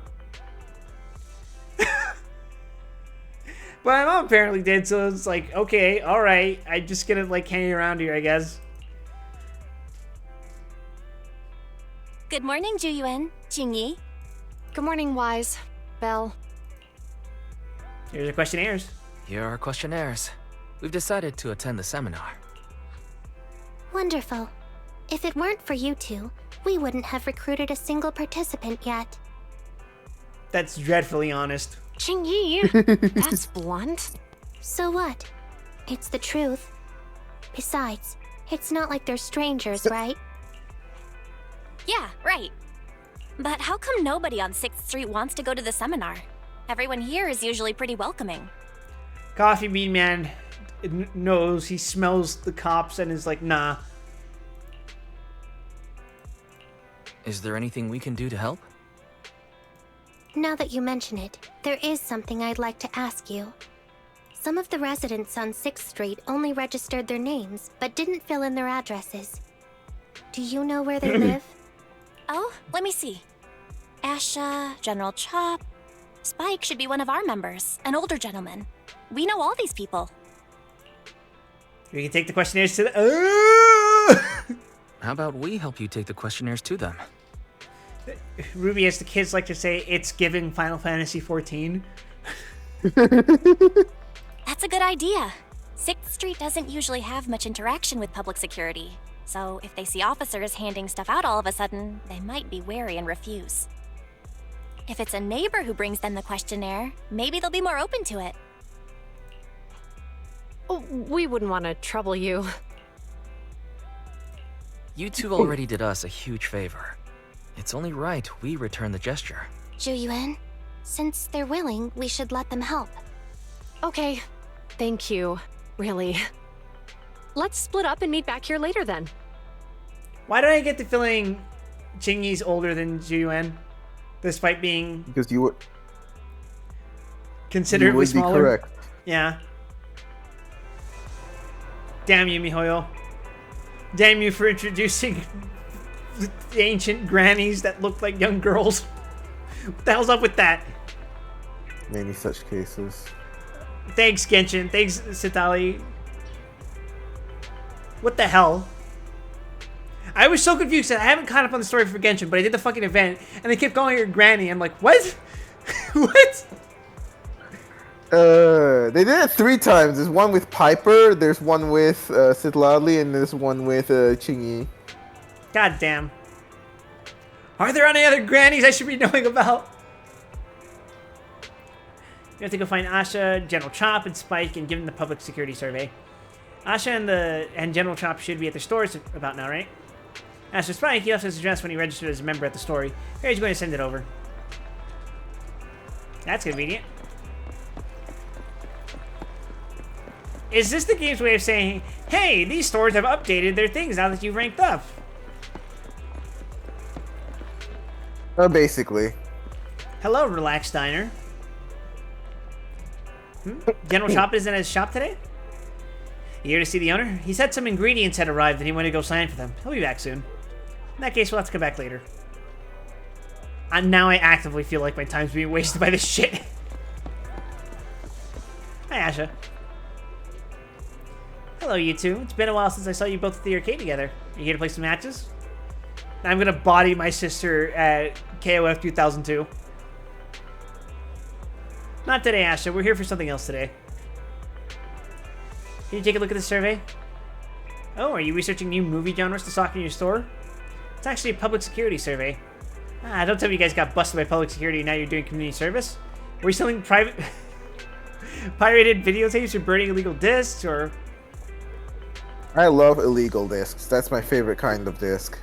But my mom apparently did, so it's like, okay, alright, I'm just gonna hang around here, I guess. Good morning, Juyuan, Jingyi. Good morning, Wise. Belle. Here's your questionnaires. Here are questionnaires. We've decided to attend the seminar. Wonderful. If it weren't for you two, we wouldn't have recruited a single participant yet. That's dreadfully honest. Jingyi, that's blunt. So what? It's the truth. Besides, it's not like they're strangers, right? Yeah, right. But how come nobody on 6th Street wants to go to the seminar? Everyone here is usually pretty welcoming. Coffee Bean Man knows, he smells the cops and is like, nah. Is there anything we can do to help? Now that you mention it, there is something I'd like to ask you. Some of the residents on 6th Street only registered their names, but didn't fill in their addresses. Do you know where they live? Oh, let me see. Asha, General Chop. Spike should be one of our members, an older gentleman. We know all these people. We can take the questionnaires to the... How about we help you take the questionnaires to them? Ruby, as the kids like to say, it's giving Final Fantasy XIV. That's a good idea. 6th Street doesn't usually have much interaction with public security, so if they see officers handing stuff out all of a sudden, they might be wary and refuse. If it's a neighbor who brings them the questionnaire, maybe they'll be more open to it. We wouldn't want to trouble you. You two already did us a huge favor. It's only right we return the gesture. Zhu since they're willing, we should let them help. Okay, thank you. Really. Let's split up and meet back here later then. Why do I get the feeling Chingy's older than Zhu, despite being Because you would considerably be smaller? correct. Yeah. Damn you, Mihoyo. Damn you for introducing the ancient grannies that look like young girls. What the hell's up with that? Many such cases. Thanks, Genshin. Thanks, Sitali. What the hell? I was so confused that I haven't caught up on the story for Genshin, but I did the fucking event, and they kept calling her Granny. I'm like, what? What? They did it 3 times. There's one with Piper, there's one with Sitlali, and there's one with Chingy. God damn. Are there any other grannies I should be knowing about? You have to go find Asha, General Chop, and Spike and give them the public security survey. Asha and General Chop should be at their stores about now, right? As for Spike, he left his address when he registered as a member at the store. Here he's going to send it over. That's convenient. Is this the game's way of saying, hey, these stores have updated their things now that you've ranked up? Basically. Hello, Relax Diner. General Chop isn't at his shop today? You here to see the owner? He said some ingredients had arrived and he wanted to go sign for them. He'll be back soon. In that case, we'll have to come back later. Now I actively feel like my time's being wasted by this shit. Hi, Asha. Hello, you two. It's been a while since I saw you both at the arcade together. Are you here to play some matches? I'm gonna body my sister at KOF 2002. Not today, Asha. We're here for something else today. Can you take a look at the survey? Oh, are you researching new movie genres to stock in your store? It's actually a public security survey. Don't tell me you guys got busted by public security and now you're doing community service. Were you selling pirated videotapes or burning illegal discs, or... I love illegal discs. That's my favorite kind of disc.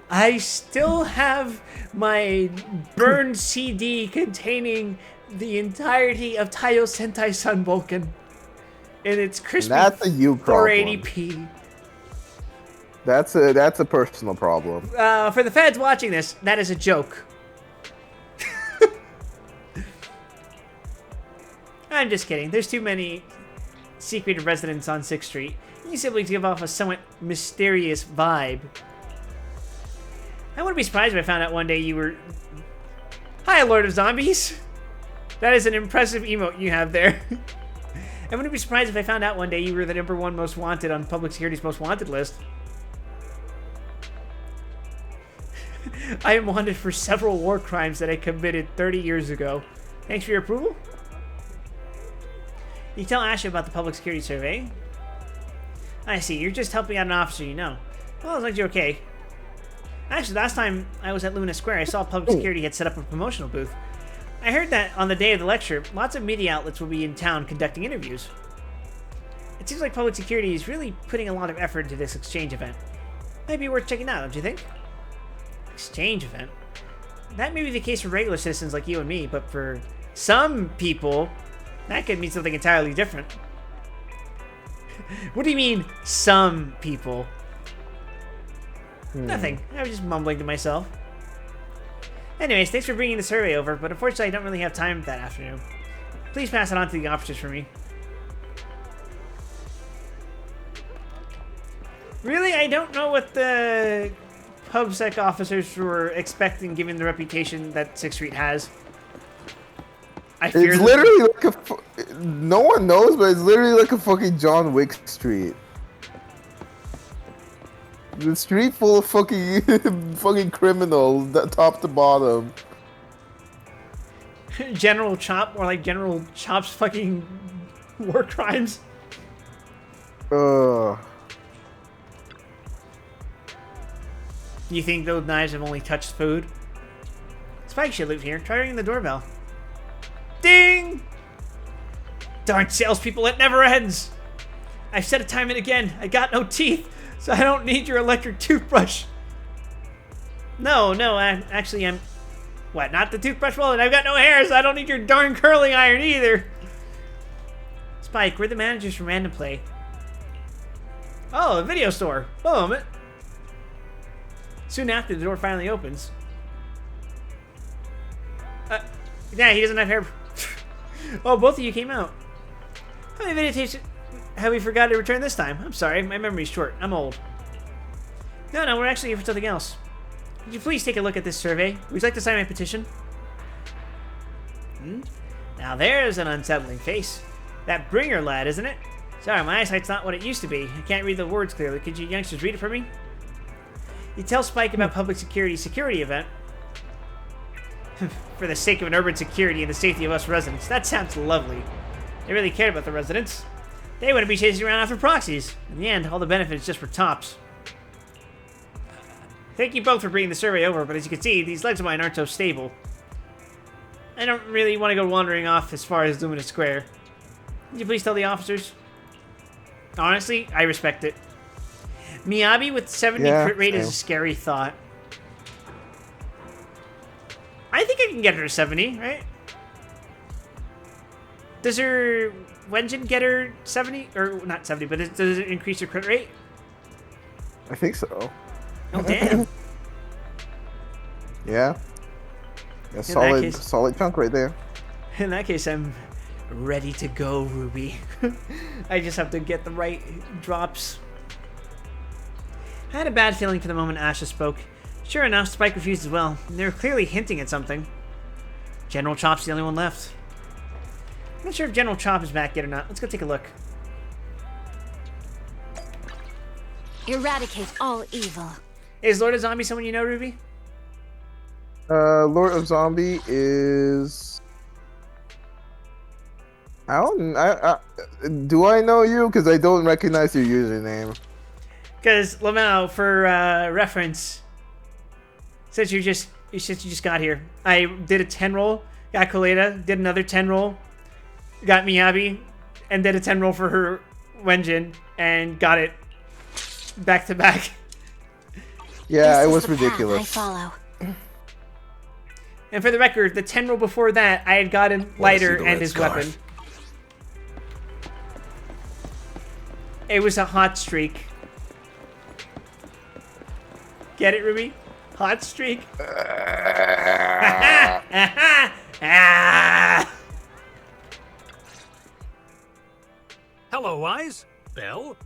I still have my burned CD containing the entirety of Taiyo Sentai Sun Vulcan in its crispy That's a you problem. 480p. That's a personal problem. For the feds watching this, that is a joke. I'm just kidding. There's too many secret residents on 6th Street. You simply give off a somewhat mysterious vibe. I wouldn't be surprised if I found out one day you were... Hi, Lord of Zombies! That is an impressive emote you have there. I wouldn't be surprised if I found out one day you were the #1 most wanted on Public Security's most wanted list. I am wanted for several war crimes that I committed 30 years ago. Thanks for your approval. You tell Asha about the public security survey. I see, you're just helping out an officer you know. Well, as long as you're okay. Actually, last time I was at Luna Square, I saw public security had set up a promotional booth. I heard that on the day of the lecture, lots of media outlets will be in town conducting interviews. It seems like public security is really putting a lot of effort into this exchange event. Might be worth checking out, don't you think? Exchange event? That may be the case for regular citizens like you and me, but for some people, that could mean something entirely different. What do you mean, some people? Nothing. I was just mumbling to myself. Anyways, thanks for bringing the survey over, but unfortunately I don't really have time that afternoon. Please pass it on to the officers for me. Really? I don't know what the PubSec officers were expecting given the reputation that 6th Street has. I fear it's literally like a... No one knows, but it's literally like a fucking John Wick street. The street full of fucking fucking criminals, top to bottom. General Chop, or like General Chop's fucking war crimes. You think those knives have only touched food? Spike should live here. Try ringing the doorbell. Ding! Darn salespeople, it never ends! I've said it time and again. I got no teeth, so I don't need your electric toothbrush. No, actually I'm... What, not the toothbrush? Well, and I've got no hair, so I don't need your darn curling iron either. Spike, we're the managers from Random Play. Oh, a video store. Oh, man. Soon after, the door finally opens. Yeah, he doesn't have hair. Oh, both of you came out. How many videotapes have we forgot to return this time? I'm sorry, my memory's short. I'm old. No, we're actually here for something else. Could you please take a look at this survey? Would you like to sign my petition? Now there's an unsettling face. That Bringer lad, isn't it? Sorry, my eyesight's not what it used to be. I can't read the words clearly. Could you youngsters read it for me? You tell Spike about public security event. For the sake of an urban security and the safety of us residents. That sounds lovely. They really cared about the residents. They wouldn't be chasing around after proxies. In the end, all the benefits just for tops. Thank you both for bringing the survey over, but as you can see, these legs of mine aren't so stable. I don't really want to go wandering off as far as Luminous Square. Could you please tell the officers? Honestly, I respect it. Miyabi with 70 crit rate is a scary thought. I think I can get her to 70, right? Does her Wenjin get her 70? Or not 70, but does it increase her crit rate? I think so. Oh, damn. Yeah. Solid chunk right there. In that case, I'm ready to go, Ruby. I just have to get the right drops. I had a bad feeling for the moment Asha spoke. Sure enough, Spike refused as well. They were clearly hinting at something. General Chop's the only one left. I'm not sure if General Chop is back yet or not. Let's go take a look. Eradicate all evil. Is Lord of Zombie someone you know, Ruby? Lord of Zombie is... Do I know you? Because I don't recognize your username. Because, Lamau, for reference, since you just got here, I did a 10 roll, got Koleda, did another 10 roll, got Miyabi, and did a 10 roll for her Wenjin, and got it back to back. Yeah, it was ridiculous. I follow. And for the record, the 10 roll before that, I had gotten Lighter and his weapon. It was a hot streak. Get it, Ruby? Hot streak. Hello, Wise. Belle?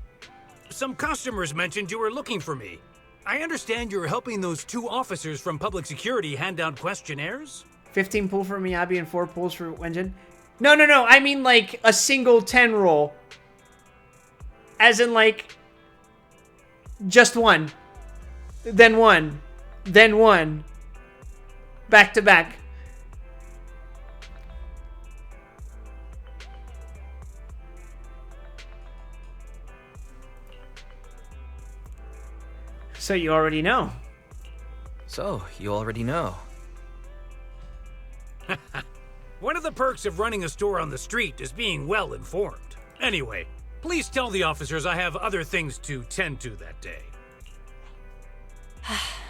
Some customers mentioned you were looking for me. I understand you're helping those 2 officers from public security hand out questionnaires? 15 pull for Miyabi and 4 pulls for Wenjin. No. I mean like a single 10 roll. As in like just one. Then one. Then one. Back to back. So you already know. So, you already know. One of the perks of running a store on the street is being well informed. Anyway, please tell the officers I have other things to tend to that day.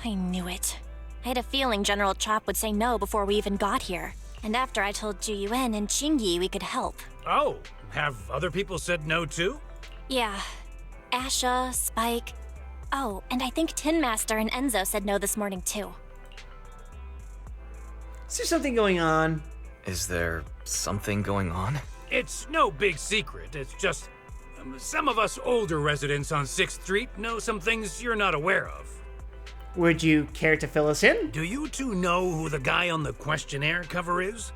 I knew it. I had a feeling General Chop would say no before we even got here. And after I told Ju Yuen and Qingyi we could help. Oh, have other people said no too? Yeah. Asha, Spike, Oh, and I think Tin Master and Enzo said no this morning too. Is there something going on? Is there something going on? It's no big secret. It's just some of us older residents on 6th Street know some things you're not aware of. Would you care to fill us in? Do you two know who the guy on the questionnaire cover is?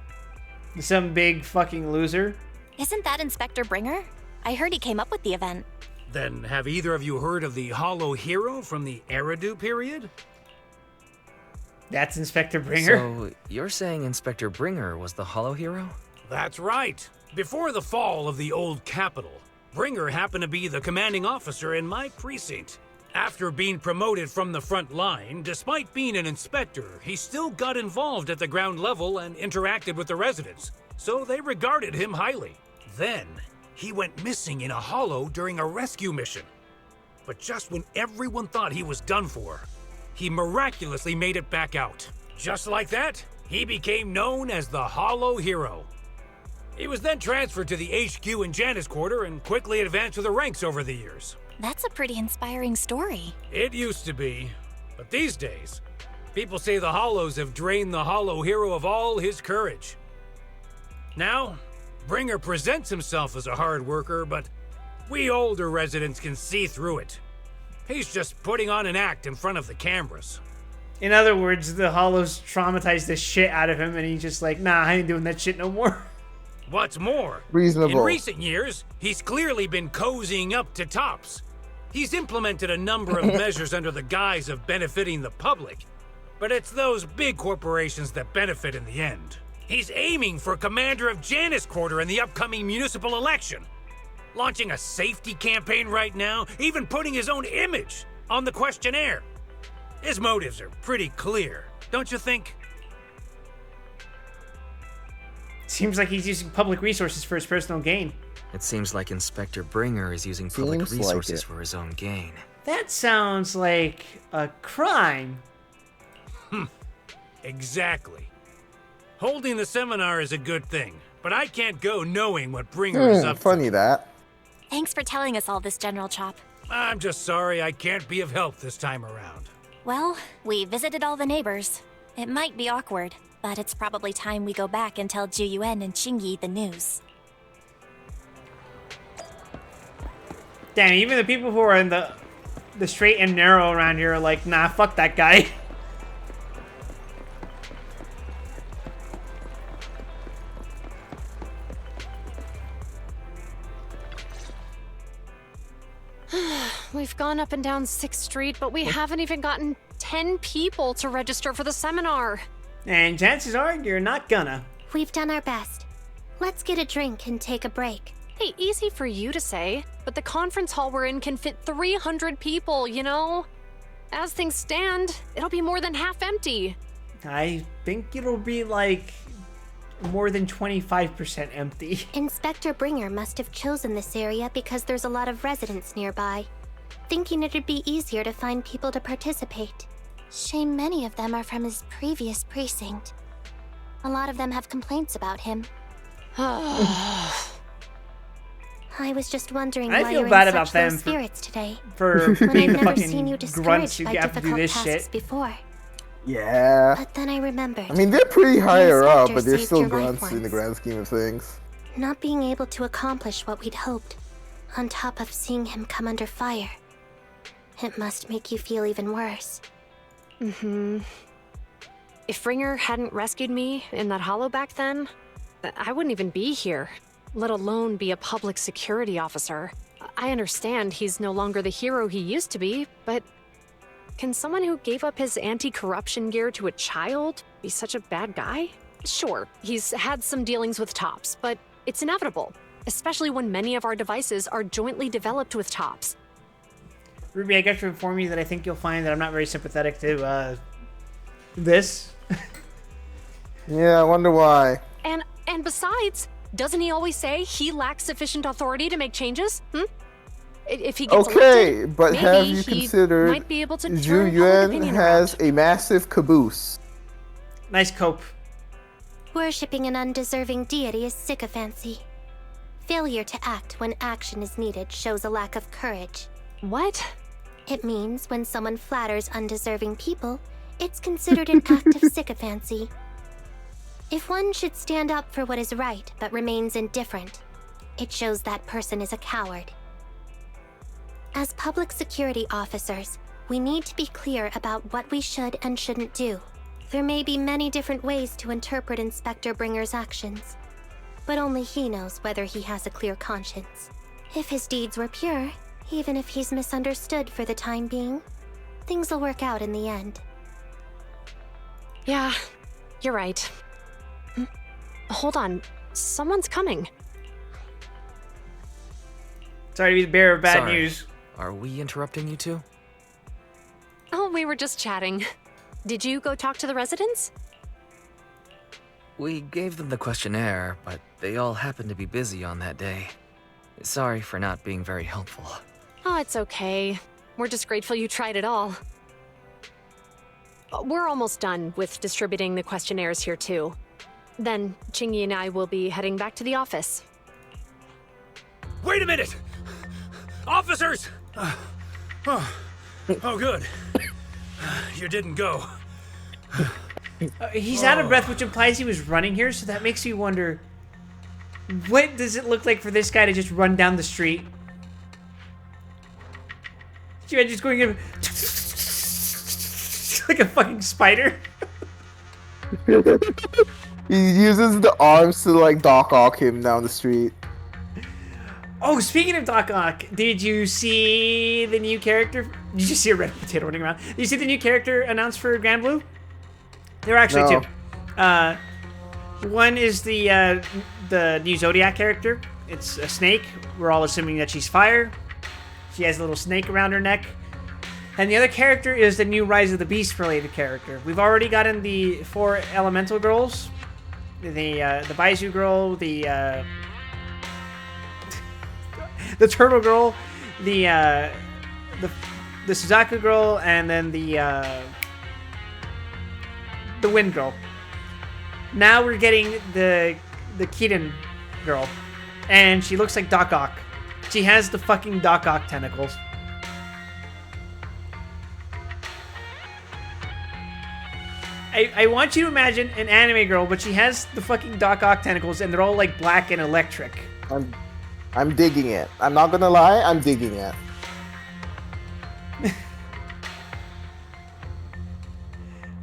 Some big fucking loser? Isn't that Inspector Bringer? I heard he came up with the event. Then have either of you heard of the Hollow Hero from the Eridu period? That's Inspector Bringer? So, you're saying Inspector Bringer was the Hollow Hero? That's right. Before the fall of the old capital, Bringer happened to be the commanding officer in my precinct. After being promoted from the front line, despite being an inspector, he still got involved at the ground level and interacted with the residents, so they regarded him highly. Then, he went missing in a hollow during a rescue mission. But just when everyone thought he was done for, he miraculously made it back out. Just like that, he became known as the Hollow Hero. He was then transferred to the HQ in Janus Quarter and quickly advanced to the ranks over the years. That's a pretty inspiring story. It used to be, but these days, people say the Hollows have drained the Hollow Hero of all his courage. Now, Bringer presents himself as a hard worker, but we older residents can see through it. He's just putting on an act in front of the cameras. In other words, the Hollows traumatized the shit out of him, and he's just like, nah, I ain't doing that shit no more. What's more, Reasonable. in recent years, he's clearly been cozying up to Tops. He's implemented a number of measures under the guise of benefiting the public, but it's those big corporations that benefit in the end. He's aiming for commander of Janus Quarter in the upcoming municipal election, launching a safety campaign right now, even putting his own image on the questionnaire. His motives are pretty clear, don't you think? Seems like he's using public resources for his personal gain. It seems like Inspector Bringer is using public Seems like resources it. for his own gain. That sounds like a crime. Exactly. Holding the seminar is a good thing, but I can't go knowing what Bringer is up to. Funny that. Thanks for telling us all this, General Chop. I'm just sorry I can't be of help this time around. Well, we visited all the neighbors. It might be awkward, but it's probably time we go back and tell Ju Yuan and Qingyi the news. Damn, even the people who are in the straight and narrow around here are like, nah, fuck that guy. We've gone up and down 6th Street, but we haven't even gotten 10 people to register for the seminar. And chances are you're not gonna. We've done our best. Let's get a drink and take a break. Hey, easy for you to say, but the conference hall we're in can fit 300 people, you know? As things stand, it'll be more than half empty. I think it'll be like more than 25% empty. Inspector Bringer must have chosen this area because there's a lot of residents nearby, thinking it'd be easier to find people to participate. Shame many of them are from his previous precinct. A lot of them have complaints about him. I was just wondering I why feel you're bad in about such low them spirits today. For When being I've the never seen you fucking grunts discouraged who by have to do difficult this tasks shit. before. Yeah. But then I remembered. I mean, they're pretty higher up, inspector but they're saved still your life grunts in the once. grand scheme of things. Not being able to accomplish what we'd hoped, on top of seeing him come under fire. It must make you feel even worse. Mm-hmm. If Bringer hadn't rescued me in that hollow back then, I wouldn't even be here, let alone be a public security officer. I understand he's no longer the hero he used to be, but can someone who gave up his anti-corruption gear to a child be such a bad guy? Sure, he's had some dealings with Tops, but it's inevitable, especially when many of our devices are jointly developed with Tops. Ruby, I got to inform you that I think you'll find that I'm not very sympathetic to this. Yeah, I wonder why. And besides, doesn't he always say he lacks sufficient authority to make changes? If he gets elected, but maybe have you he considered might be able to Ju turn public Yuan opinion has around. a massive caboose. Nice cope. Worshipping an undeserving deity is sycophancy. Failure to act when action is needed shows a lack of courage. What? It means when someone flatters undeserving people, it's considered an act of sycophancy. If one should stand up for what is right but remains indifferent, it shows that person is a coward. As public security officers, we need to be clear about what we should and shouldn't do. There may be many different ways to interpret Inspector Bringer's actions, but only he knows whether he has a clear conscience. If his deeds were pure, even if he's misunderstood for the time being, things will work out in the end. Yeah, you're right. Hold on, someone's coming. Sorry to be the bearer of bad Sorry. news. Are we interrupting you two? Oh, we were just chatting. Did you go talk to the residents? We gave them the questionnaire, but they all happened to be busy on that day. Sorry for not being very helpful. Oh, it's okay. We're just grateful you tried it all. We're almost done with distributing the questionnaires here too. Then Chingy and I will be heading back to the office. Wait a minute! Officers! Oh, good. You didn't go. He's out of breath, which implies he was running here, so that makes me wonder, what does it look like for this guy to just run down the street? You're just going in like a fucking spider. He uses the arms to like Doc Ock him down the street. Oh, speaking of Doc Ock, did you see the new character? Did you see a red potato running around? Did you see the new character announced for Grand Blue? There are actually two. One is the new Zodiac character. It's a snake. We're all assuming that she's fire. She has a little snake around her neck. And the other character is the new Rise of the Beast related character. We've already gotten the 4 elemental girls. The Baizu girl, the turtle girl, the Suzaku girl, and then the wind girl. Now we're getting the Keaton girl, and she looks like Doc Ock. She has the fucking Doc Ock tentacles. I want you to imagine an anime girl, but she has the fucking Doc Ock tentacles, and they're all like black and electric. I'm digging it. I'm not gonna lie, I'm digging it.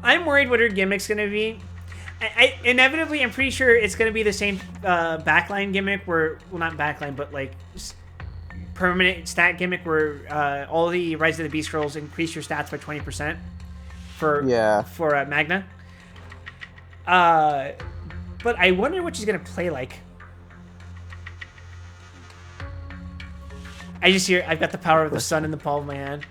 I'm worried what her gimmick's gonna be. Inevitably, I'm pretty sure it's gonna be the same backline gimmick where, well, not backline, but like permanent stat gimmick where all the Rise of the Beast girls increase your stats by 20% for Magna. But I wonder what she's gonna play like. I just hear, I've got the power of the sun in the palm of my hand.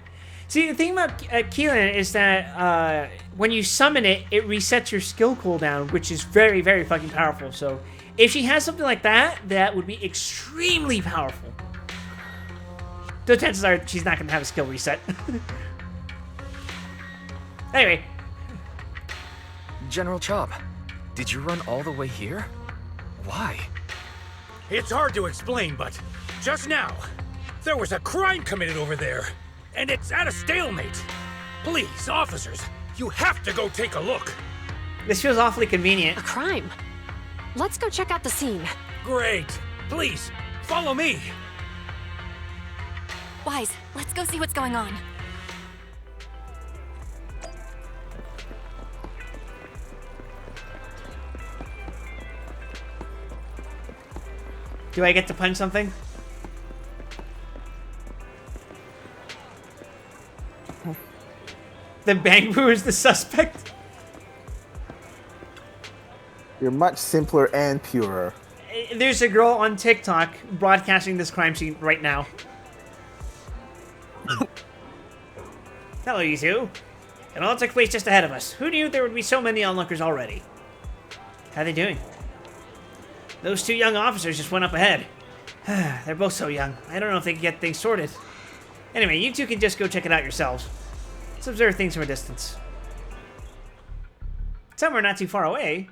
See, the thing about Keelan is that when you summon it, it resets your skill cooldown, which is very, very fucking powerful. So if she has something like that, that would be extremely powerful. Though chances are she's not going to have a skill reset. Anyway. General Chop, did you run all the way here? Why? It's hard to explain, but just now, there was a crime committed over there, and it's at a stalemate. Please, officers, you have to go take a look. This feels awfully convenient. A crime? Let's go check out the scene. Great. Please, follow me. Wise, let's go see what's going on. Do I get to punch something? The Bangbu is the suspect? You're much simpler and purer. There's a girl on TikTok broadcasting this crime scene right now. Hello, you two. It all took place just ahead of us. Who knew there would be so many onlookers already? How are they doing? Those 2 young officers just went up ahead. They're both so young. I don't know if they can get things sorted. Anyway, you two can just go check it out yourselves. Let's observe things from a distance. Somewhere not too far away.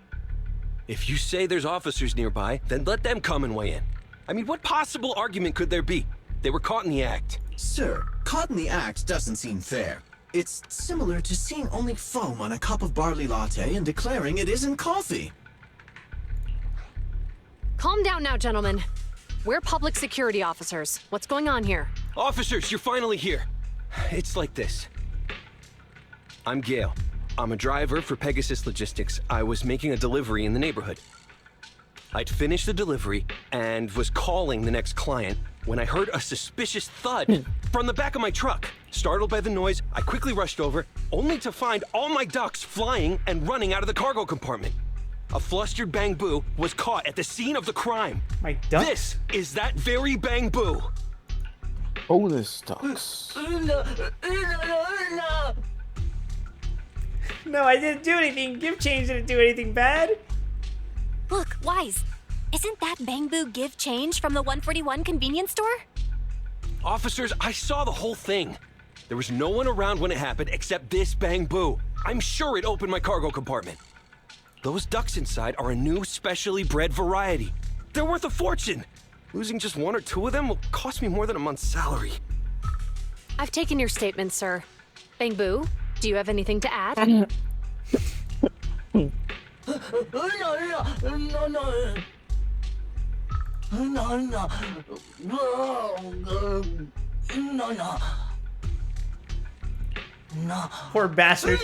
If you say there's officers nearby, then let them come and weigh in. I mean, what possible argument could there be? They were caught in the act. Sir, caught in the act doesn't seem fair. It's similar to seeing only foam on a cup of barley latte and declaring it isn't coffee. Calm down now, gentlemen. We're public security officers. What's going on here? Officers, you're finally here. It's like this. I'm Gale. I'm a driver for Pegasus Logistics. I was making a delivery in the neighborhood. I'd finished the delivery and was calling the next client when I heard a suspicious thud from the back of my truck. Startled by the noise, I quickly rushed over, only to find all my ducks flying and running out of the cargo compartment. A flustered Bang-Boo was caught at the scene of the crime. My duck? This is that very Bang-Boo. Bonus ducks. No, I didn't do anything. Give change didn't do anything bad. Look, Wise. Isn't that Bang-Boo give change from the 141 convenience store? Officers, I saw the whole thing. There was no one around when it happened except this Bang-Boo. I'm sure it opened my cargo compartment. Those ducks inside are a new specially bred variety. They're worth a fortune. Losing just one or two of them will cost me more than a month's salary. I've taken your statement, sir. Bang-Boo, do you have anything to add? Poor bastard.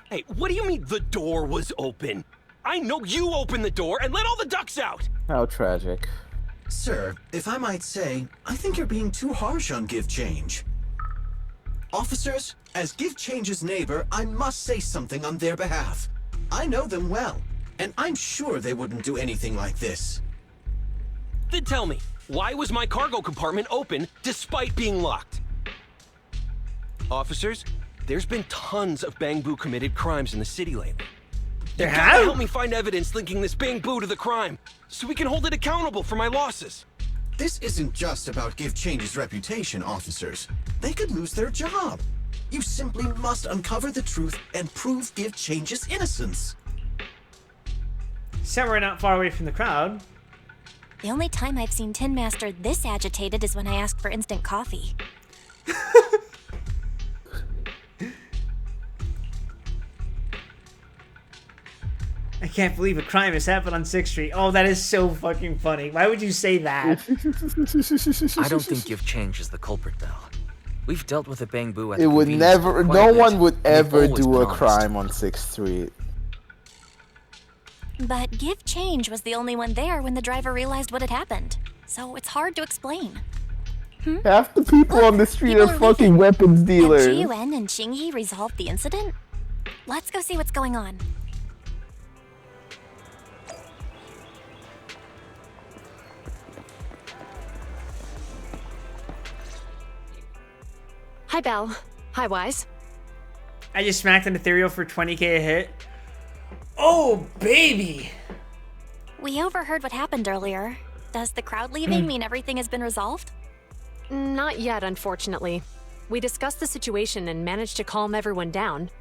Hey, what do you mean the door was open? I know you opened the door and let all the ducks out! How tragic. Sir, if I might say, I think you're being too harsh on Give Change. Officers, as Give Change's neighbor, I must say something on their behalf. I know them well, and I'm sure they wouldn't do anything like this. Then tell me, why was my cargo compartment open despite being locked? Officers, there's been tons of Bang-Boo committed crimes in the city lately. There You gotta have? help me find evidence linking this Bang-Boo to the crime, so we can hold it accountable for my losses. This isn't just about Give Change's reputation, officers. They could lose their job. You simply must uncover the truth and prove Give Change's innocence. Somewhere not far away from the crowd. The only time I've seen Tin Master this agitated is when I asked for instant coffee. I can't believe a crime has happened on 6th Street. Oh, that is so fucking funny. Why would you say that? I don't think Give Change is the culprit, Belle. We've dealt with a Bang-Boo at the It would convenience never, store quite no a bit, one would and they've ever always do been a honest. crime on 6th Street. But Give Change was the only one there when the driver realized what had happened. So it's hard to explain. Half the people on the street people are are fucking weapons Have dealers. Ji-Yuan and Xingyi resolved the incident? Let's go see what's going on. Hi, Belle. Hi, Wise. I just smacked an ethereal for 20k a hit. Oh, baby! We overheard what happened earlier. Does the crowd leaving mean everything has been resolved? Not yet, unfortunately. We discussed the situation and managed to calm everyone down.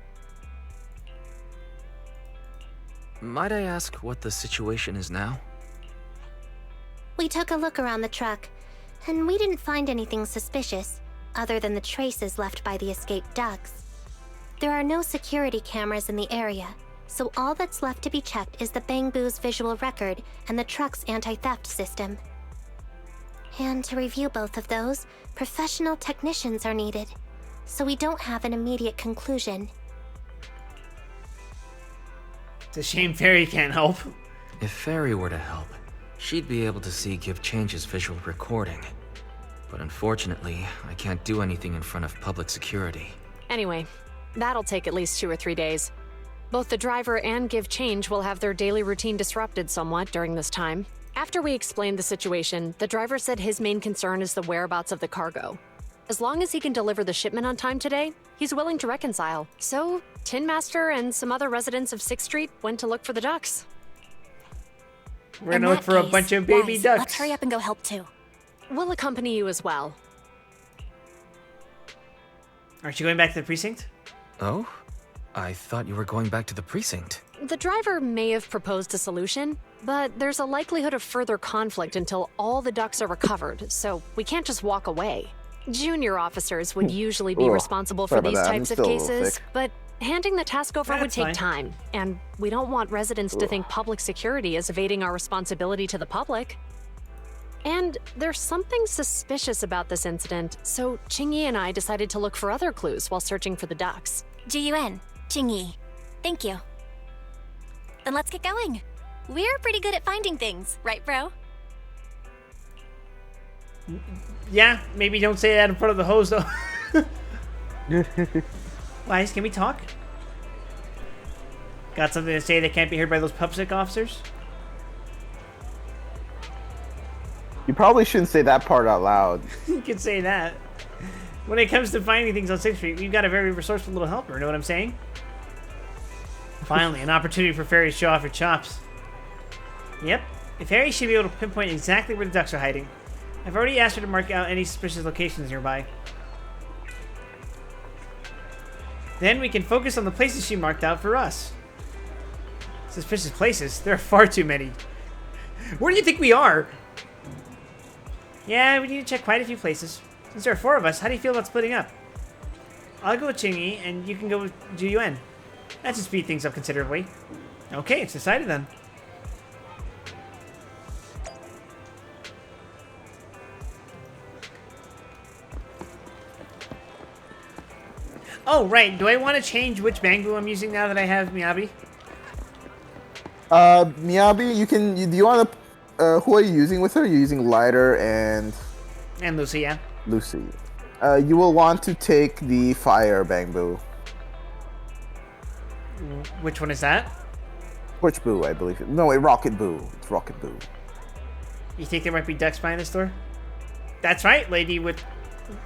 Might I ask what the situation is now? We took a look around the truck, and we didn't find anything suspicious, other than the traces left by the escaped ducks. There are no security cameras in the area, so all that's left to be checked is the Bang-Boo's visual record and the truck's anti-theft system. And to review both of those, professional technicians are needed, so we don't have an immediate conclusion. It's a shame Fairy can't help. If Fairy were to help, she'd be able to see Give Change's visual recording. But unfortunately, I can't do anything in front of public security. Anyway, that'll take at least 2 or 3 days. Both the driver and Give Change will have their daily routine disrupted somewhat during this time. After we explained the situation, the driver said his main concern is the whereabouts of the cargo. As long as he can deliver the shipment on time today, he's willing to reconcile. So, Tin Master and some other residents of 6th Street went to look for the ducks. We're gonna look for a bunch of baby ducks. Let's hurry up and go help too. We'll accompany you as well. Aren't you going back to the precinct? Oh? I thought you were going back to the precinct. The driver may have proposed a solution, but there's a likelihood of further conflict until all the ducks are recovered, so we can't just walk away. Junior officers would usually be responsible for these types of cases, but handing the task over would take time, and we don't want residents to think public security is evading our responsibility to the public. And there's something suspicious about this incident, so Qingyi and I decided to look for other clues while searching for the ducks. Jiyuan, Qingyi. Thank you. Then let's get going. We're pretty good at finding things, right, bro? Yeah, maybe don't say that in front of the hose, though. Wise, can we talk? Got something to say that can't be heard by those PubSec officers? You probably shouldn't say that part out loud. You can say that. When it comes to finding things on 6th Street, we've got a very resourceful little helper, know what I'm saying? Finally, an opportunity for Fairy to show off her chops. Yep, Fairy should be able to pinpoint exactly where the ducks are hiding. I've already asked her to mark out any suspicious locations nearby. Then we can focus on the places she marked out for us. Suspicious places? There are far too many. Where do you think we are? Yeah, we need to check quite a few places. Since there are 4 of us, how do you feel about splitting up? I'll go with Qingyi, and you can go with Jiyuan. That should speed things up considerably. Okay, it's decided then. Oh, right. Do I want to change which Bangbu I'm using now that I have Miyabi? Miyabi, you can... do you want to... who are you using with her? You're using Lighter and... And Lucy, yeah. Lucy. You will want to take the Fire Bangbu. Which one is that? Which Boo, I believe. No, Rocket Boo. It's Rocket Boo. You think there might be ducks behind this door? That's right, lady with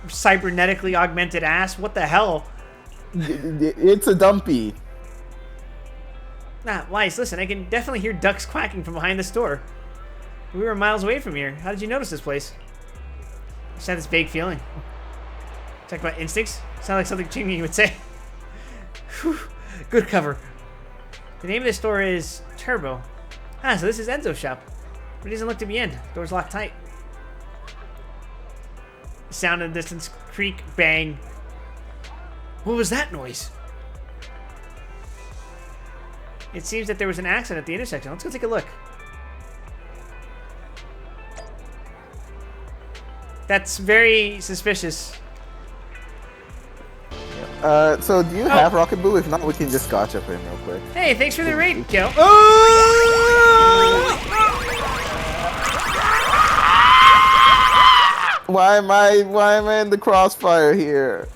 cybernetically augmented ass. What the hell? It's a dumpy. Nah, Wise, listen, I can definitely hear ducks quacking from behind this door. We were miles away from here. How did you notice this place? I just had this vague feeling. Talk about instincts? Sound like something Qingyi would say. Whew. Good cover. The name of this store is Turbo. Ah, so this is Enzo's shop. But it doesn't look to be in. Door's locked tight. Sound in the distance. Creak. Bang. What was that noise? It seems that there was an accident at the intersection. Let's go take a look. That's very suspicious. So do you have Rocket Boo? If not, we can just scotch up him real quick. Hey, thanks for the raid, Kel. Oh! Why am I in the crossfire here?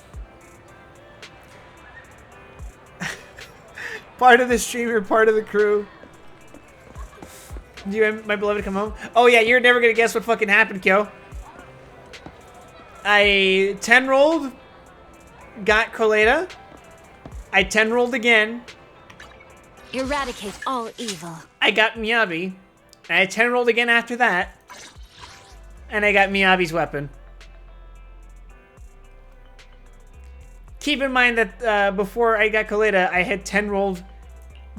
Part of the streamer, part of the crew. Do you and my beloved come home? Oh yeah, you're never gonna guess what fucking happened, Kyo. I 10 rolled, got Coleta. I 10 rolled again. Eradicate all evil. I got Miyabi. And I 10 rolled again after that. And I got Miyabi's weapon. Keep in mind that before I got Coleta, I had 10 rolled,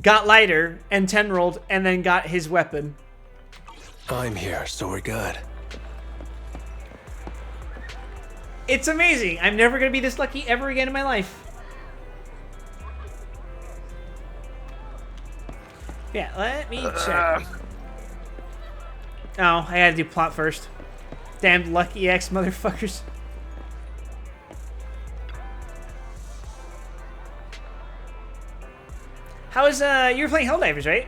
got Lighter, and 10 rolled, and then got his weapon. I'm here, so we're good. It's amazing. I'm never going to be this lucky ever again in my life. Yeah, let me check. Oh, I had to do plot first. Damned lucky X motherfuckers. How was, you were playing Helldivers, right?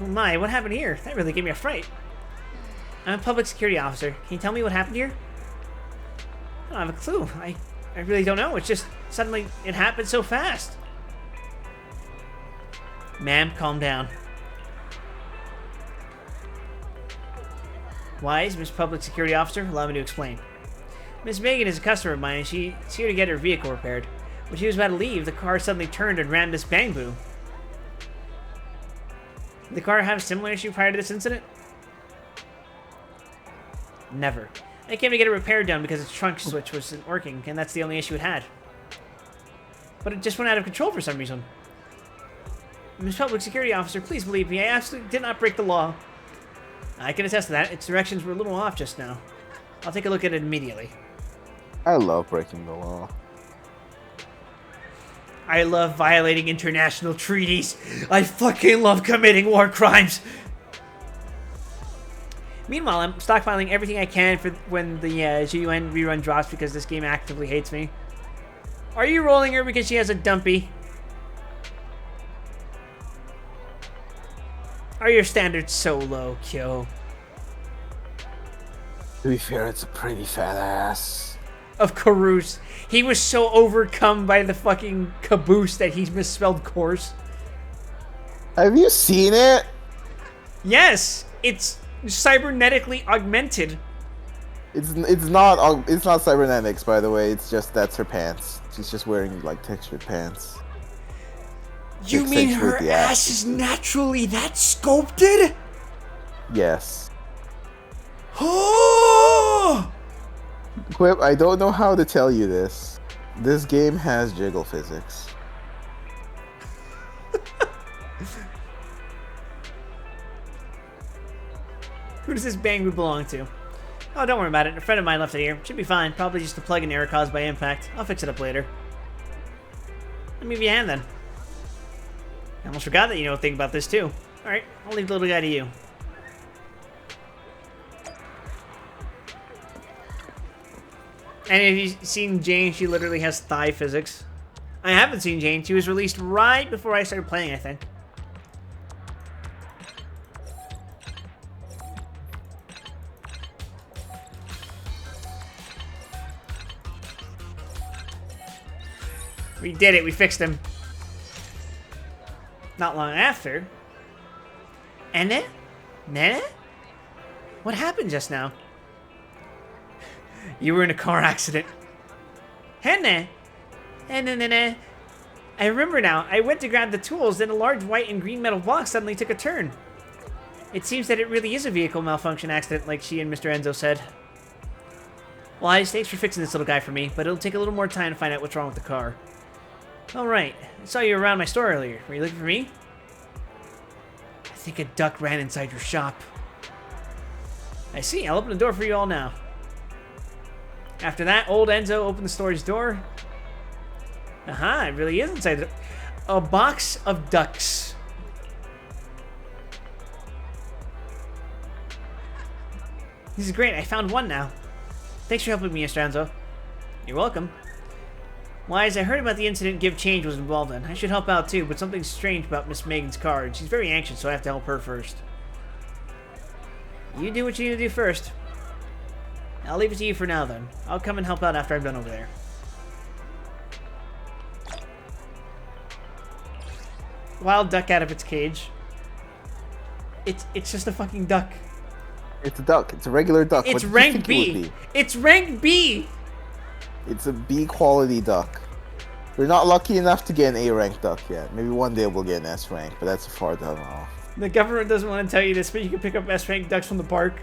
Oh my, what happened here? That really gave me a fright. I'm a public security officer. Can you tell me what happened here? I don't have a clue. I really don't know. It's just suddenly it happened so fast. Ma'am, calm down. Wise, Miss Public Security Officer, allow me to explain. Miss Megan is a customer of mine and she's here to get her vehicle repaired. When she was about to leave, the car suddenly turned and ran this Bangbu. Did the car have a similar issue prior to this incident? Never. I came to get a repair done because its trunk switch wasn't working, and that's the only issue it had. but it just went out of control for some reason. Ms. Public Security Officer, please believe me, I absolutely did not break the law. I can attest to that. Its directions were a little off just now. I'll take a look at it immediately. I love breaking the law. I love violating international treaties. I fucking love committing war crimes. Meanwhile, I'm stockpiling everything I can for when the GUN rerun drops because this game actively hates me. Are you rolling her because she has a dumpy? Are your standards so low, Kyo? To be fair, it's a pretty fat ass. Of Carouse. He was so overcome by the fucking caboose that he misspelled course. Have you seen it? Yes, it's cybernetically augmented. It's not cybernetics, by the way. It's just that's her pants. She's just wearing like textured pants. You mean her ass is naturally that sculpted? Yes. Oh! Quip, I don't know how to tell you this. This game has jiggle physics. Who does this Bangu belong to? Oh, don't worry about it. A friend of mine left it here. Should be fine. Probably just a plug-in error caused by impact. I'll fix it up later. Let me give you a hand then. I almost forgot that you know a thing about this too. Alright, I'll leave the little guy to you. And have you seen Jane? She literally has thigh physics. I haven't seen Jane. She was released right before I started playing, I think. We did it. We fixed him. Not long after. Enne? Nene? What happened just now? You were in a car accident. Henne? Nene. I remember now. I went to grab the tools, then a large white and green metal box suddenly took a turn. It seems that it really is a vehicle malfunction accident, like she and Mr. Enzo said. Well, thanks for fixing this little guy for me, but it'll take a little more time to find out what's wrong with the car. Alright, I saw you around my store earlier. Were you looking for me? I think a duck ran inside your shop. I see, I'll open the door for you all now. After that, old Enzo opened the store's door. Aha, it really is inside a box of ducks. This is great, I found one now. Thanks for helping me, Mr. Enzo. You're welcome. Why, as I heard about the incident Give Change was involved in, I should help out too, but something's strange about Miss Megan's car, and she's very anxious, so I have to help her first. You do what you need to do first. I'll leave it to you for now, then. I'll come and help out after I'm done over there. Wild duck out of its cage. It's just a fucking duck. It's a duck. It's a regular duck. It's rank B. It's rank B. It's a B quality duck. We're not lucky enough to get an A rank duck yet. Maybe one day we'll get an S rank, but that's far down off. The government doesn't want to tell you this, but you can pick up S rank ducks from the park.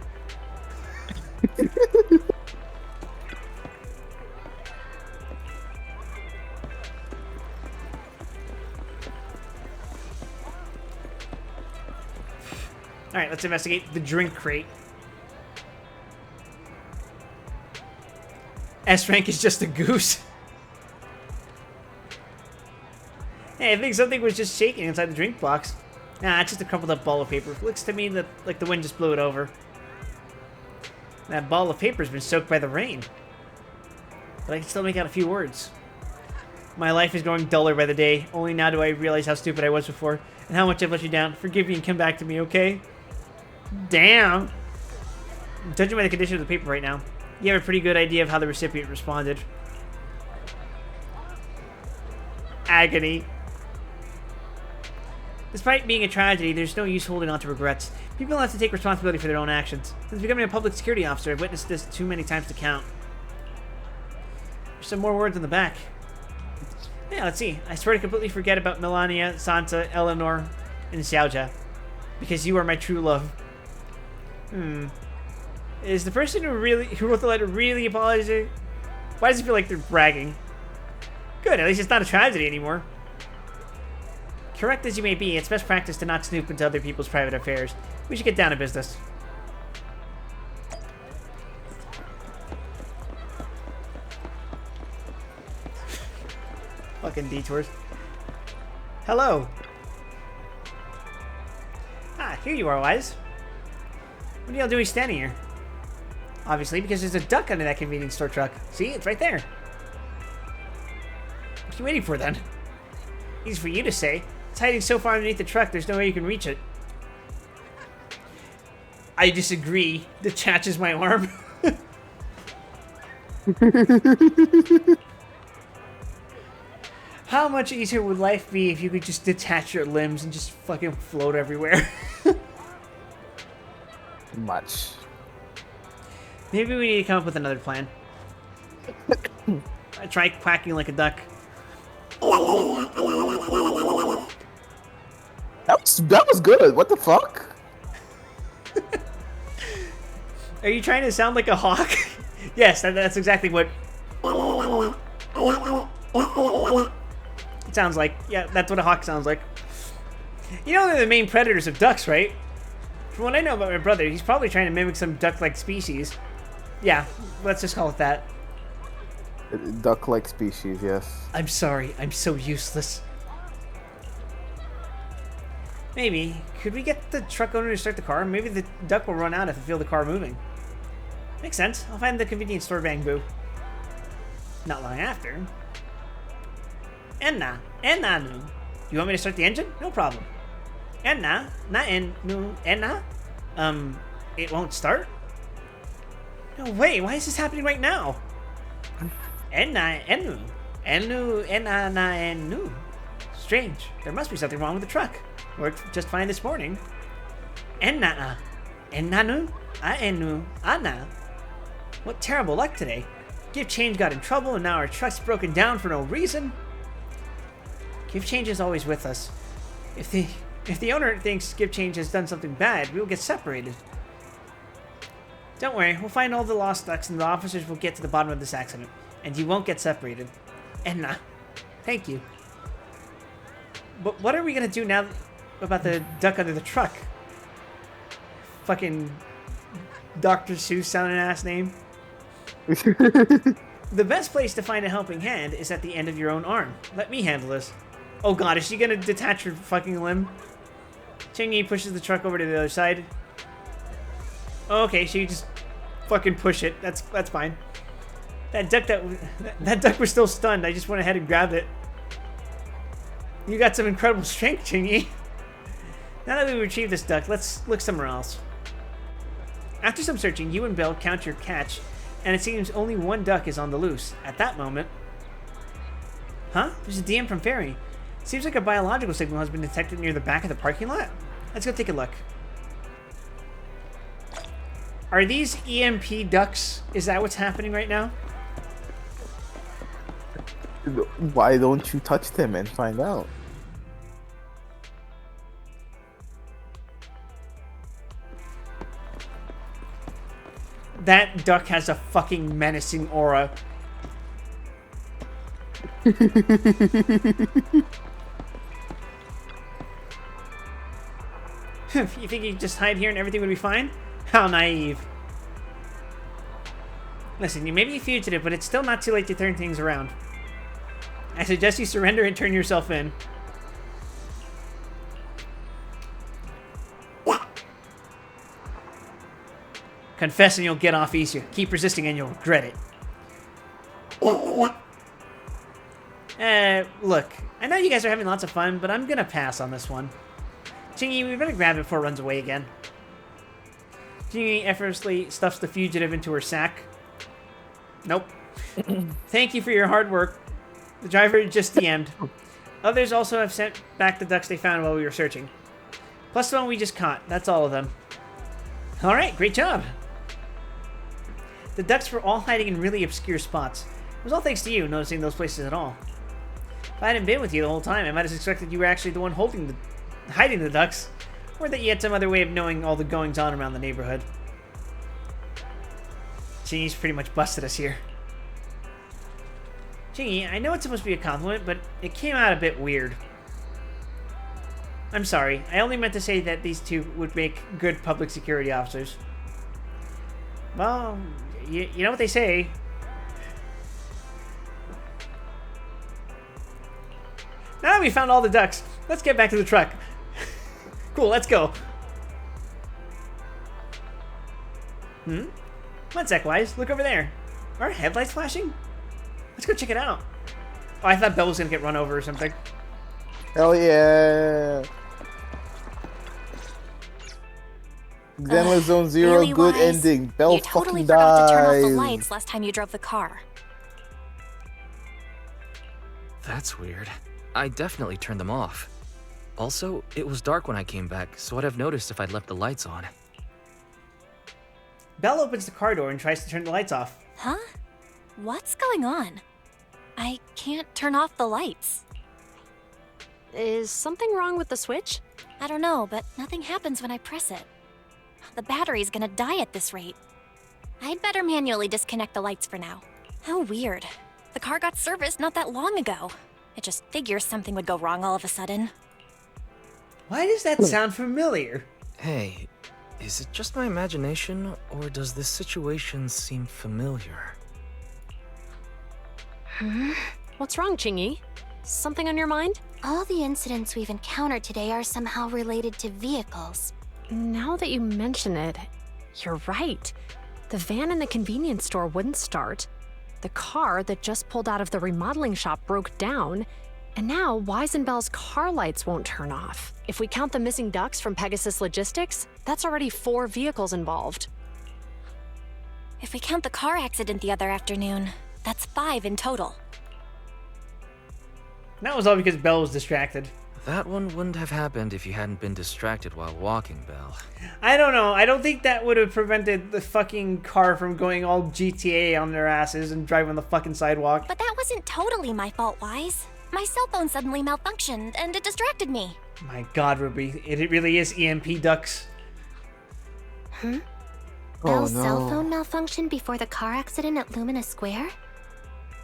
Alright, let's investigate the drink crate. S rank is just a goose. Hey, I think something was just shaking inside the drink box. Nah, it's just a crumpled up ball of paper. Looks to me that like the wind just blew it over. That ball of paper's been soaked by the rain. But I can still make out a few words. My life is going duller by the day. Only now do I realize how stupid I was before and how much I've let you down. Forgive me and come back to me, okay? Damn. Judging by the condition of the paper right now, you have a pretty good idea of how the recipient responded. Agony. Despite being a tragedy, there's no use holding on to regrets. People have to take responsibility for their own actions. Since becoming a public security officer, I've witnessed this too many times to count. There's some more words on the back. Yeah, let's see. I swear to completely forget about Melania, Sansa, Eleanor, and Xiaojia. Because you are my true love. Is the person who wrote the letter really apologizing? Why does it feel like they're bragging? Good, at least it's not a tragedy anymore. Correct as you may be, it's best practice to not snoop into other people's private affairs. We should get down to business. Fucking detours. Hello. Ah, here you are, Wise. What are y'all doing standing here? Obviously, because there's a duck under that convenience store truck. See, it's right there. What are you waiting for, then? Easy for you to say. It's hiding so far underneath the truck, there's no way you can reach it. I disagree. Detaches my arm. How much easier would life be if you could just detach your limbs and just fucking float everywhere? Much. Maybe we need to come up with another plan. I try quacking like a duck. That was good. What the fuck? Are you trying to sound like a hawk? Yes, that's exactly what it sounds like. Yeah, that's what a hawk sounds like. You know they're the main predators of ducks, right? From what I know about my brother, he's probably trying to mimic some duck-like species. Yeah, let's just call it that. Duck-like species, yes. I'm sorry, I'm so useless. Maybe. Could we get the truck owner to start the car? Maybe the duck will run out if I feel the car moving. Makes sense. I'll find the convenience store bamboo. Not long after. Enna. Enna nu. You want me to start the engine? No problem. Enna. Na en nu. Enna? It won't start? No way. Why is this happening right now? Enna enu. Enu enna na enu. Strange. There must be something wrong with the truck. Worked just fine this morning. Enna. Ennanu. Aenu. Anna. What terrible luck today. Give Change got in trouble and now our truck's broken down for no reason. Give Change is always with us. If the owner thinks Give Change has done something bad, we will get separated. Don't worry, we'll find all the lost ducks and the officers will get to the bottom of this accident. And you won't get separated. Enna. Thank you. But what are we gonna do now about the duck under the truck? Fucking Dr. Seuss sounding ass name. The best place to find a helping hand is at the end of your own arm. Let me handle this. Oh god, is she gonna detach her fucking limb? Chingy pushes the truck over to the other side. Oh, okay, she just fucking push it. That's fine. That duck was still stunned. I just went ahead and grabbed it. You got some incredible strength, Chingy. Now that we've retrieved this duck, let's look somewhere else. After some searching, you and Bill count your catch, and it seems only one duck is on the loose. At that moment... Huh? There's a DM from Fairy. Seems like a biological signal has been detected near the back of the parking lot. Let's go take a look. Are these EMP ducks? Is that what's happening right now? Why don't you touch them and find out? That duck has a fucking menacing aura. You think you could just hide here and everything would be fine? How naive. Listen, you may be a fugitive, but it's still not too late to turn things around. I suggest you surrender and turn yourself in. Confess and you'll get off easier. Keep resisting and you'll regret it. Look, I know you guys are having lots of fun, but I'm gonna pass on this one. Chingy, we better grab it before it runs away again. Chingy effortlessly stuffs the fugitive into her sack. Nope. Thank you for your hard work. The driver just DM'd. Others also have sent back the ducks they found while we were searching. Plus the one we just caught. That's all of them. Alright, great job. The ducks were all hiding in really obscure spots. It was all thanks to you noticing those places at all. If I hadn't been with you the whole time, I might have suspected you were actually the one hiding the ducks, or that you had some other way of knowing all the goings-on around the neighborhood. Chingy's pretty much busted us here. Gee, I know it's supposed to be a compliment, but it came out a bit weird. I'm sorry. I only meant to say that these two would make good public security officers. Well, you know what they say. Now that we found all the ducks, let's get back to the truck. Cool, let's go. One sec, Wise. Look over there. Are our headlights flashing? Let's go check it out. Oh, I thought Belle was gonna get run over or something. Hell yeah. Zenless Zone Zero, Really, good Wise? ending. Belle You totally fucking forgot to turn off the dies. lights last time you drove the car. That's weird. I definitely turned them off. Also, it was dark when I came back, so I'd have noticed if I'd left the lights on. Belle opens the car door and tries to turn the lights off. Huh? What's going on? I can't turn off the lights. Is something wrong with the switch? I don't know, but nothing happens when I press it. The battery's gonna die at this rate. I'd better manually disconnect the lights for now. How weird. The car got serviced not that long ago. I just figured something would go wrong all of a sudden. Why does that sound familiar? Hey, is it just my imagination, or does this situation seem familiar? What's wrong, Chingy? Something on your mind? All the incidents we've encountered today are somehow related to vehicles. Now that you mention it, you're right. The van in the convenience store wouldn't start. The car that just pulled out of the remodeling shop broke down. And now Wise and Belle's car lights won't turn off. If we count the missing ducks from Pegasus Logistics, that's already 4 vehicles involved. If we count the car accident the other afternoon, that's 5 in total. That was all because Belle was distracted. That one wouldn't have happened if you hadn't been distracted while walking, Belle. I don't know. I don't think that would have prevented the fucking car from going all GTA on their asses and driving on the fucking sidewalk. But that wasn't totally my fault, Wise. My cell phone suddenly malfunctioned, and it distracted me. My god, Ruby. It really is EMP ducks. Belle's cell no. phone malfunctioned before the car accident at Lumina Square?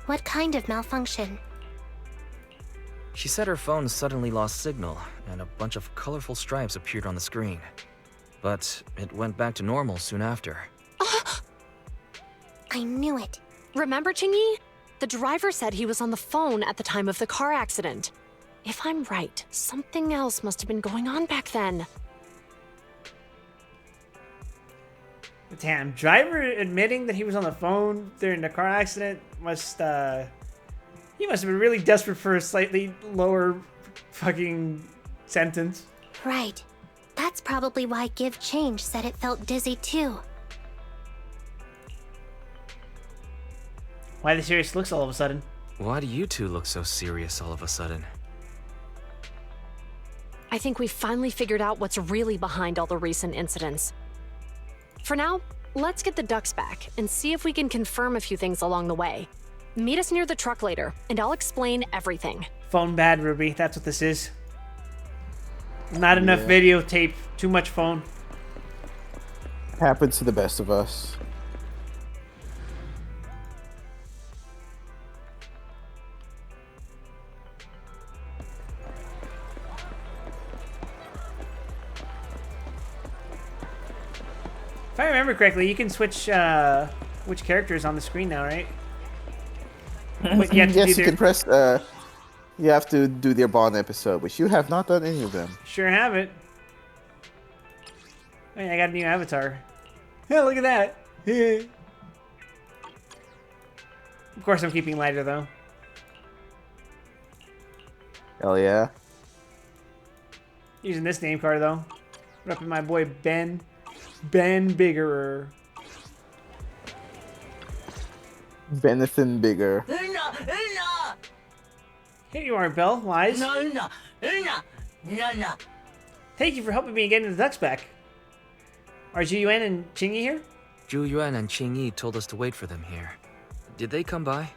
What kind of malfunction? She said her phone suddenly lost signal, and a bunch of colorful stripes appeared on the screen. But it went back to normal soon after. I knew it. Remember, Chingy? The driver said he was on the phone at the time of the car accident. If I'm right, something else must have been going on back then. Damn, driver admitting that he was on the phone during the car accident must, he must have been really desperate for a slightly lower fucking sentence. Right. That's probably why Give Change said it felt dizzy too. Why the serious looks all of a sudden? Why do you two look so serious all of a sudden? I think we finally figured out what's really behind all the recent incidents. For now, let's get the ducks back and see if we can confirm a few things along the way. Meet us near the truck later, and I'll explain everything. Phone bad, Ruby. That's what this is. Not enough videotape. Too much phone. Happens to the best of us. If I remember correctly, you can switch which characters on the screen now, right? But you have to Yes, do you their- can press. You have to do their Bond episode, which you have not done any of them. Sure have it. Hey, I got a new avatar. Yeah, look at that. Of course, I'm keeping lighter though. Hell yeah. Using this name card though. Repping my boy Ben. Ben Biggerer. Benethin bigger. Here you are, Belle. Wise. Thank you for helping me get the ducks back. Are Jiyuan and Chingy here? Zhu Yuan and Qing Yi told us to wait for them here. Did they come by?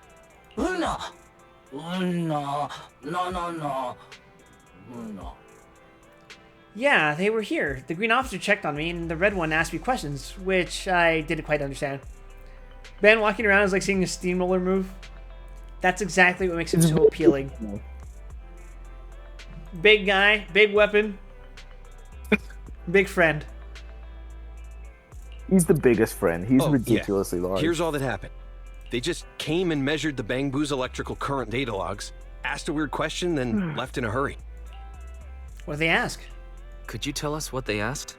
Yeah, they were here. The green officer checked on me, and the red one asked me questions, which I didn't quite understand. Ben walking around is like seeing a steamroller move. That's exactly what makes him so appealing. Big guy, big weapon, big friend. He's the biggest friend. He's Oh, ridiculously yeah. large. Here's all that happened. They just came and measured the Bangbu's electrical current data logs, asked a weird question, then left in a hurry. What did they ask? Could you tell us what they asked?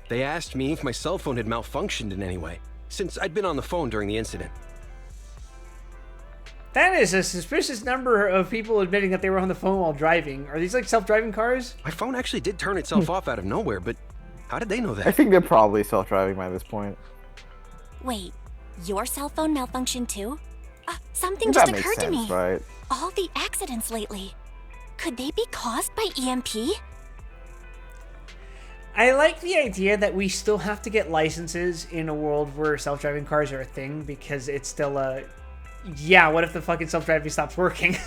They asked me if my cell phone had malfunctioned in any way, since I'd been on the phone during the incident. That is a suspicious number of people admitting that they were on the phone while driving. Are these like self-driving cars? My phone actually did turn itself off out of nowhere, but how did they know that? I think they're probably self-driving by this point. Wait, your cell phone malfunctioned too? Something That just makes occurred to sense, me. right? All the accidents lately. Could they be caused by EMP? I like the idea that we still have to get licenses in a world where self-driving cars are a thing, because it's still a... Yeah, what if the fucking self-driving stops working?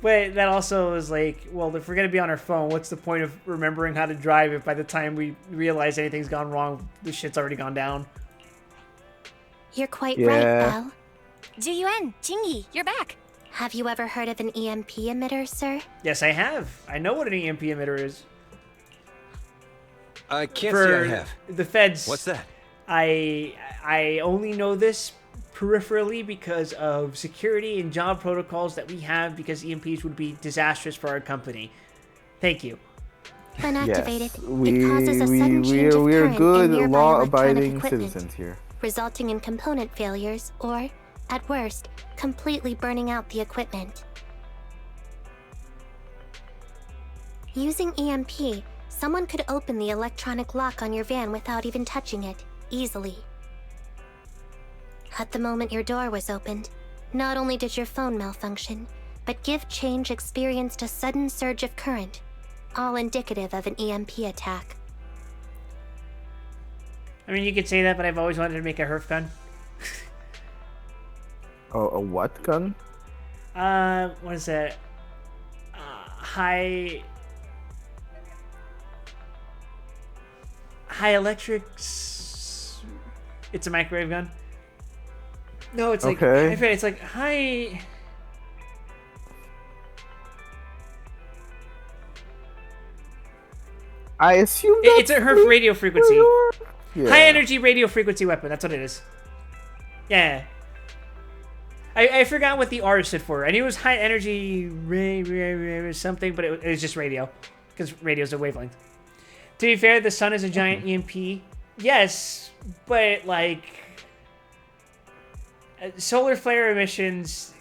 But that also is like, well, if we're going to be on our phone, what's the point of remembering how to drive if by the time we realize anything's gone wrong, the shit's already gone down? You're quite right, Belle. Jiyuan, Jingyi, you're back. Have you ever heard of an EMP emitter, sir? Yes, I have. I know what an EMP emitter is. I can't say I have. The feds... What's that? I only know this peripherally because of security and job protocols that we have, because EMPs would be disastrous for our company. Thank you. When activated, Yes, it causes a sudden change of we're current good, in nearby law-abiding electronic equipment, citizens here. resulting in component failures or, at worst, completely burning out the equipment. Using EMP, someone could open the electronic lock on your van without even touching it, easily. At the moment your door was opened, not only did your phone malfunction, but Give Change experienced a sudden surge of current, all indicative of an EMP attack. I mean, you could say that, but I've always wanted to make a Herf gun. Oh, a what gun? What is that? High electrics. It's a microwave gun. No, it's like Okay. I forget, it's like high. I assume It's a Herf radio frequency. Yeah. High energy radio frequency weapon. That's what it is. Yeah. I forgot what the R stood for. I knew it was high energy something, but it was just radio, because radio's a wavelength. To be fair, the sun is a giant EMP. Yes, but like solar flare emissions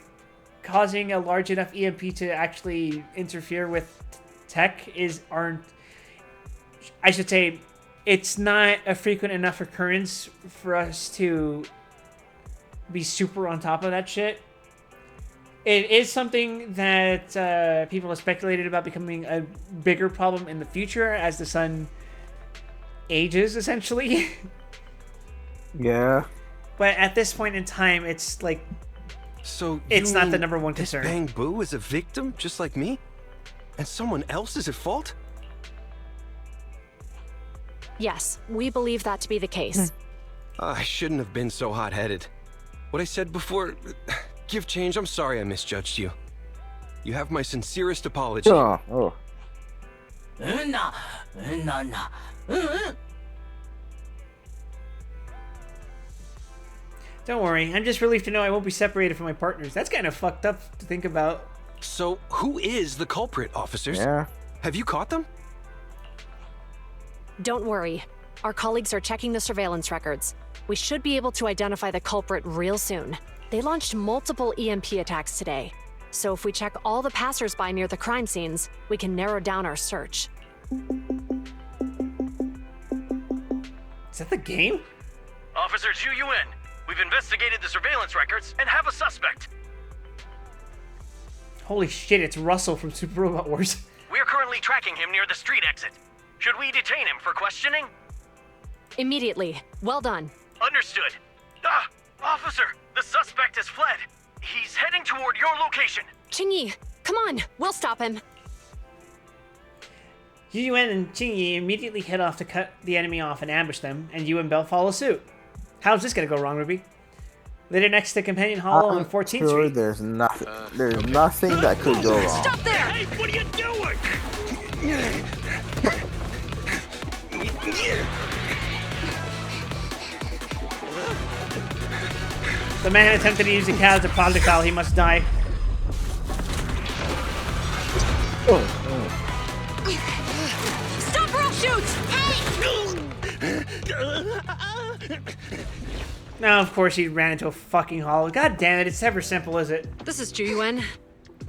causing a large enough EMP to actually interfere with tech aren't. I should say, it's not a frequent enough occurrence for us to be super on top of that shit. It is something that people have speculated about becoming a bigger problem in the future as the sun ages, essentially. Yeah. But at this point in time, it's like... So it's not the number one concern. Bangbu is a victim, just like me? And someone else is at fault? Yes, we believe that to be the case. I shouldn't have been so hot-headed. What I said before... Give Change, I'm sorry I misjudged you. You have my sincerest apology. Oh. Don't worry, I'm just relieved to know I won't be separated from my partners. That's kind of fucked up to think about. So, who is the culprit, officers? Yeah. Have you caught them? Don't worry. Our colleagues are checking the surveillance records. We should be able to identify the culprit real soon. They launched multiple EMP attacks today. So if we check all the passersby near the crime scenes, we can narrow down our search. Is that the game? Officer Zhu Yuan, we've investigated the surveillance records and have a suspect. Holy shit, it's Russell from Super Robot Wars. We're currently tracking him near the street exit. Should we detain him for questioning? Immediately. Well done. Understood. Officer, the suspect has fled. He's heading toward your location. Qingyi, come on, we'll stop him. Yuan and Qingyi immediately head off to cut the enemy off and ambush them, and you and Belle follow suit. How's this gonna go wrong, Ruby? Later next to Companion Hollow on 14th sure Street. there's nothing. There's nothing that could go wrong. Stop there! Hey, what are you doing? The man attempted to use the cat as a projectile. He must die. Stop or I'll shoot! Now, of course, he ran into a fucking hollow. God damn it, it's never simple, is it? This is Juyuan.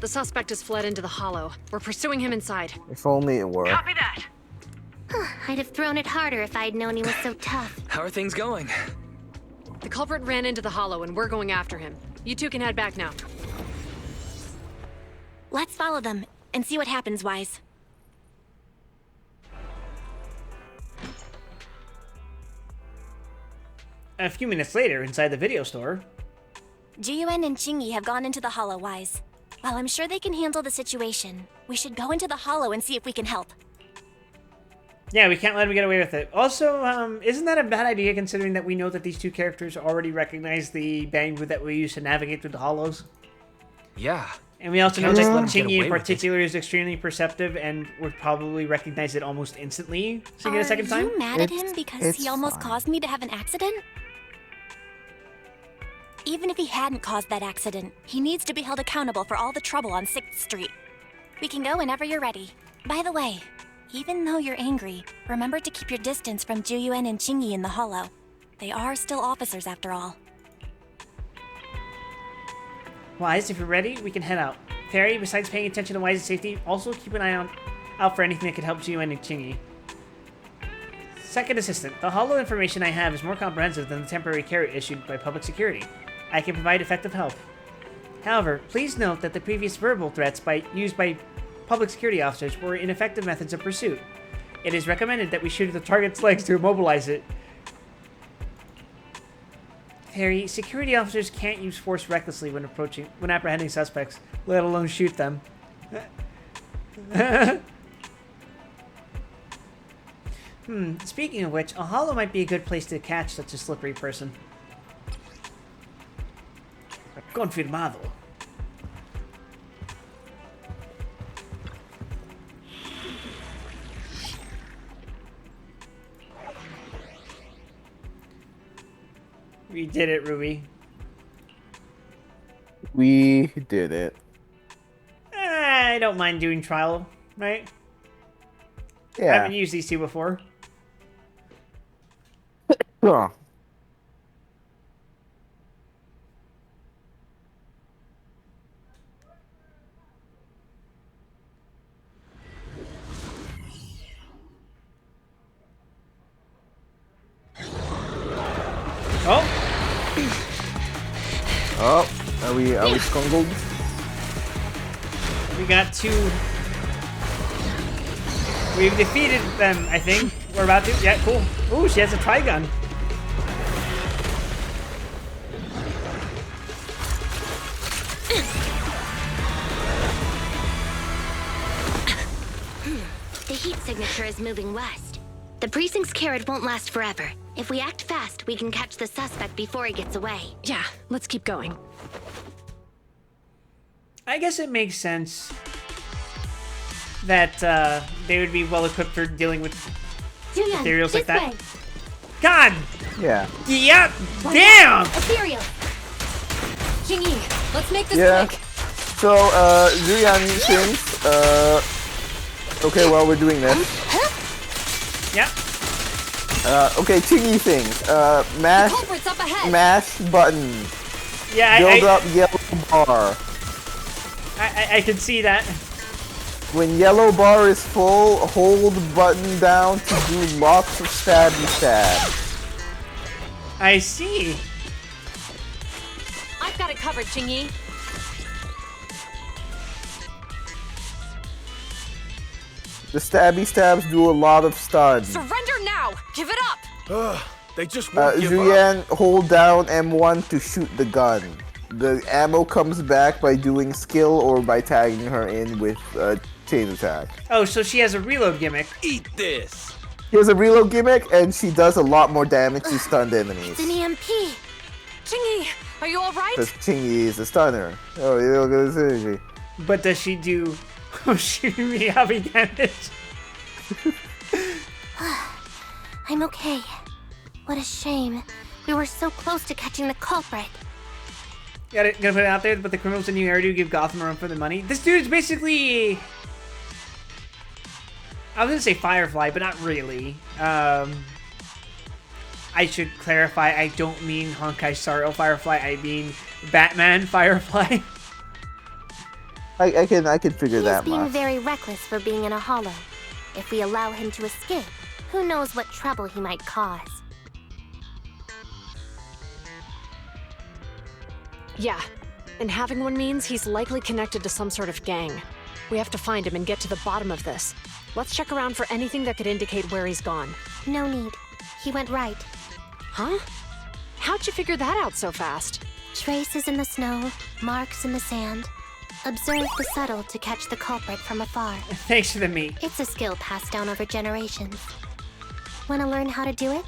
The suspect has fled into the hollow. We're pursuing him inside. If only it were. Copy that. I'd have thrown it harder if I'd known he was so tough. How are things going? The culprit ran into the hollow and we're going after him. You two can head back now. Let's follow them and see what happens, Wise. A few minutes later, inside the video store. Jiyuan and Chingy have gone into the Hollow, Wise. While I'm sure they can handle the situation, we should go into the Hollow and see if we can help. Yeah, we can't let him get away with it. Also, isn't that a bad idea considering that we know that these two characters already recognize the bamboo that we use to navigate through the hollows? Yeah. And we also know Can't that just let 'em get Chingy in away with it. particular is extremely perceptive and would probably recognize it almost instantly, seeing it a second time. Are you mad at him because he almost caused me to have an accident? Even if he hadn't caused that accident, he needs to be held accountable for all the trouble on 6th Street. We can go whenever you're ready. By the way, even though you're angry, remember to keep your distance from Juyuan and Chingy in the Hollow. They are still officers after all. Wise, if you're ready, we can head out. Fairy, besides paying attention to Wise's safety, also keep an eye out for anything that could help Juyuan and Chingy. Second Assistant, the hollow information I have is more comprehensive than the temporary carrot issued by public security. I can provide effective help. However, please note that the previous verbal threats used by public security officers were ineffective methods of pursuit. It is recommended that we shoot at the target's legs to immobilize it. Harry, security officers can't use force recklessly when apprehending suspects, let alone shoot them. Speaking of which, a hollow might be a good place to catch such a slippery person. Confirmado. We did it, Ruby. We did it. I don't mind doing trial, right? Yeah. I haven't used these two before. Huh. Oh! Oh, are we skungled? We got two. We've defeated them, I think. We're about to. Yeah, cool. Ooh, she has a Trigun. The heat signature is moving west. The precinct's carrot won't last forever. If we act fast, we can catch the suspect before he gets away. Yeah, let's keep going. I guess it makes sense that they would be well equipped for dealing with materials like that. God! Yeah. Yeah! Damn! Ethereal! Chingy, let's make this quick. So, Zuyan thinks, okay, while we're doing this. Yeah. Okay, Chingy things. Mash button. Yeah, Build up yellow bar. I can see that. When yellow bar is full, hold button down to do lots of stabby stabs. I see. I've got it covered, Chingy. The stabby stabs do a lot of stun. Surrender now! Give it up! They just won't give up. Zuyan, hold down M1 to shoot the gun. The ammo comes back by doing skill or by tagging her in with chain attack. Oh, so she has a reload gimmick. Eat this! She has a reload gimmick and she does a lot more damage to stunned enemies. It's an EMP. Chingy, Are you alright? Because Chingy is a stunner. Oh, you look at this energy. But does she do shooting me heavy damage? I'm okay. What a shame. We were so close to catching the culprit. Gotta put it out there, but the criminals in New Area do give Gotham a run for the money. This dude's basically... I was gonna say Firefly, but not really. I should clarify, I don't mean Honkai Star Firefly, I mean Batman Firefly. I can figure that He's being much. very reckless for being in a hollow. If we allow him to escape, who knows what trouble he might cause. Yeah, and having one means he's likely connected to some sort of gang. We have to find him and get to the bottom of this. Let's check around for anything that could indicate where he's gone. No need. He went right. Huh? How'd you figure that out so fast? Traces in the snow, marks in the sand. Observe the subtle to catch the culprit from afar. Thanks to the meat. It's a skill passed down over generations. Want to learn how to do it?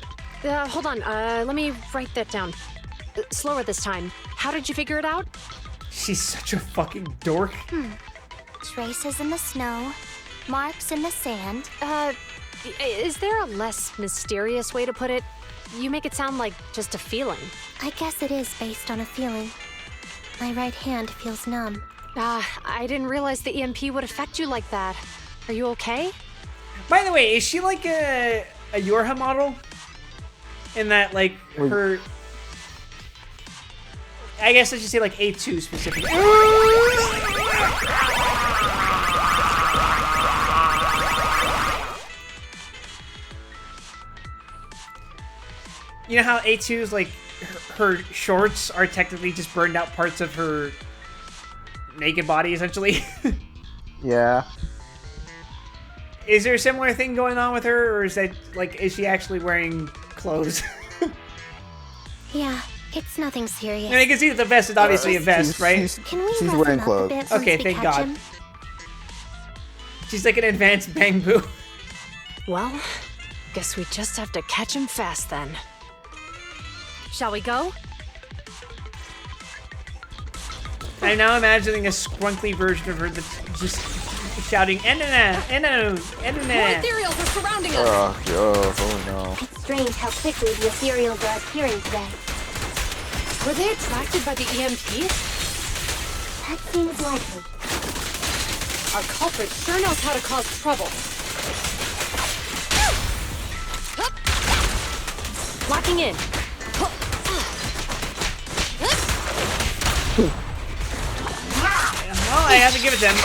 Hold on, let me write that down. Slower this time. How did you figure it out? She's such a fucking dork. Traces in the snow, marks in the sand. Is there a less mysterious way to put it? You make it sound like just a feeling. I guess it is based on a feeling. My right hand feels numb. I didn't realize the EMP would affect you like that. Are you okay? By the way, is she like a Yorha model? In that, like, her... I guess I should say, like, A2 specifically. You know how A2's, like, her shorts are technically just burned out parts of her naked body, essentially? Yeah. Is there a similar thing going on with her, or is that, like, is she actually wearing clothes? Yeah, it's nothing serious. I mean, I can see that the vest is obviously a vest, right? Can we She's roughen wearing up clothes. a bit once Okay, we thank catch God. him? She's like an advanced bamboo. Well, guess we just have to catch him fast then. Shall we go? I'm now imagining a scrunkly version of her that's just shouting, "Enana, Enana, Enana." ethereals are surrounding Oh no. It's strange how quickly the ethereals are appearing today. Were they attracted by the EMP? That seems likely. Our culprit sure knows how to cause trouble. Locking in. Well, I have to give it to them.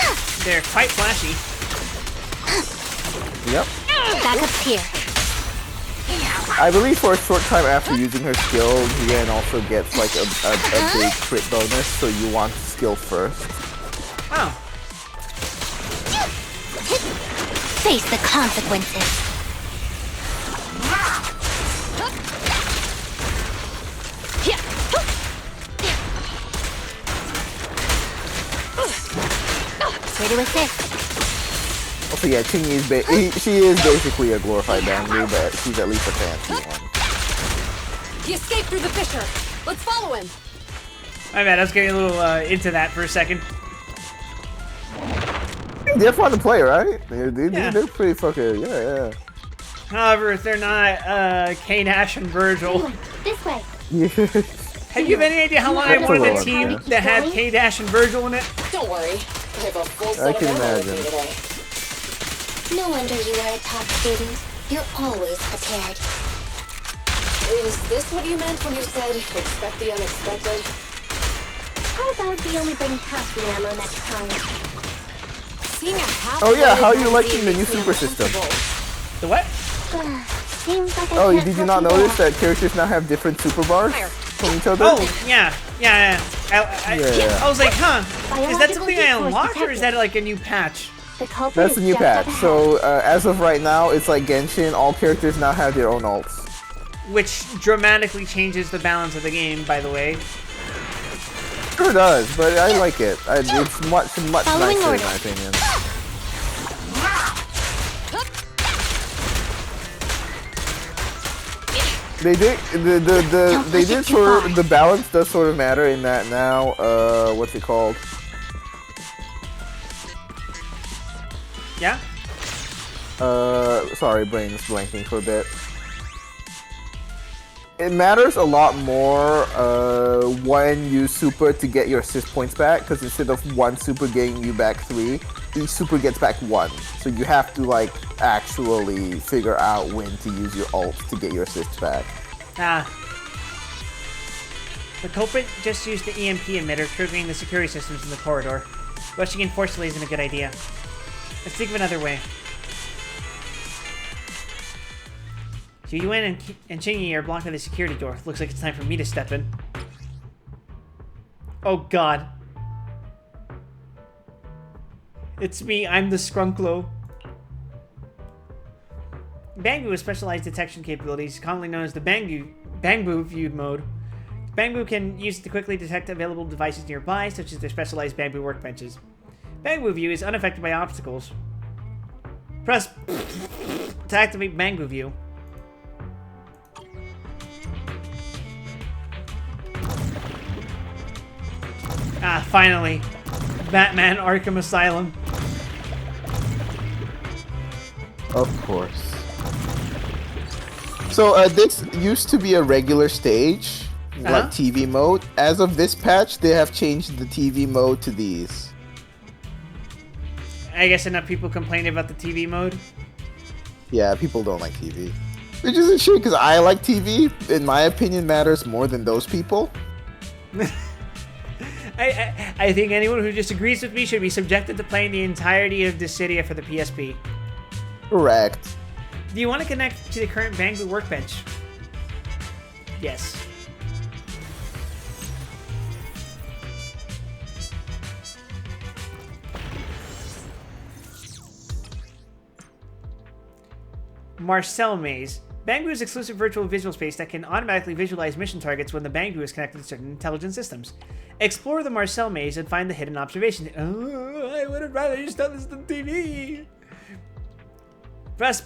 They're quite flashy. Yep. Back up here. I believe for a short time after using her skill, Yen also gets like a big crit bonus, so you want skill first. Oh. Face the consequences. Here to assist. Also, yeah, Chingy is she is basically a glorified bamboo, but she's at least a fancy one. He escaped through the fissure. Let's follow him. My bad, I was getting a little into that for a second. They're fun to play, right? Yeah. They're pretty fucking, yeah. However, if they're not K-Dash and Virgil. This way. Have you any idea how long I That's wanted a a lot, team yeah. that had K-Dash and Virgil in it? Don't worry. I have a full I set can of ammo with me imagine. today. No wonder you are a top student. You're always prepared. Is this what you meant when you said expect the unexpected? How about we only bring half the ammo next time? Seeing a half Oh yeah, how are you loaded liking the new magazine super makes me system? uncomfortable. The what? Seems like I Oh, can't did you help not you notice there. that characters now have different super bars from each other? Oh, yeah. I was like, huh, is that something I unlocked, or is that like a new patch? The culprit That's is the new just patch. up ahead. So as of right now, it's like Genshin. All characters now have their own ults. Which dramatically changes the balance of the game, by the way. Sure does, but I like it. It's much Following nicer in orders. my opinion. They did the balance does sort of matter in that now. What's it called? Yeah. Sorry, brain is blanking for a bit. It matters a lot more when you super to get your assist points back, because instead of one super getting you back 3, each super gets back 1. So you have to like actually figure out when to use your ult to get your assists back. Ah. The culprit just used the EMP emitter, triggering the security systems in the corridor. Rushing in forcefully isn't a good idea. Let's think of another way. So Yuan and Chingy are blocked by the security door. Looks like it's time for me to step in. Oh god. It's me, I'm the Skrunklo. Bangbu has specialized detection capabilities, commonly known as the Bangbu View mode. Bangbu can use it to quickly detect available devices nearby, such as their specialized Bangbu workbenches. Bangbu View is unaffected by obstacles. Press to activate Bangbu View. Ah, finally. Batman Arkham Asylum. Of course. So, this used to be a regular stage, like TV mode. As of this patch, they have changed the TV mode to these. I guess enough people complain about the TV mode. Yeah, people don't like TV. Which is a shame, because I like TV. In my opinion, matters more than those people. I think anyone who disagrees with me should be subjected to playing the entirety of Dissidia for the PSP. Correct. Do you want to connect to the current Bangbu workbench? Yes. Marcel Maze. Bangbu is exclusive virtual visual space that can automatically visualize mission targets when the Bangbu is connected to certain intelligent systems. Explore the Marcel Maze and find the hidden observation. Oh, I would have rather you done this than TV. Press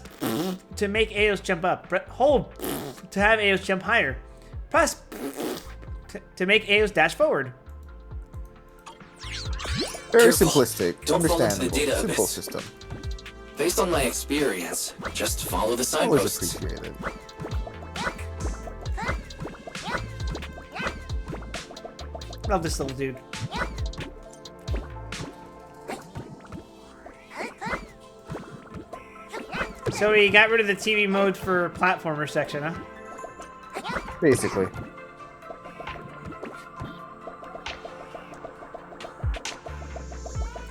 to make Eos jump up. Hold to have Eos jump higher. Press to make Eos dash forward. Very simplistic, Don't fall into the understandable, data simple abyss. system. Based on my experience, just follow the Always signposts. appreciated. Love this little dude. So we got rid of the TV mode for platformer section, huh? Basically.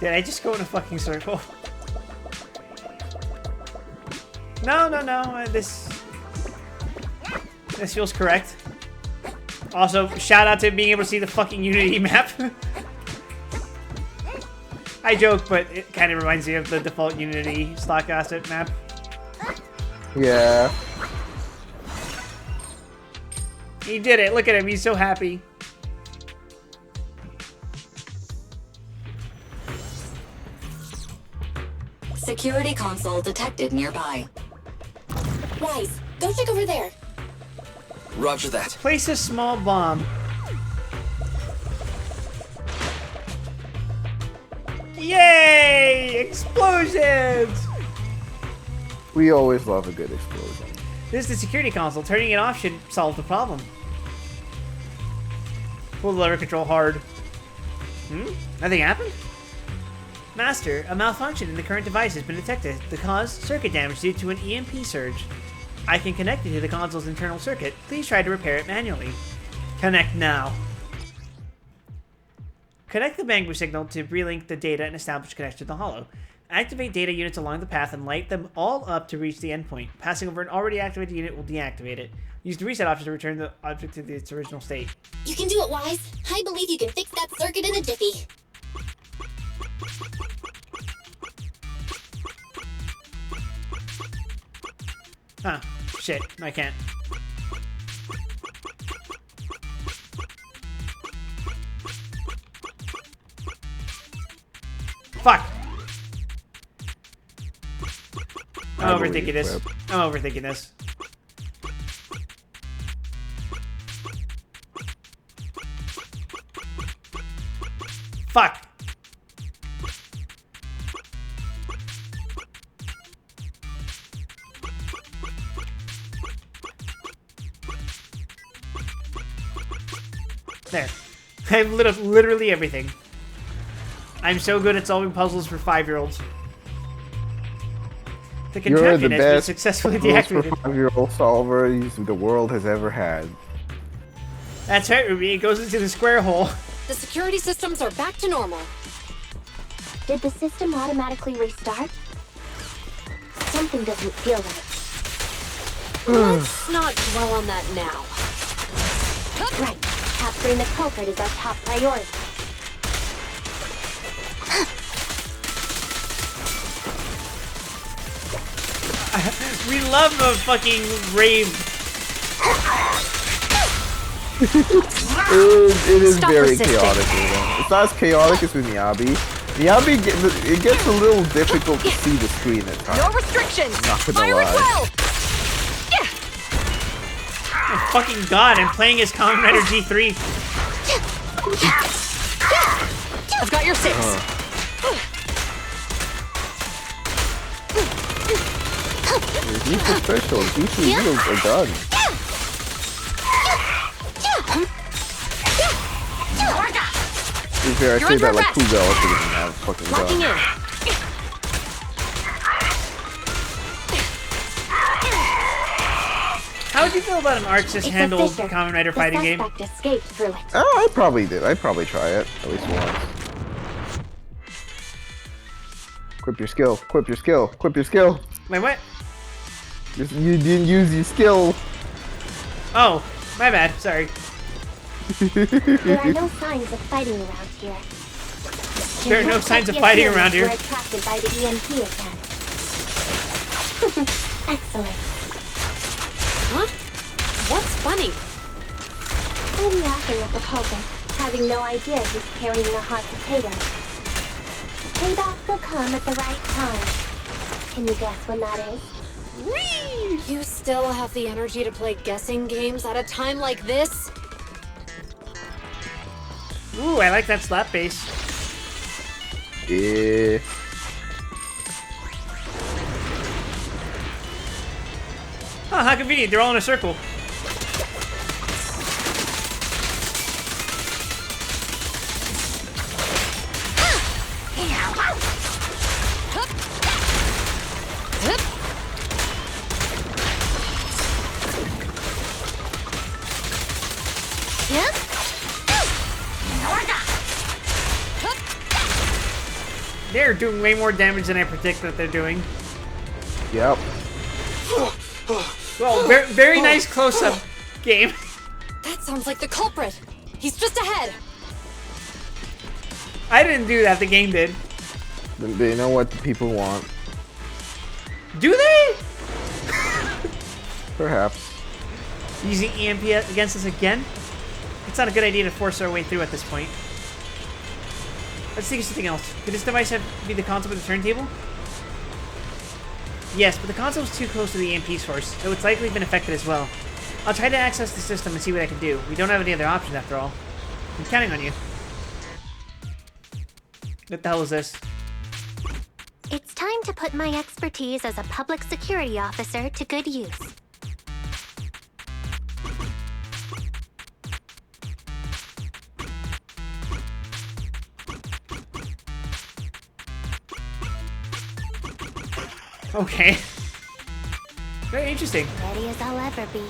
Did I just go in a fucking circle? No. This feels correct. Also, shout out to being able to see the fucking Unity map. I joke, but it kind of reminds me of the default Unity stock asset map. Yeah. He did it. Look at him. He's so happy. Security console detected nearby. Wise, go check over there. Roger that. Place a small bomb. Yay! Explosions! We always love a good explosion. This is the security console. Turning it off should solve the problem. Pull the lever control hard. Nothing happened? Master, a malfunction in the current device has been detected. The cause, circuit damage due to an EMP surge. I can connect it to the console's internal circuit. Please try to repair it manually. Connect now. Connect the Bangbu signal to relink the data and establish connection to the holo. Activate data units along the path and light them all up to reach the endpoint. Passing over an already activated unit will deactivate it. Use the reset option to return the object to its original state. You can do it, Wise. I believe you can fix that circuit in a jiffy. Huh. Shit. I can't. Fuck! I'm overthinking this. I'm overthinking this. Fuck. There. I have literally everything. I'm so good at solving puzzles for 5-year-olds. The contraption has been successfully deactivated. 5-year-old solver the world has ever had. That's right, Ruby. It goes into the square hole. The security systems are back to normal. Did the system automatically restart? Something doesn't feel right. Let's not dwell on that now. Right. Capturing the culprit is our top priority. We love a fucking rave. It is very chaotic. It's not as chaotic as with Miyabi. Miyabi, it gets a little difficult to see the screen at times. No restrictions. Not gonna Fire lie. at will. Oh, fucking god, I'm playing as Kamen Rider G3. I've got your 6. He's official. G3 wheels are done. To be fair, I say that like Kugo also doesn't have fucking Locking gun. in. How would you feel about an Arxis-handled Kamen Rider fighting game? Escaped through it. Oh, I probably did. I'd probably try it at least once. Equip your skill. Equip your skill. Equip your skill. Wait, what? You didn't use your skill. Oh, my bad. Sorry. There are no signs of fighting around here. There are no signs of fighting around here. We're attracted by the EMP again. Excellent. Huh? What's funny? I'm laughing at the culprit, having no idea he's carrying a hot potato. Payback will come at the right time. Can you guess when that is? Whee! You still have the energy to play guessing games at a time like this? Ooh, I like that slap bass. Yeah. Oh, how convenient. They're all in a circle. They're doing way more damage than I predict that they're doing. Yep. Well, very nice close-up game. That sounds like the culprit. He's just ahead. I didn't do that. The game did. They know what the people want. Do they? Perhaps. Using EMP against us again? It's not a good idea to force our way through at this point. Let's think of something else. Could this device be the console with the turntable? Yes, but the console is too close to the EMP source, so it's likely been affected as well. I'll try to access the system and see what I can do. We don't have any other options after all. I'm counting on you. What the hell is this? It's time to put my expertise as a public security officer to good use. Okay. Very interesting. Ready as I'll ever be.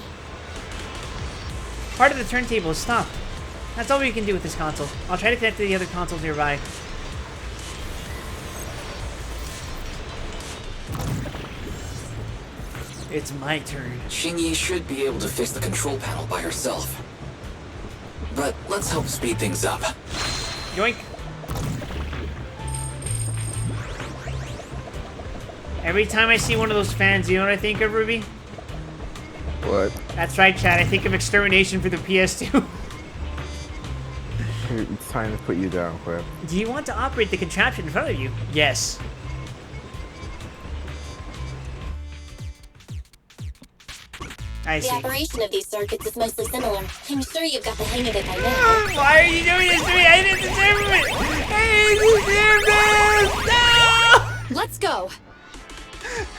Part of the turntable is stopped. That's all we can do with this console. I'll try to connect to the other consoles nearby. It's my turn. Xingyi should be able to fix the control panel by herself. But let's help speed things up. Yoink. Every time I see one of those fans, you know what I think of, Ruby? What? That's right, Chad. I think of Extermination for the PS2. It's time to put you down, Quip. Do you want to operate the contraption in front of you? Yes. I The see. operation of these circuits is mostly similar. I'm sure you've got the hang of it by now. Why are you doing this to me? I didn't deserve it! I didn't deserve this! No! Let's go.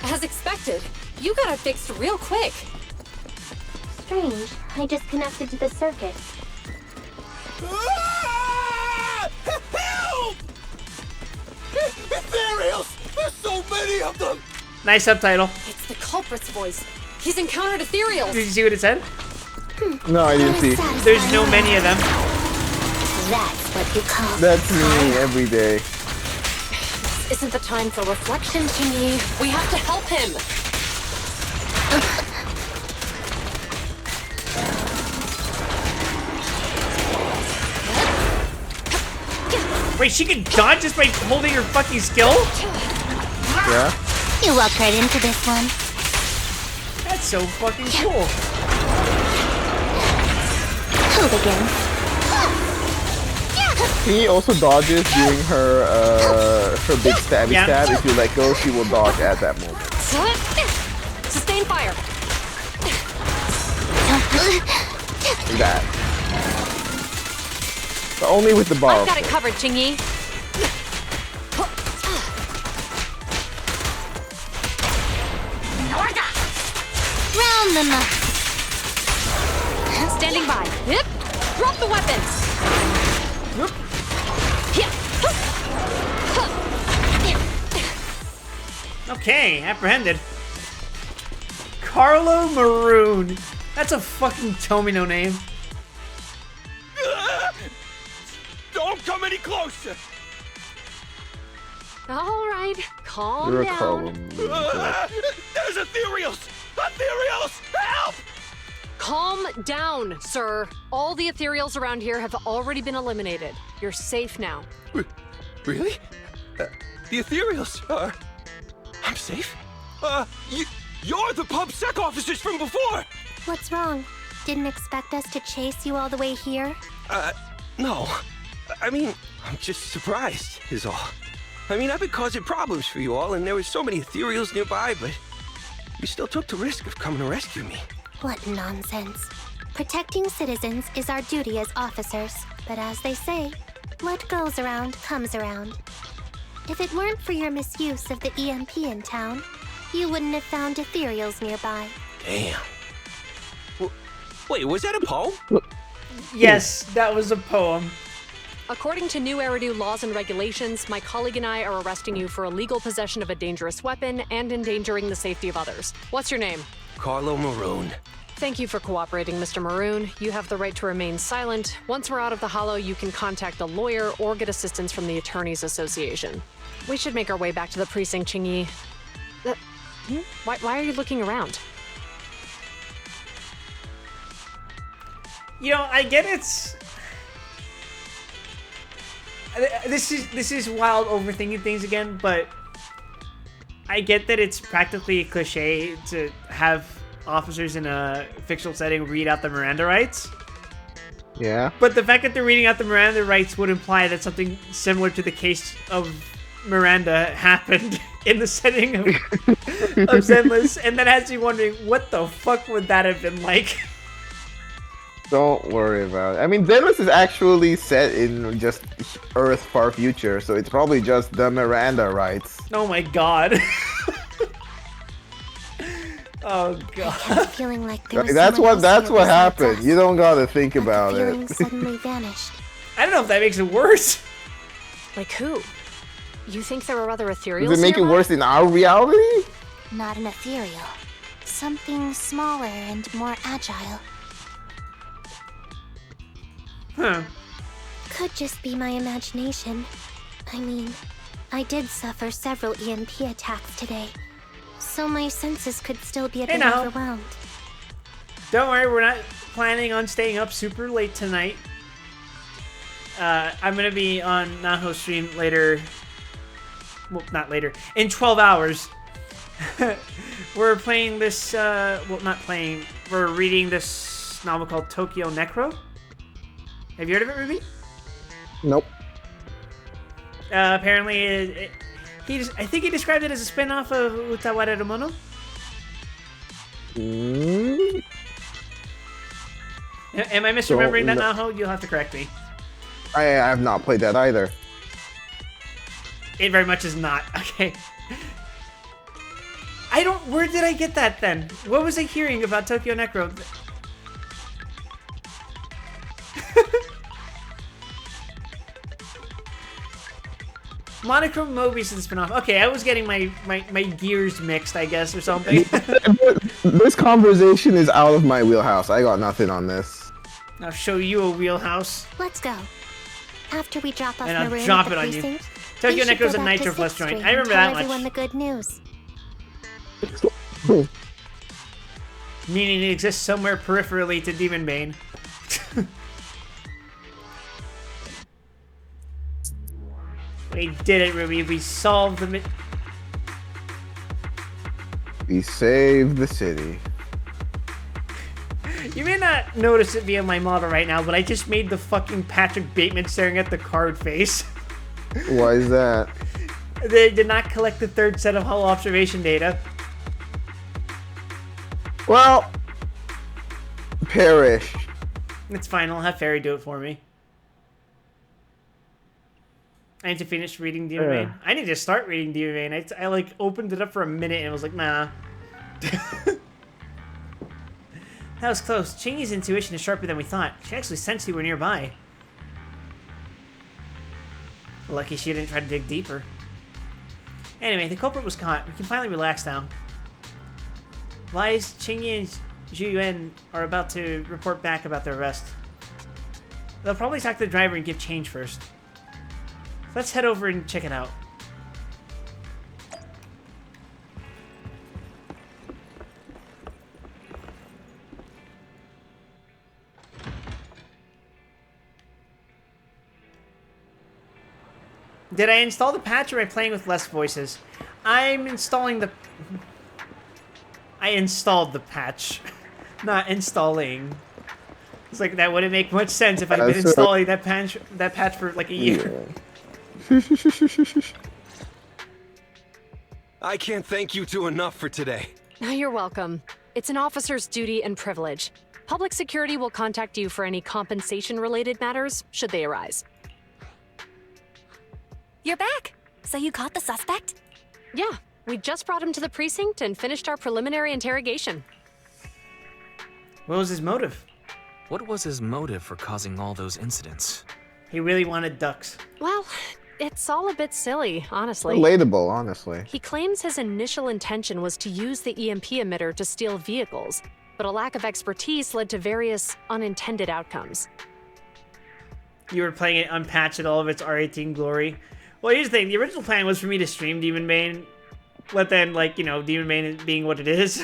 As expected, you got it fixed real quick. Strange. I just connected to the circuit. Help! Ethereals! There's so many of them! Nice subtitle. It's the culprit's voice. He's encountered ethereals. Did you see what it said? No, I didn't see. There's no many of them. That's what you call. That's me every day. This isn't the time for reflection, Kingy. We have to help him. Wait, she can dodge just by holding her fucking skill? Yeah. You walked right into this one. That's so fucking cool. Hold again. He also dodges during her big stabby stab. If you let go, she will dodge at that moment. Sustain fire. Like that. But only with the bar. I've got it covered, Chingy. Round them up. Standing by. Yep. Drop the weapons. Okay, apprehended. Carlo Maroon. That's a fucking Tomino name. Don't come any closer! All right, calm You're a down. Carlo. There's ethereals! Ethereals! Help! Calm down, sir. All the ethereals around here have already been eliminated. You're safe now. Really? The ethereals are... I'm safe? You're the PubSec officers from before! What's wrong? Didn't expect us to chase you all the way here? No. I mean, I'm just surprised, is all. I mean, I've been causing problems for you all, and there were so many ethereals nearby, but you still took the risk of coming to rescue me. What nonsense. Protecting citizens is our duty as officers, but as they say, what goes around comes around. If it weren't for your misuse of the EMP in town, you wouldn't have found ethereals nearby. Damn. Wait, was that a poem? Yes, that was a poem. According to new Eridu laws and regulations, my colleague and I are arresting you for illegal possession of a dangerous weapon and endangering the safety of others. What's your name? Carlo Maroon. Thank you for cooperating, Mr. Maroon. You have the right to remain silent. Once we're out of the hollow, you can contact a lawyer or get assistance from the Attorneys Association. We should make our way back to the precinct, Chingy. Why are you looking around? You know, I get it's... This is wild overthinking things again, but I get that it's practically a cliche to have officers in a fictional setting read out the Miranda rights. Yeah. But the fact that they're reading out the Miranda rights would imply that something similar to the case of Miranda happened in the setting of Zenless, and that has me wondering, what the fuck would that have been like? Don't worry about it. I mean, Zenless is actually set in just Earth's far future, so it's probably just the Miranda rights. Oh my god. Oh god. I kept feeling like there was That's someone what else here happened. besides You don't gotta think us, but about the feeling it. suddenly vanished. I don't know if that makes it worse. Like who? You think there are other ethereals Does it make it nearby? worse in our reality? Not an ethereal. Something smaller and more agile. Huh. Could just be my imagination. I mean, I did suffer several EMP attacks today, so my senses could still be a Hey bit now. overwhelmed. Don't worry, we're not planning on staying up super late tonight. I'm gonna be on Naho's stream later. Well, not later. In 12 hours. We're playing this, well, not playing. We're reading this novel called Tokyo Necro. Have you heard of it, Ruby? Nope. Apparently, I think he described it as a spin-off of Utawara Mono. Am I misremembering that, Naho? You'll have to correct me. I have not played that either. It very much is not. Okay. I don't... Where did I get that, then? What was I hearing about Tokyo Necro? Monochrome Mobius is the spinoff. Okay, I was getting my gears mixed, I guess, or something. This conversation is out of my wheelhouse. I got nothing on this. I'll show you a wheelhouse. Let's go. After we drop off And I'll Maroon drop at the it on you. precinct, Tokyo we should Necro's go a back to Nitro Plus 6th joint. Street I remember and that tell much. everyone the good news. Meaning it exists somewhere peripherally to Demon Bane. We did it, Ruby. We solved the... We saved the city. You may not notice it via my model right now, but I just made the fucking Patrick Bateman staring at the card face. Why is that? They did not collect the third set of hull observation data. Well, perish. It's fine. I'll have Fairy do it for me. I need to finish reading Demon Bane. I need to start reading Demon Bane. I like opened it up for a minute and was like, nah. That was close. Chingy's intuition is sharper than we thought. She actually sensed you were nearby. Lucky she didn't try to dig deeper. Anyway, the culprit was caught. We can finally relax now. Lies, Chingy and Zhu Yuan are about to report back about their arrest. They'll probably talk to the driver and give change first. Let's head over and check it out. Did I install the patch or am I playing with less voices? I'm installing the... I installed the patch, not installing. It's like, that wouldn't make much sense if I'd been installing that patch for like a year. Yeah. I can't thank you two enough for today. You're welcome. It's an officer's duty and privilege. Public security will contact you for any compensation-related matters, should they arise. You're back! So you caught the suspect? Yeah, we just brought him to the precinct and finished our preliminary interrogation. What was his motive? What was his motive for causing all those incidents? He really wanted ducks. Well, it's all a bit silly, honestly. Relatable, honestly. He claims his initial intention was to use the EMP emitter to steal vehicles, but a lack of expertise led to various unintended outcomes. You were playing it unpatched at all of its R18 glory. Well, here's the thing. The original plan was for me to stream Demon Bane, but then, like, you know, Demon Bane being what it is.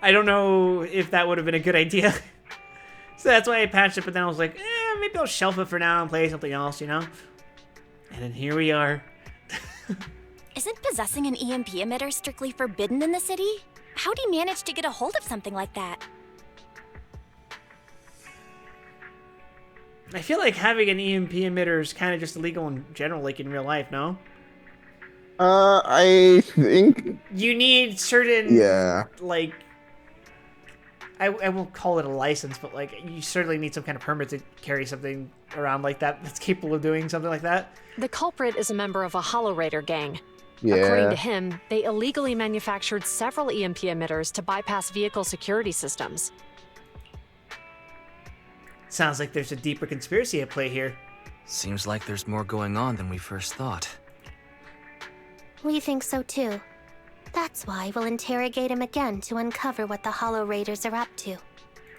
I don't know if that would have been a good idea. So that's why I patched it, but then I was like, maybe I'll shelf it for now and play something else, you know? And then here we are. Isn't possessing an EMP emitter strictly forbidden in the city? How'd he manage to get a hold of something like that? I feel like having an EMP emitter is kind of just illegal in general, like in real life, no? I think... You need certain... Yeah. Like... I won't call it a license, but like, you certainly need some kind of permit to carry something around like that that's capable of doing something like that. The culprit is a member of a Hollow Raider gang. Yeah. According to him, they illegally manufactured several EMP emitters to bypass vehicle security systems. Sounds like there's a deeper conspiracy at play here. Seems like there's more going on than we first thought. We think so too. That's why we'll interrogate him again to uncover what the Hollow Raiders are up to.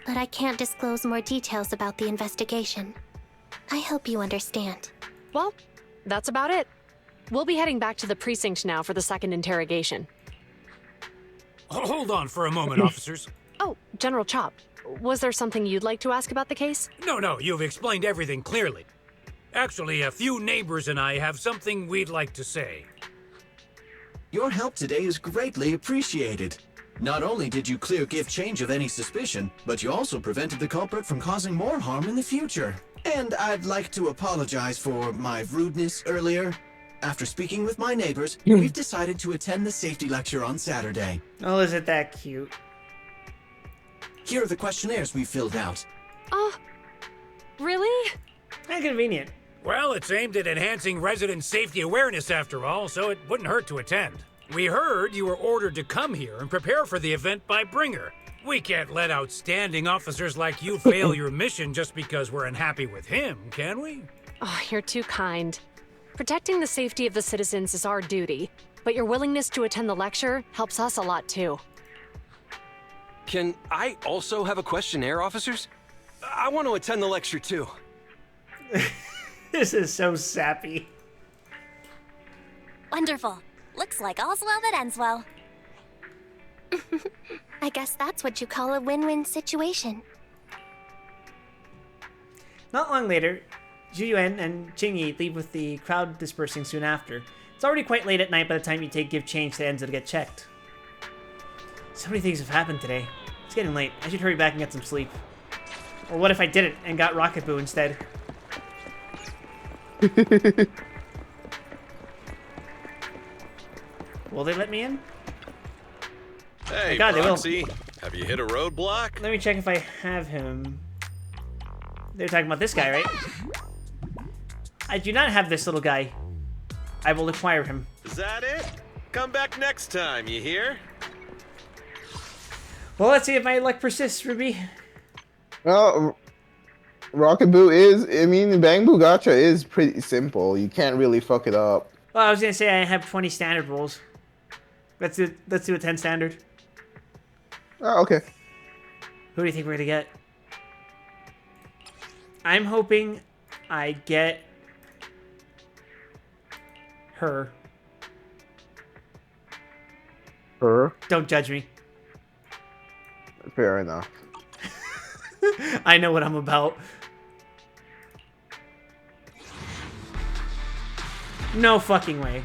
But I can't disclose more details about the investigation. I hope you understand. Well, that's about it. We'll be heading back to the precinct now for the second interrogation. Hold on for a moment, officers. Oh, General Chop, was there something you'd like to ask about the case? No, you've explained everything clearly. Actually, a few neighbors and I have something we'd like to say. Your help today is greatly appreciated. Not only did you clear give change of any suspicion, but you also prevented the culprit from causing more harm in the future. And I'd like to apologize for my rudeness earlier. After speaking with my neighbors, we've decided to attend the safety lecture on Saturday. Oh, is it that cute? Here are the questionnaires we filled out. Oh, really? Inconvenient. Well, it's aimed at enhancing resident safety awareness after all, so it wouldn't hurt to attend. We heard you were ordered to come here and prepare for the event by Bringer. We can't let outstanding officers like you fail your mission just because we're unhappy with him, can we? Oh, you're too kind. Protecting the safety of the citizens is our duty, but your willingness to attend the lecture helps us a lot too. Can I also have a questionnaire, officers? I want to attend the lecture too. This is so sappy. Wonderful. Looks like all's well that ends well. I guess that's what you call a win-win situation. Not long later, Zhu Yuan and Qingyi leave with the crowd dispersing soon after. It's already quite late at night by the time you give change to Enzo to get checked. So many things have happened today. It's getting late. I should hurry back and get some sleep. Or what if I didn't and got Rocket Boo instead? Will they let me in? Hey, God, Proxy, have you hit a roadblock? Let me check if I have him. They're talking about this guy, right? I do not have this little guy. I will acquire him. Is that it? Come back next time, you hear? Well, let's see if my luck persists, Ruby. Well, Rocket Boo is, I mean, Bang Boo Gacha is pretty simple. You can't really fuck it up. Well, I was gonna say I have 20 standard rolls. Let's do a 10 standard. Oh, okay. Who do you think we're gonna get? I'm hoping I get her. Her? Don't judge me. Fair enough. I know what I'm about. No fucking way.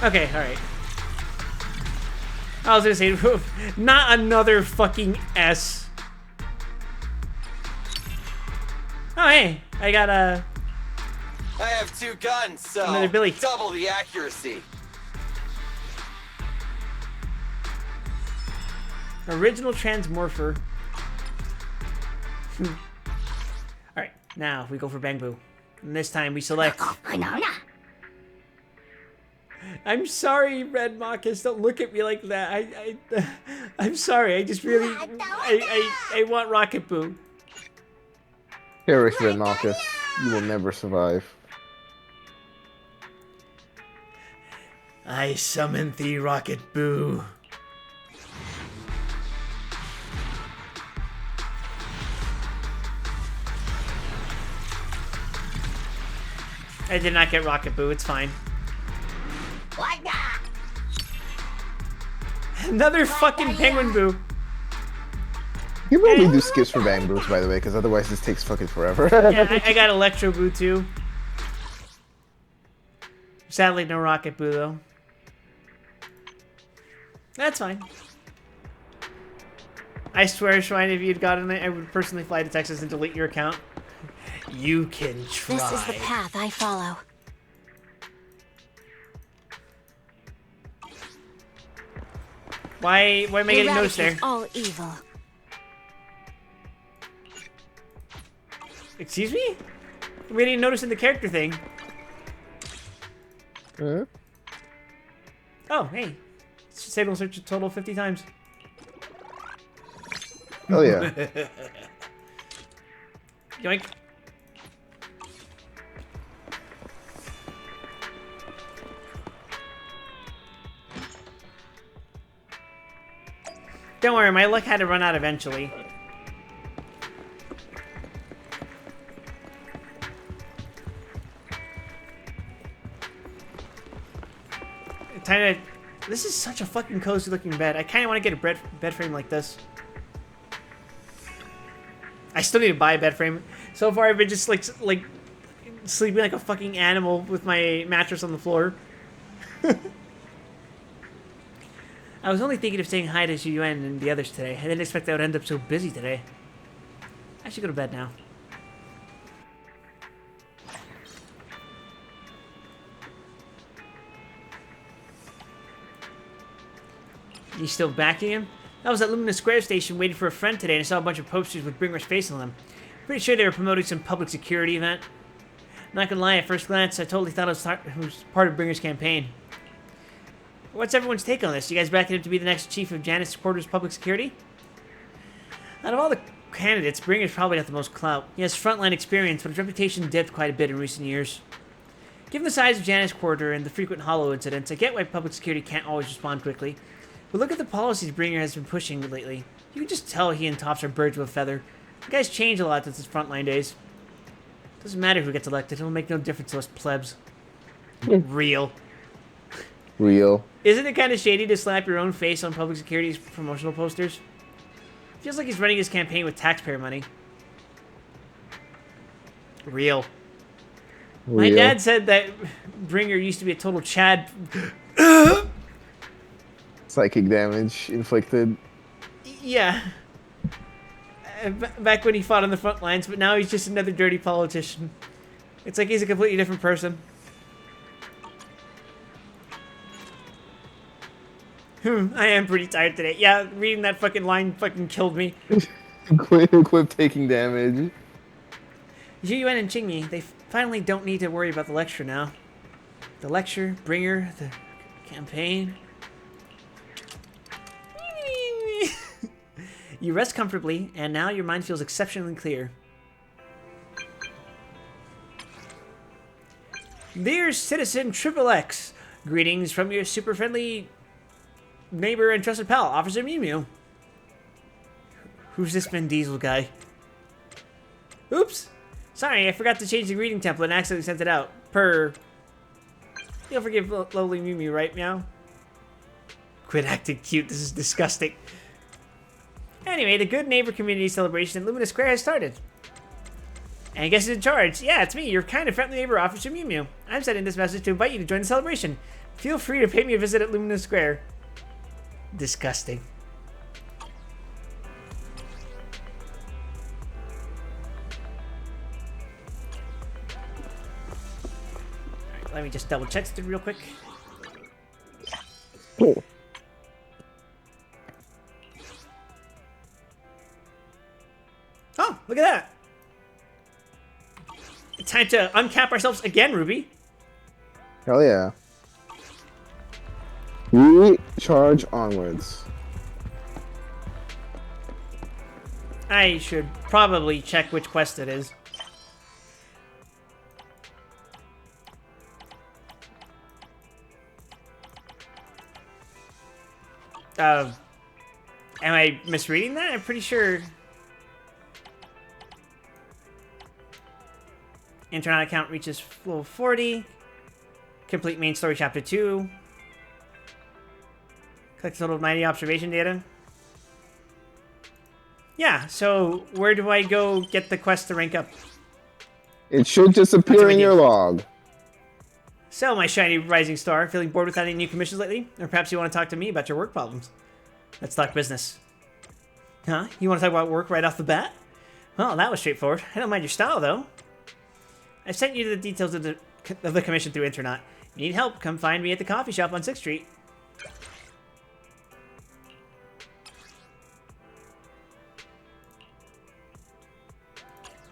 Okay, alright. I was gonna say, not another fucking S. Oh, hey, I got a... I have 2 guns, so Another Billy. double the accuracy. Original Transmorpher. Alright, now we go for Bang Boo. And this time we select... I'm sorry, Red Marcus. Don't look at me like that. I'm sorry. I just really... I want Rocket Boo. Perish, Red Marcus. You will never survive. I summon thee, Rocket Boo. I did not get Rocket Boo. It's fine. Another fucking Penguin Boo. You probably do skips for Bang Boos, by the way, because otherwise this takes fucking forever. Yeah, I got Electro Boo too. Sadly, no Rocket Boo though. That's fine. I swear, Shrine, if you'd gotten it, I would personally fly to Texas and delete your account. You can try. This is the path I follow. Why am I getting noticed there? All evil. Excuse me? We didn't notice in the character thing. Huh? Oh, hey. Disable search a total of 50 times. Oh yeah. Yoink. Don't worry, my luck had to run out eventually. Time to... This is such a fucking cozy looking bed. I kind of want to get a bed frame like this. I still need to buy a bed frame. So far, I've been just like sleeping like a fucking animal with my mattress on the floor. I was only thinking of saying hi to Zhu Yuan and the others today. I didn't expect I would end up so busy today. I should go to bed now. You still backing him? I was at Lumina Square Station waiting for a friend today and I saw a bunch of posters with Bringer's face on them. Pretty sure they were promoting some public security event. Not gonna lie, at first glance, I totally thought it was part of Bringer's campaign. What's everyone's take on this? You guys backing him to be the next chief of Janus Quarters Public Security? Out of all the candidates, Bringer's probably got the most clout. He has frontline experience, but his reputation dipped quite a bit in recent years. Given the size of Janus Quarter and the frequent hollow incidents, I get why public security can't always respond quickly. But look at the policies Bringer has been pushing lately. You can just tell he and Tops are birds with a feather. The guy's changed a lot since his frontline days. Doesn't matter who gets elected, it'll make no difference to us plebs. Real. Isn't it kind of shady to slap your own face on public security's promotional posters? Feels like he's running his campaign with taxpayer money. Real. My dad said that Bringer used to be a total Chad. Psychic damage inflicted. Yeah. Back when he fought on the front lines, but now he's just another dirty politician. It's like he's a completely different person. I am pretty tired today. Yeah, reading that fucking line fucking killed me. Quit taking damage. Yuan and Qingyi, they finally don't need to worry about the lecture now. The lecture, Bringer, the campaign. You rest comfortably, and now your mind feels exceptionally clear. Dear Citizen Triple X, greetings from your super friendly neighbor and trusted pal, Officer Mew Mew. Who's this Vin Diesel guy? Oops! Sorry, I forgot to change the greeting template and accidentally sent it out. You'll forgive lowly Mew Mew, right, Meow? Quit acting cute, this is disgusting. Anyway, the Good Neighbor Community Celebration in Lumina Square has started. And guess who's in charge? Yeah, it's me, your kind of friendly neighbor, Officer Mew Mew. I'm sending this message to invite you to join the celebration. Feel free to pay me a visit at Lumina Square. Disgusting. Alright, let me just double check this real quick. Cool. Oh, look at that. It's time to uncap ourselves again, Ruby. Hell yeah. We charge onwards. I should probably check which quest it is. Am I misreading that? I'm pretty sure... Internet account reaches level 40. Complete main story chapter 2. Collect a total of 90 observation data. Yeah, so where do I go get the quest to rank up? It should just appear in your log. So, my shiny rising star, feeling bored without any new commissions lately? Or perhaps you want to talk to me about your work problems? Let's talk business. Huh? You want to talk about work right off the bat? Well, that was straightforward. I don't mind your style, though. I've sent you the details of the commission through Internet. If you need help, come find me at the coffee shop on 6th Street.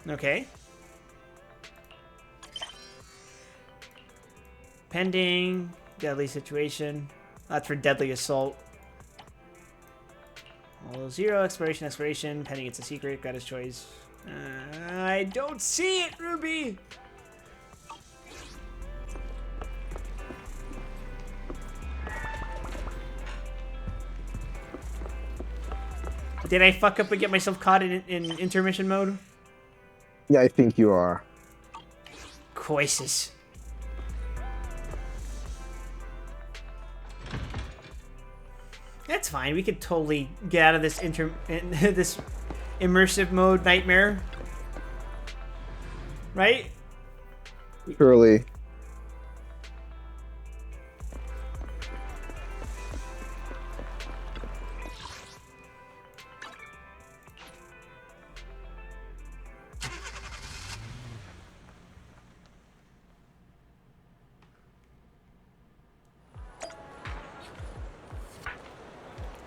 Okay. Pending. Deadly situation. That's for deadly assault. All 0. Exploration. Pending it's a secret. Got his choice. I don't see it, Ruby! Did I fuck up and get myself caught in intermission mode? Yeah, I think you are. Coises. That's fine. We could totally get out of this this immersive mode nightmare. Right? Surely.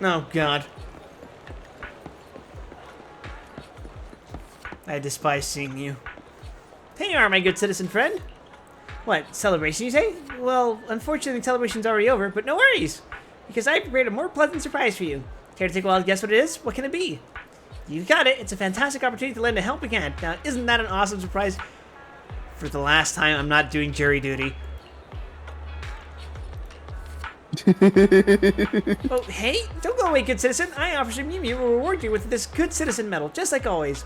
Oh, God. I despise seeing you. Here you are, my good citizen friend. What, celebration, you say? Well, unfortunately, the celebration's already over, but no worries, because I prepared a more pleasant surprise for you. Care to take a while to guess what it is? What can it be? You've got it. It's a fantastic opportunity to lend a helping hand. Now, isn't that an awesome surprise? For the last time, I'm not doing jury duty. Oh, hey, don't go away, good citizen. I, Officer Mew Mew, will reward you with this good citizen medal, just like always.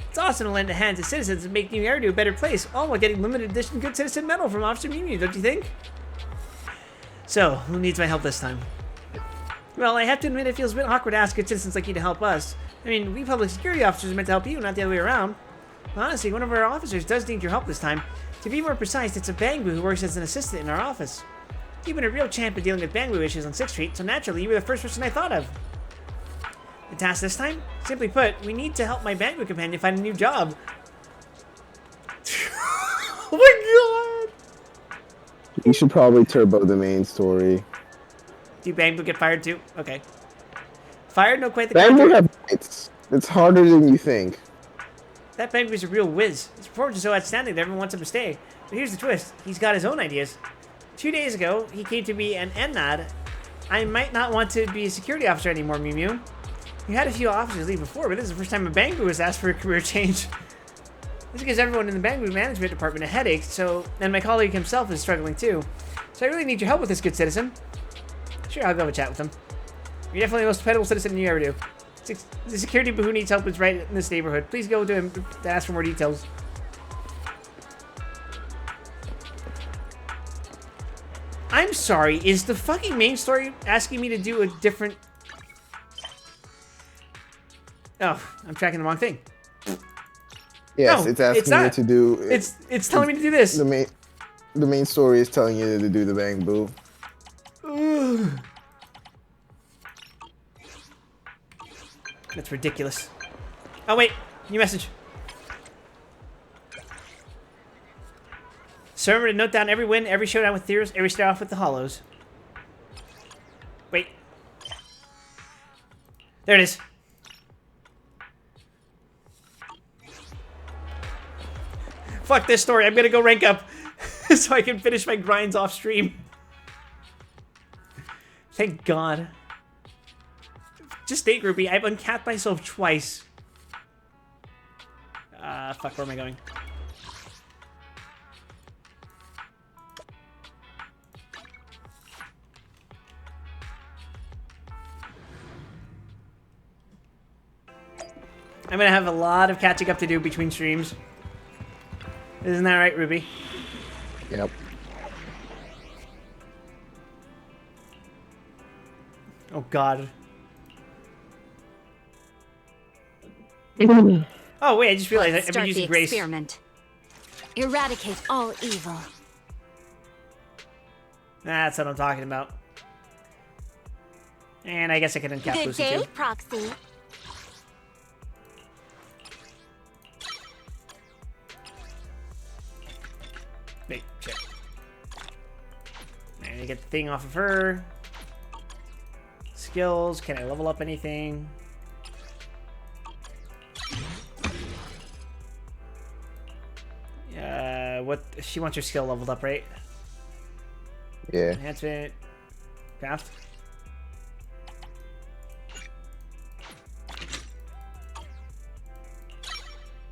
It's awesome to lend a hand to citizens and make New Area a better place, all while getting limited edition good citizen medal from Officer Mew Mew, don't you think? So, who needs my help this time? Well, I have to admit it feels a bit awkward to ask good citizens like you to help us. I mean, we public security officers are meant to help you, not the other way around. Honestly, one of our officers does need your help this time. To be more precise, it's a Bangbu who works as an assistant in our office. You've been a real champ at dealing with Bangbu issues on 6th Street, so naturally you were the first person I thought of. The task this time? Simply put, we need to help my Bangbu companion find a new job. Oh my god! You should probably turbo the main story. Do Bangbu get fired too? Okay. Fired? No, quite the Bangbu contrary. it's harder than you think. That Bangbu's a real whiz. His performance is so outstanding that everyone wants him to stay. But here's the twist. He's got his own ideas. 2 days ago, he came to me and Nod. I might not want to be a security officer anymore, Mew Mew. You had a few officers leave before, but this is the first time a Bangbu was asked for a career change. This gives everyone in the Bangbu management department a headache, and my colleague himself is struggling too. So I really need your help with this, good citizen. Sure, I'll go have a chat with him. You're definitely the most dependable citizen you ever do. The security who needs help is right in this neighborhood. Please go to him to ask for more details. I'm sorry, is the fucking main story asking me to do a different... Oh, I'm tracking the wrong thing. Yes, no, it's asking you to do... It's telling me to do this. The main story is telling you to do the Bangbu. That's ridiculous. Oh wait, new message. So remember to note down every win, every showdown with Theros, every start off with the Hollows. Wait. There it is. Fuck this story, I'm gonna go rank up so I can finish my grinds off stream. Thank God. Just stay groupie, I've uncapped myself twice. Fuck, where am I going? I'm gonna have a lot of catching up to do between streams. Isn't that right, Ruby? Yep. Oh God. Oh wait, I just realized I've been using Grace. Experiment. Eradicate all evil. That's what I'm talking about. And I guess I can uncap Good Lucy day, too. Proxy. Wait, shit. And I get the thing off of her. Skills. Can I level up anything? What? She wants her skill leveled up, right? Yeah. Enhancement. Craft.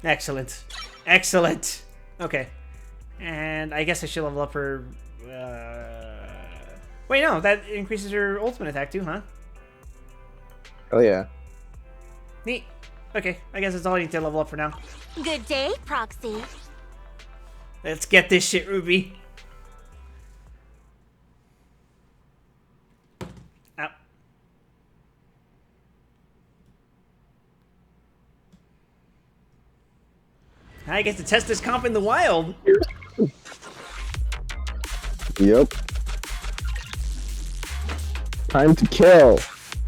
Excellent. Excellent. Okay. And I guess I should level up her... Wait, no. That increases her ultimate attack too, huh? Oh, yeah. Neat. Okay. I guess that's all I need to level up for now. Good day, Proxy. Let's get this shit, Ruby. Ow. I get to test this comp in the wild. Yep. Time to kill.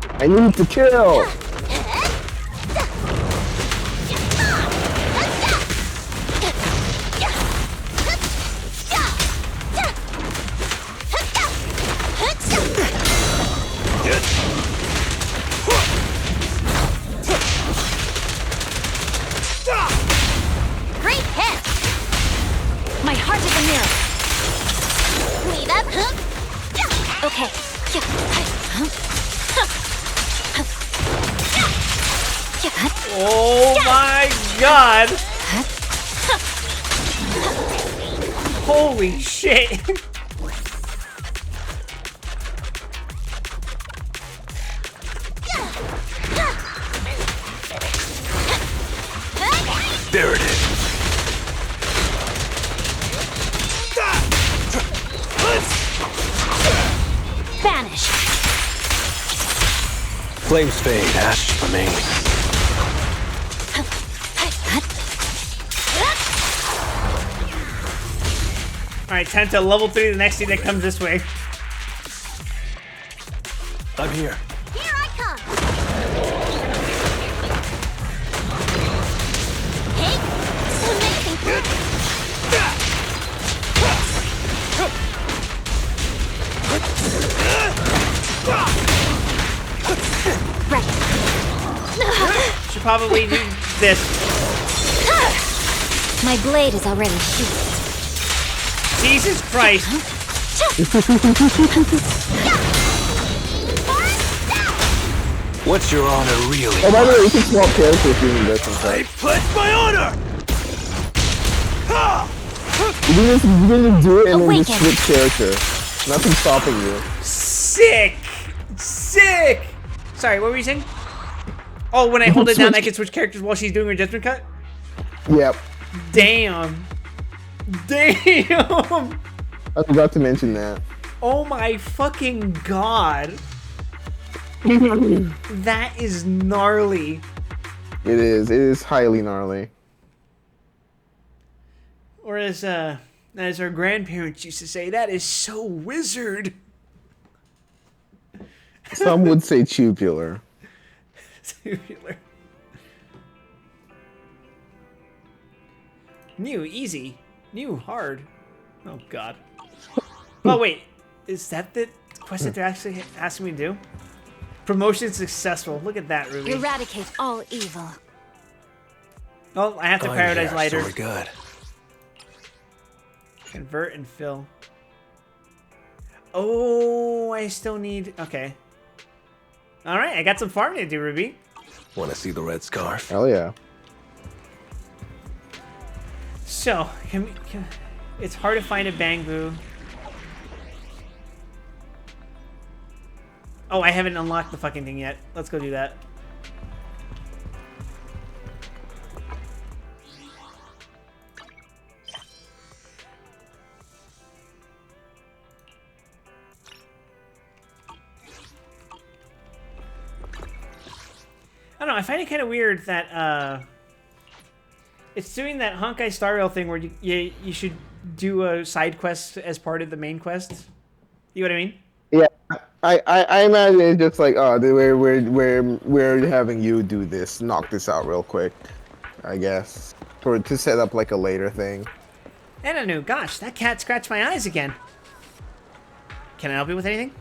I need to kill. Oh my god! Holy shit! There it is. Vanish. Flames fade, ash remain. Alright, time to level 3 the next thing that comes this way. I'm here. Here I come. Hey, so nice and quick. Should probably do this. My blade is already sheathed. Jesus Christ. What's your honor really? Oh, by the way, you can swap characters using this and I stuff. pledge my honor! You can just do it and then Awaken. just switch character. Nothing's stopping you. Sick! Sick! Sorry, what were you saying? Oh, when I hold it down, I can switch characters while she's doing her judgment cut? Yep. Damn. Damn! I forgot to mention that. Oh my fucking god. That is gnarly. It is. It is highly gnarly. Or as our grandparents used to say, that is so wizard. Some would say tubular. Tubular. New, easy. New, hard. Oh god. Oh wait, is that the quest that they're actually asking me to do? Promotion successful. Look at that, Ruby. Eradicate all evil. Oh, I have to prioritize lighter. So we're good. Convert and fill. Oh, I still need... Okay. Alright, I got some farming to do, Ruby. Want to see the red scarf? Hell yeah. So, it's hard to find a Bangbu. Oh, I haven't unlocked the fucking thing yet. Let's go do that. I don't know, I find it kind of weird that, it's doing that Honkai Star Rail thing where you should do a side quest as part of the main quest. You know what I mean? Yeah, I imagine it's just like, oh, we're having you do this, knock this out real quick, I guess, to set up like a later thing. Enanu, gosh, that cat scratched my eyes again. Can I help you with anything?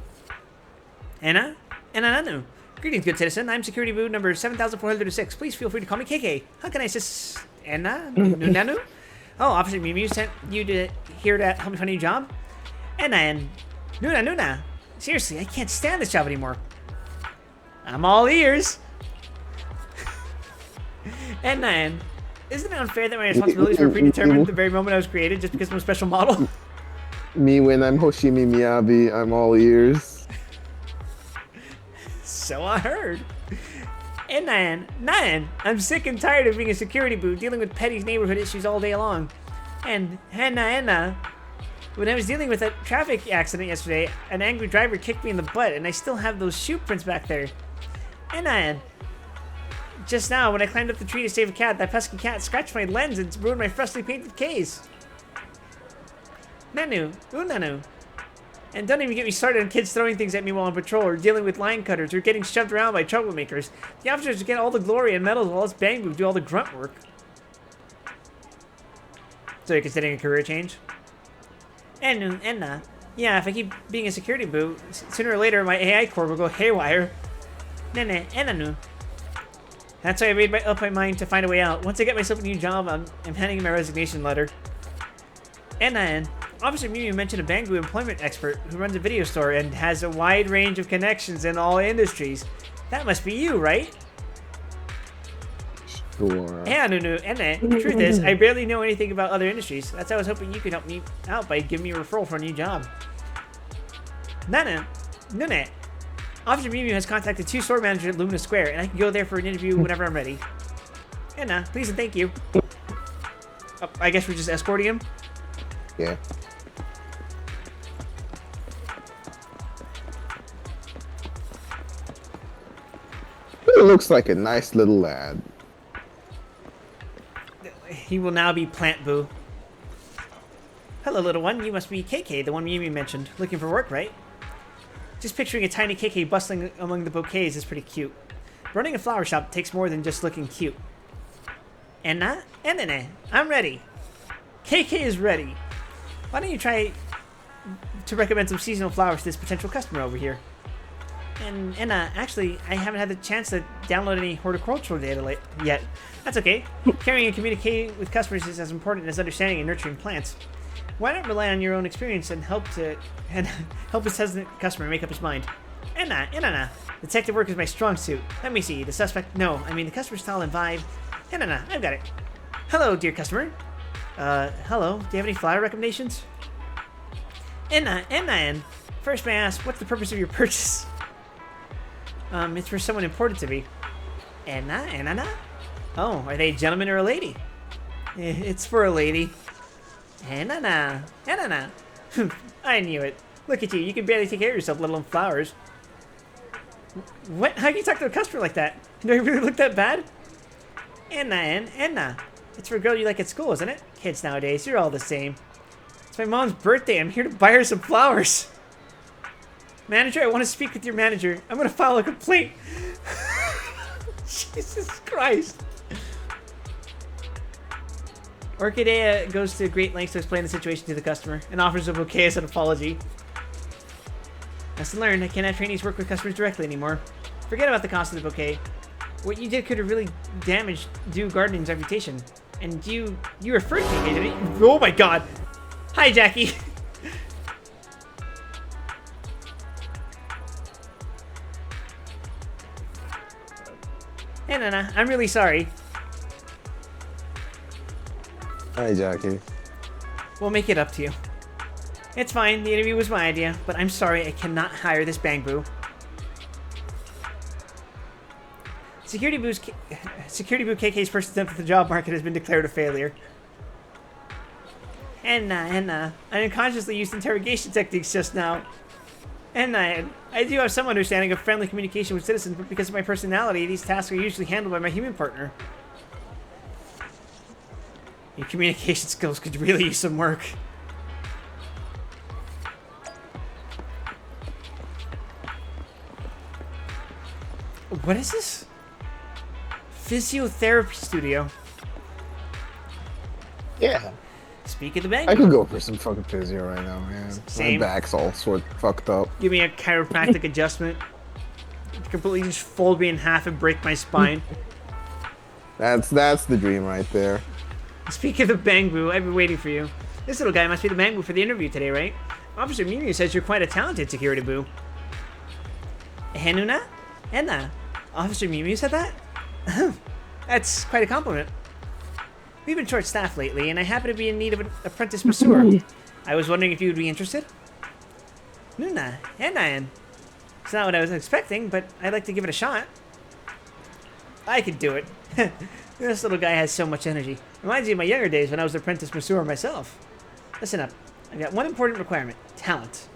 Enanu. Greetings, good citizen. I'm security booth number 7406. Please feel free to call me KK. How can I assist? Nanu? Oh, Officer Miu sent you here to help me find a new job? Nuna. Seriously, I can't stand this job anymore. I'm all ears. Isn't it unfair that my responsibilities were predetermined at the very moment I was created just because I'm a special model? Me, when I'm Hoshimi Miyabi, I'm all ears. So I heard. Nyan, I'm sick and tired of being a security booth dealing with petty neighborhood issues all day long. And Henna, when I was dealing with a traffic accident yesterday, an angry driver kicked me in the butt, and I still have those shoe prints back there. And just now, when I climbed up the tree to save a cat, that pesky cat scratched my lens and ruined my freshly painted case. Nanu. And don't even get me started on kids throwing things at me while on patrol, or dealing with line cutters, or getting shoved around by troublemakers. The officers get all the glory and medals while us Bangbu do all the grunt work. So you're considering a career change? Yeah, if I keep being a security boo, sooner or later my AI core will go haywire. Enanu. That's why I made up my mind to find a way out. Once I get myself a new job, I'm handing in my resignation letter. Officer Mew mentioned a Bangbu employment expert who runs a video store and has a wide range of connections in all industries. That must be you, right? Sure. Yeah, Nunu, and the truth is, I barely know anything about other industries. That's why I was hoping you could help me out by giving me a referral for a new job. Nana, Officer Mew has contacted 2 store managers at Lumina Square, and I can go there for an interview whenever I'm ready. Anna, please and thank you. Oh, I guess we're just escorting him? Yeah. It looks like a nice little lad. He will now be Plant Boo. Hello, little one. You must be KK, the one Mimi mentioned. Looking for work, right? Just picturing a tiny KK bustling among the bouquets is pretty cute. Running a flower shop takes more than just looking cute. Anna? I'm ready. KK is ready. Why don't you try to recommend some seasonal flowers to this potential customer over here? And Anna, actually, I haven't had the chance to download any horticultural data yet. That's okay. Carrying and communicating with customers is as important as understanding and nurturing plants. Why not rely on your own experience and help his hesitant customer make up his mind? Anna, detective work is my strong suit. Let me see. The customer style and vibe. Anna, I've got it. Hello, dear customer. Hello. Do you have any flower recommendations? Anna. First, may I ask, what's the purpose of your purchase? It's for someone important to me. Anna? Oh, are they a gentleman or a lady? It's for a lady. Anna. I knew it. Look at you. You can barely take care of yourself, let alone flowers. What? How can you talk to a customer like that? Do I really look that bad? Anna. It's for a girl you like at school, isn't it? Kids nowadays, you're all the same. It's my mom's birthday. I'm here to buy her some flowers. Manager, I want to speak with your manager. I'm going to file a complaint. Jesus Christ. Orchidea goes to great lengths to explain the situation to the customer and offers a bouquet as an apology. Lesson learned, I cannot trainees work with customers directly anymore. Forget about the cost of the bouquet. What you did could have really damaged Do Gardening's reputation. And you referred to me, didn't you? Oh my god. Hi, Jackie. Hey, Nana, I'm really sorry. Hi, Jackie. We'll make it up to you. It's fine, the interview was my idea, but I'm sorry I cannot hire this Bangbu. Security Boo KK's first attempt at the job market has been declared a failure. Anna, I unconsciously used interrogation techniques just now. Anna, I do have some understanding of friendly communication with citizens, but because of my personality, these tasks are usually handled by my human partner. Your communication skills could really use some work. What is this? Physiotherapy studio. Yeah. Speak of the bank. I could go for some fucking physio right now, man. Same. My back's all sort of fucked up. Give me a chiropractic adjustment. Completely just fold me in half and break my spine. That's the dream right there. Speak of the Bangbu, I've been waiting for you. This little guy must be the Bangbu for the interview today, right? Officer Mew says you're quite a talented security boo. Henuna? Enna? Officer Mew said that? That's quite a compliment. We've been short-staffed lately, and I happen to be in need of an apprentice masseur. I was wondering if you would be interested? Nuna, Enna. It's not what I was expecting, but I'd like to give it a shot. I could do it. This little guy has so much energy. Reminds me of my younger days when I was an apprentice masseur myself. Listen up. I've got one important requirement. Talent.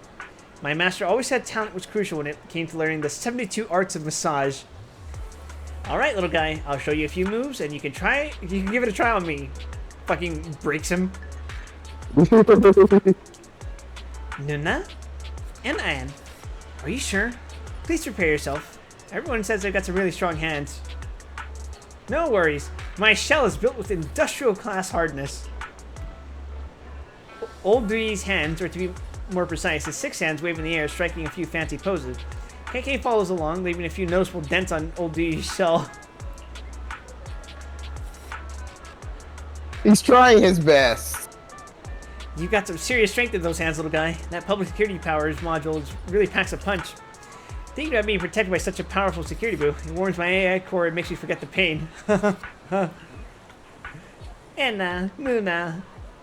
My master always said talent was crucial when it came to learning the 72 arts of massage. Alright, little guy. I'll show you a few moves, and you can give it a try on me. Fucking breaks him. Nuna? Anna? Are you sure? Please prepare yourself. Everyone says I've got some really strong hands. No worries. My shell is built with industrial class hardness. Old Dui's hands, or to be more precise, his 6 hands wave in the air, striking a few fancy poses. KK follows along, leaving a few noticeable dents on Old Dui's shell. He's trying his best. You've got some serious strength in those hands, little guy. That public security powers module really packs a punch. Thinking about being protected by such a powerful security boo, it warms my AI core and makes me forget the pain. And, Luna.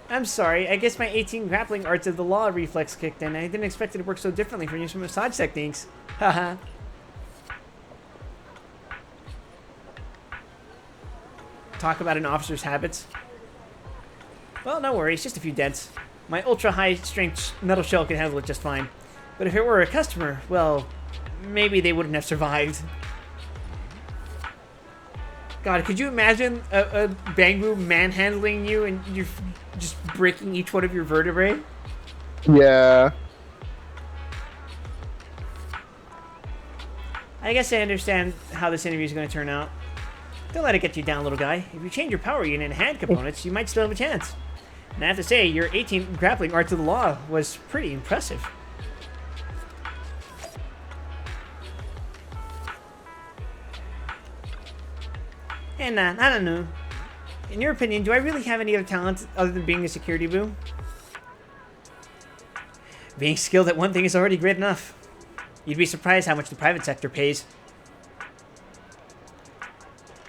I'm sorry, I guess my 18 grappling arts of the law reflex kicked in. I didn't expect it to work so differently from using massage techniques. Haha. Talk about an officer's habits. Well, no worries, just a few dents. My ultra-high-strength metal shell can handle it just fine. But if it were a customer, well, maybe they wouldn't have survived. God, could you imagine a Bangbu manhandling you and you're just breaking each one of your vertebrae? Yeah. I guess I understand how this interview is going to turn out. Don't let it get you down, little guy. If you change your power unit and hand components, you might still have a chance. And I have to say, your 18 grappling arts of the law was pretty impressive. And I don't know. In your opinion, do I really have any other talents other than being a security boo? Being skilled at one thing is already great enough. You'd be surprised how much the private sector pays.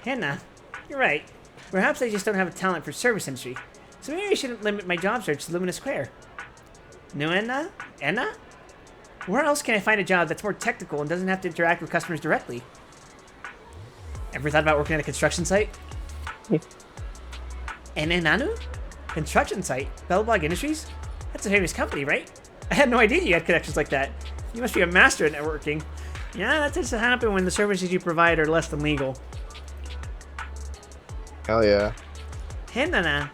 Henna, you're right. Perhaps I just don't have a talent for service industry. So maybe I shouldn't limit my job search to Luminous Square. No, Enna? Enna? Where else can I find a job that's more technical and doesn't have to interact with customers directly? Ever thought about working at a construction site? Enenanu? Construction site? Bellbog Industries? That's a famous company, right? I had no idea you had connections like that. You must be a master at networking. Yeah, that tends to happen when the services you provide are less than legal. Hell yeah. Henna,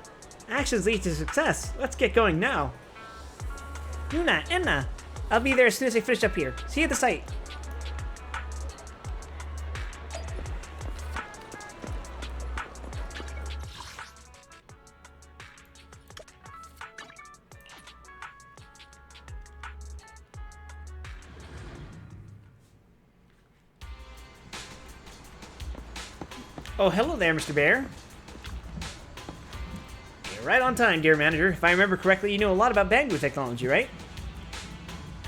actions lead to success. Let's get going now. Luna, Enna, I'll be there as soon as I finish up here. See you at the site. Oh, hello there, Mr. Bear. You're right on time, dear manager. If I remember correctly, you know a lot about Bangbu technology, right?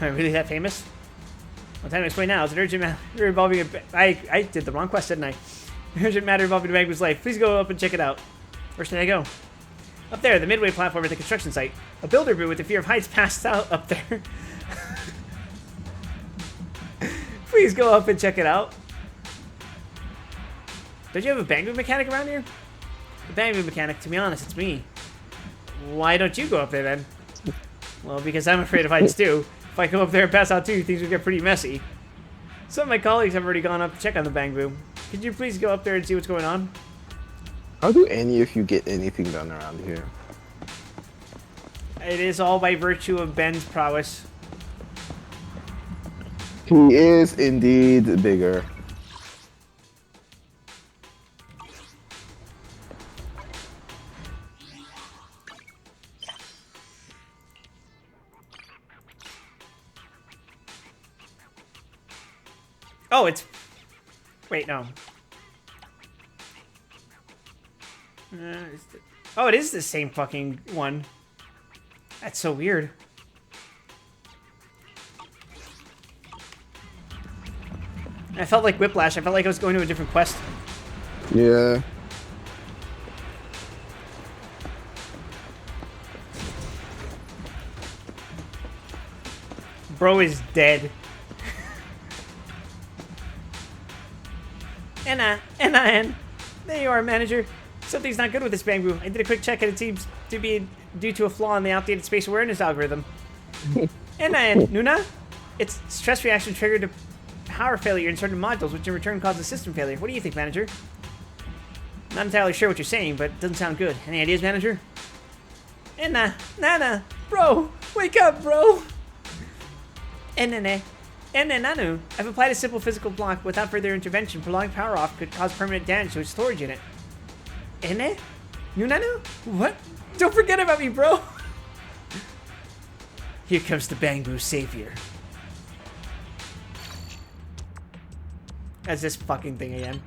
Am I really that famous? Well, time to explain now. It's an urgent matter involving I did the wrong quest, didn't I? An urgent matter involving Bangbu's life. Please go up and check it out. Where should I go? Up there, the midway platform at the construction site. A builder boo with the fear of heights passed out up there. Please go up and check it out. Don't you have a Bangbu mechanic around here? The Bangbu mechanic, to be honest, it's me. Why don't you go up there then? Well, because I'm afraid of heights too. If I come up there and pass out too, things will get pretty messy. Some of my colleagues have already gone up to check on the Bangbu. Could you please go up there and see what's going on? How do any of you get anything done around here? It is all by virtue of Ben's prowess. He is indeed bigger. Oh, it's... Wait, no. Oh, it is the same fucking one. That's so weird. I felt like Whiplash. I felt like I was going to a different quest. Yeah. Bro is dead. Anna. There you are, manager. Something's not good with this Bangbu. I did a quick check and it seems to be due to a flaw in the outdated space awareness algorithm. Anna, Nuna? It's stress reaction triggered to power failure in certain modules, which in return causes system failure. What do you think, manager? Not entirely sure what you're saying, but it doesn't sound good. Any ideas, manager? Anna, Nana, bro, wake up, bro. Nanu, I've applied a simple physical block without further intervention. Prolonged power off could cause permanent damage to its storage unit. Nunu? What? Don't forget about me, bro! Here comes the Bangbu savior. That's this fucking thing again.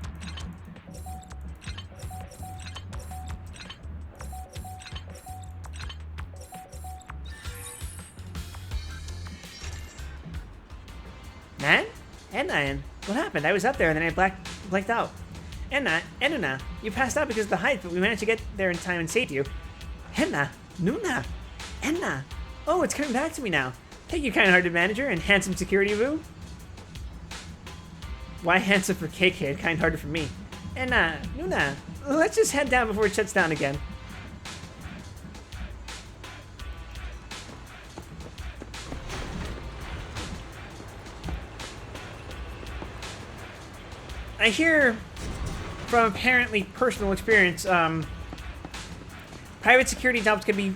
Man? Enna, what happened? I was up there and then I blanked out. Enna, you passed out because of the height, but we managed to get there in time and save you. Enna, Nuna, Enna. Oh, it's coming back to me now. Thank you, kind-hearted manager and handsome security boo. Why handsome for KK and kind-hearted for me? Enna, Nuna, let's just head down before it shuts down again. I hear from apparently personal experience, private security jobs can be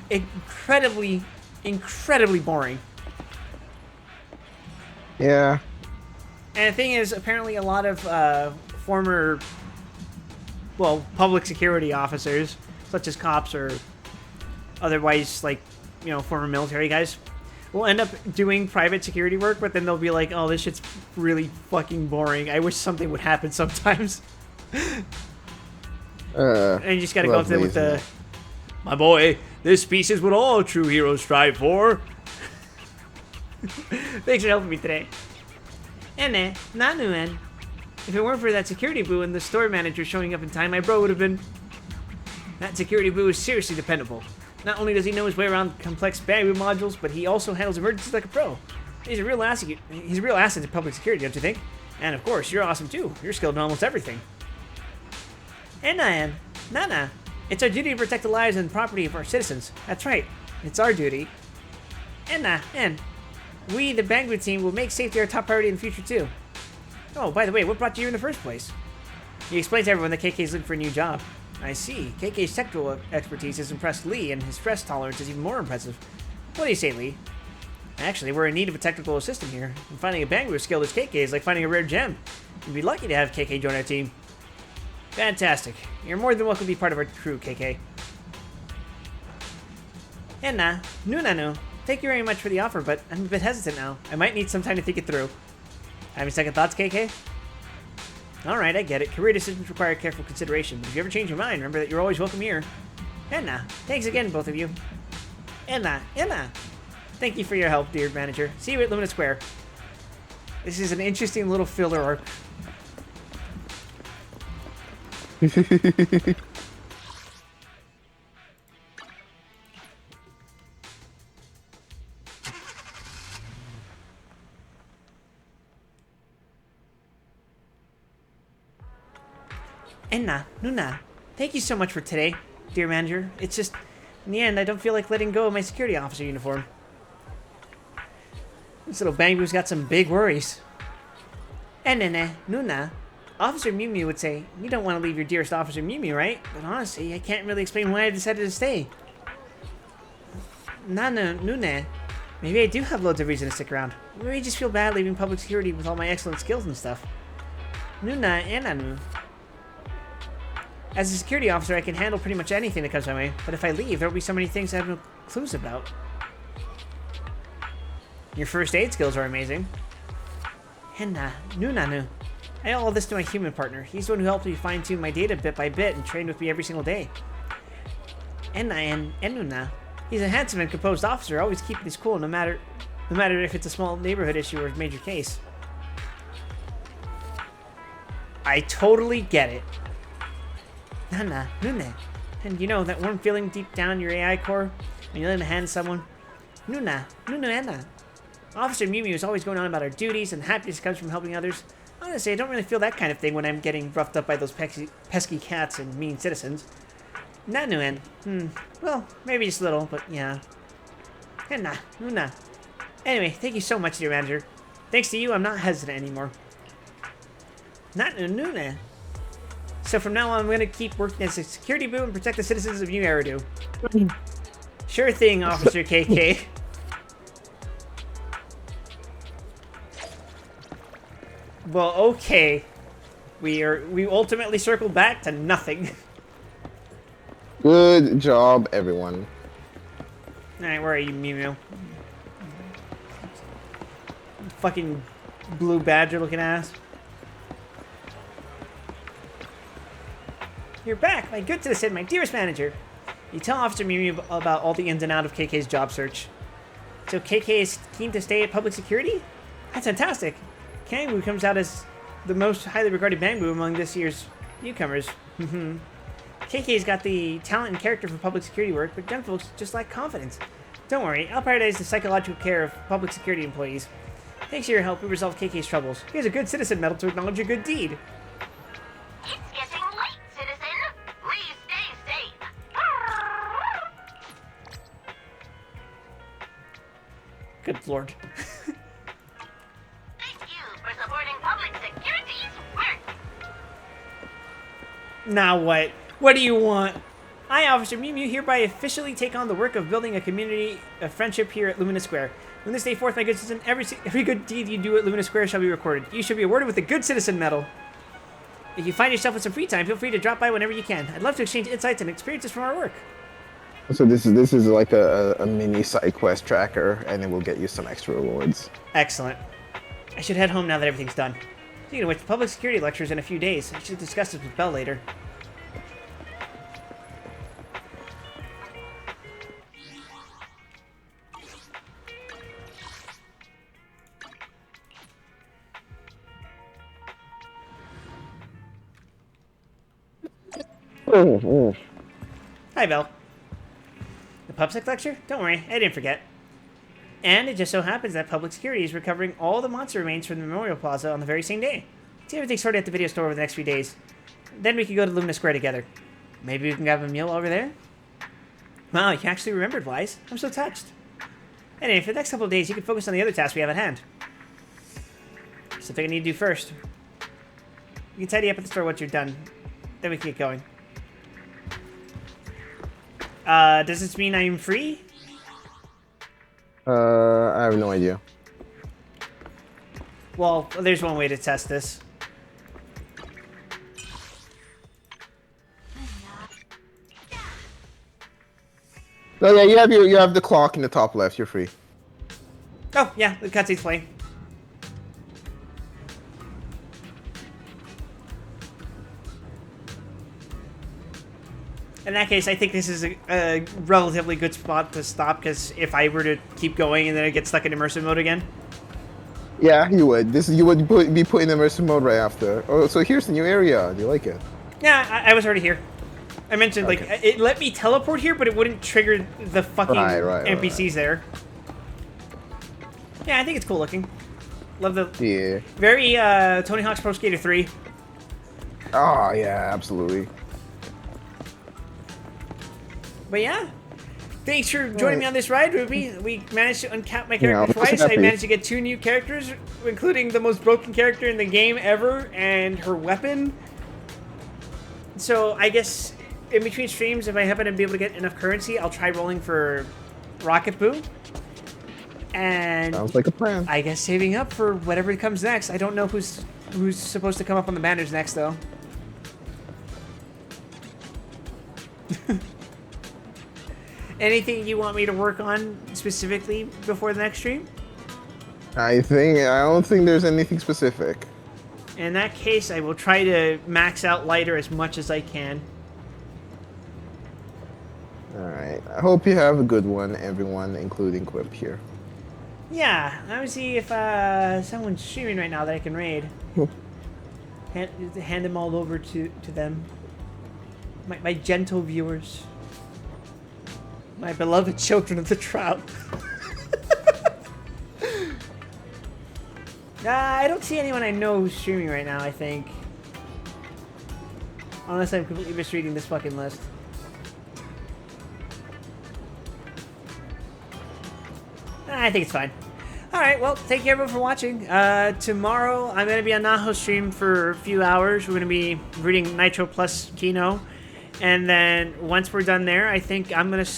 incredibly boring. Yeah. And the thing is, apparently a lot of former, well, public security officers, such as cops or otherwise, like, you know, former military guys, will end up doing private security work, but then they'll be like, oh, this shit's really fucking boring. I wish something would happen sometimes. And you just gotta go up there with the, my boy, this piece is what all true heroes strive for. Thanks for helping me today. Ene, Nanuen. If it weren't for that security boo and the store manager showing up in time, my bro would have been... That security boo is seriously dependable. Not only does he know his way around complex bamboo modules, but he also handles emergencies like a pro. He's a real asset to public security, don't you think? And of course, you're awesome too. You're skilled in almost everything. And Nana, it's our duty to protect the lives and property of our citizens. That's right, it's our duty. And we, the Banggood team, will make safety our top priority in the future too. Oh, by the way, what brought you here in the first place? He explains to everyone that KK's looking for a new job. I see. KK's technical expertise has impressed Lee, and his stress tolerance is even more impressive. What do you say, Lee? Actually, we're in need of a technical assistant here, and finding a Banggood as skilled as KK is like finding a rare gem. We'd be lucky to have KK join our team. Fantastic. You're more than welcome to be part of our crew, KK. Enna, Nunanu, thank you very much for the offer, but I'm a bit hesitant now. I might need some time to think it through. Having second thoughts, KK? Alright, I get it. Career decisions require careful consideration, but if you ever change your mind, remember that you're always welcome here. Enna, thanks again, both of you. Enna, thank you for your help, dear manager. See you at Lumina Square. This is an interesting little filler arc. Enna, Nuna, thank you so much for today, dear manager. It's just, in the end, I don't feel like letting go of my security officer uniform. This little Bangbo's got some big worries. Enna, Nuna, Officer Mew Mew would say, you don't want to leave your dearest Officer Mew Mew, right? But honestly, I can't really explain why I decided to stay. Nana, Nuna, maybe I do have loads of reason to stick around. Maybe I just feel bad leaving public security with all my excellent skills and stuff. Nuna, Enanu. As a security officer, I can handle pretty much anything that comes my way, but if I leave, there will be so many things I have no clues about. Your first aid skills are amazing. Henna, Nunanu. I owe all this to my human partner. He's the one who helped me fine-tune my data bit by bit and trained with me every single day. Enna and Enuna. He's a handsome and composed officer, always keeping his cool no matter if it's a small neighborhood issue or a major case. I totally get it. Nana, Nuna. And you know that warm feeling deep down your AI core when you lend a hand to someone? Nuna, Enna. Officer Mew Mew is always going on about our duties and happiness comes from helping others. Honestly, I don't really feel that kind of thing when I'm getting roughed up by those pesky cats and mean citizens. Nanuen. Well, maybe just a little, but yeah. Henna, Nuna. Anyway, thank you so much, dear manager. Thanks to you, I'm not hesitant anymore. Nuna. So from now on, I'm going to keep working as a security boo and protect the citizens of New Eridu. Sure thing, Officer KK. Well, okay. We ultimately circled back to nothing. Good job, everyone. Alright, where are you, Mew Mew? Fucking blue badger looking ass. You're back, my good citizen, my dearest manager. You tell Officer Mew Mew about all the ins and outs of KK's job search. So KK is keen to stay at public security? That's fantastic. Kangbu comes out as the most highly regarded Bangbu among this year's newcomers. KK's got the talent and character for public security work, but young folks just lack confidence. Don't worry, I'll prioritize the psychological care of public security employees. Thanks to your help, we resolved KK's troubles. Here's a good citizen medal to acknowledge your good deed. It's getting late, citizen. Please stay safe. Good lord. Thank you for supporting public security's work. Now what? What do you want? I, Officer Mew Mew, hereby officially take on the work of building a community of friendship here at Lumina Square. From this day forth, my good citizen, every good deed you do at Lumina Square shall be recorded. You shall be awarded with the Good Citizen Medal. If you find yourself with some free time, feel free to drop by whenever you can. I'd love to exchange insights and experiences from our work. So this is like a mini side quest tracker, and it will get you some extra rewards. Excellent. I should head home now that everything's done. Speaking of which, public security lectures in a few days. I should discuss this with Belle later. Hi, Belle. The PubSec lecture? Don't worry, I didn't forget. And it just so happens that public security is recovering all the monster remains from the Memorial Plaza on the very same day. See everything sorted at the video store over the next few days. Then we can go to Lumina Square together. Maybe we can grab a meal over there? Wow, you actually remembered, Wise. I'm so touched. Anyway, for the next couple of days, you can focus on the other tasks we have at hand. Something I need to do first. You can tidy up at the store once you're done. Then we can get going. Does this mean I'm free? I have no idea. Well, there's one way to test this. No, yeah, you have the clock in the top left. You're free. Oh, yeah, the cutscene's playing. In that case, I think this is a relatively good spot to stop, because if I were to keep going and then I get stuck in immersive mode again. Yeah, you would. You would be put in immersive mode right after. Oh, so here's the new area. Do you like it? Yeah, I was already here. I mentioned, okay. like, it let me teleport here, but it wouldn't trigger the fucking NPCs right. there. Yeah, I think it's cool looking. Love the... Yeah. Very, Tony Hawk's Pro Skater 3. Oh, yeah, absolutely. But yeah, thanks for joining me on this ride, Ruby. We managed to uncap my character twice. I managed to get 2 new characters, including the most broken character in the game ever, and her weapon. So I guess in between streams, if I happen to be able to get enough currency, I'll try rolling for Rocket Boo. And sounds like a plan. I guess saving up for whatever comes next. I don't know who's supposed to come up on the banners next, though. Anything you want me to work on specifically before the next stream? I don't think there's anything specific. In that case, I will try to max out lighter as much as I can. Alright. I hope you have a good one, everyone, including Quip here. Yeah, let me see if someone's streaming right now that I can raid. hand them all over to them. My gentle viewers. My beloved children of the trout. I don't see anyone I know who's streaming right now, I think. Unless I'm completely misreading this fucking list. I think it's fine. Alright, well, thank you everyone for watching. Tomorrow, I'm going to be on Naho's stream for a few hours. We're going to be reading Nitro plus Kino. And then, once we're done there, I think I'm going to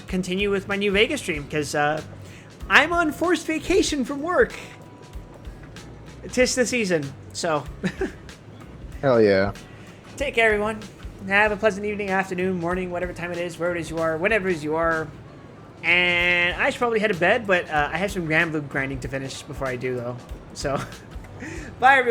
continue with my New Vegas stream, because I'm on forced vacation from work. 'Tis the season, so. Hell yeah. Take care, everyone. Have a pleasant evening, afternoon, morning, whatever time it is, wherever it is you are, whenever it is you are. And I should probably head to bed, but I have some Grand Blue grinding to finish before I do, though. So, bye, everyone.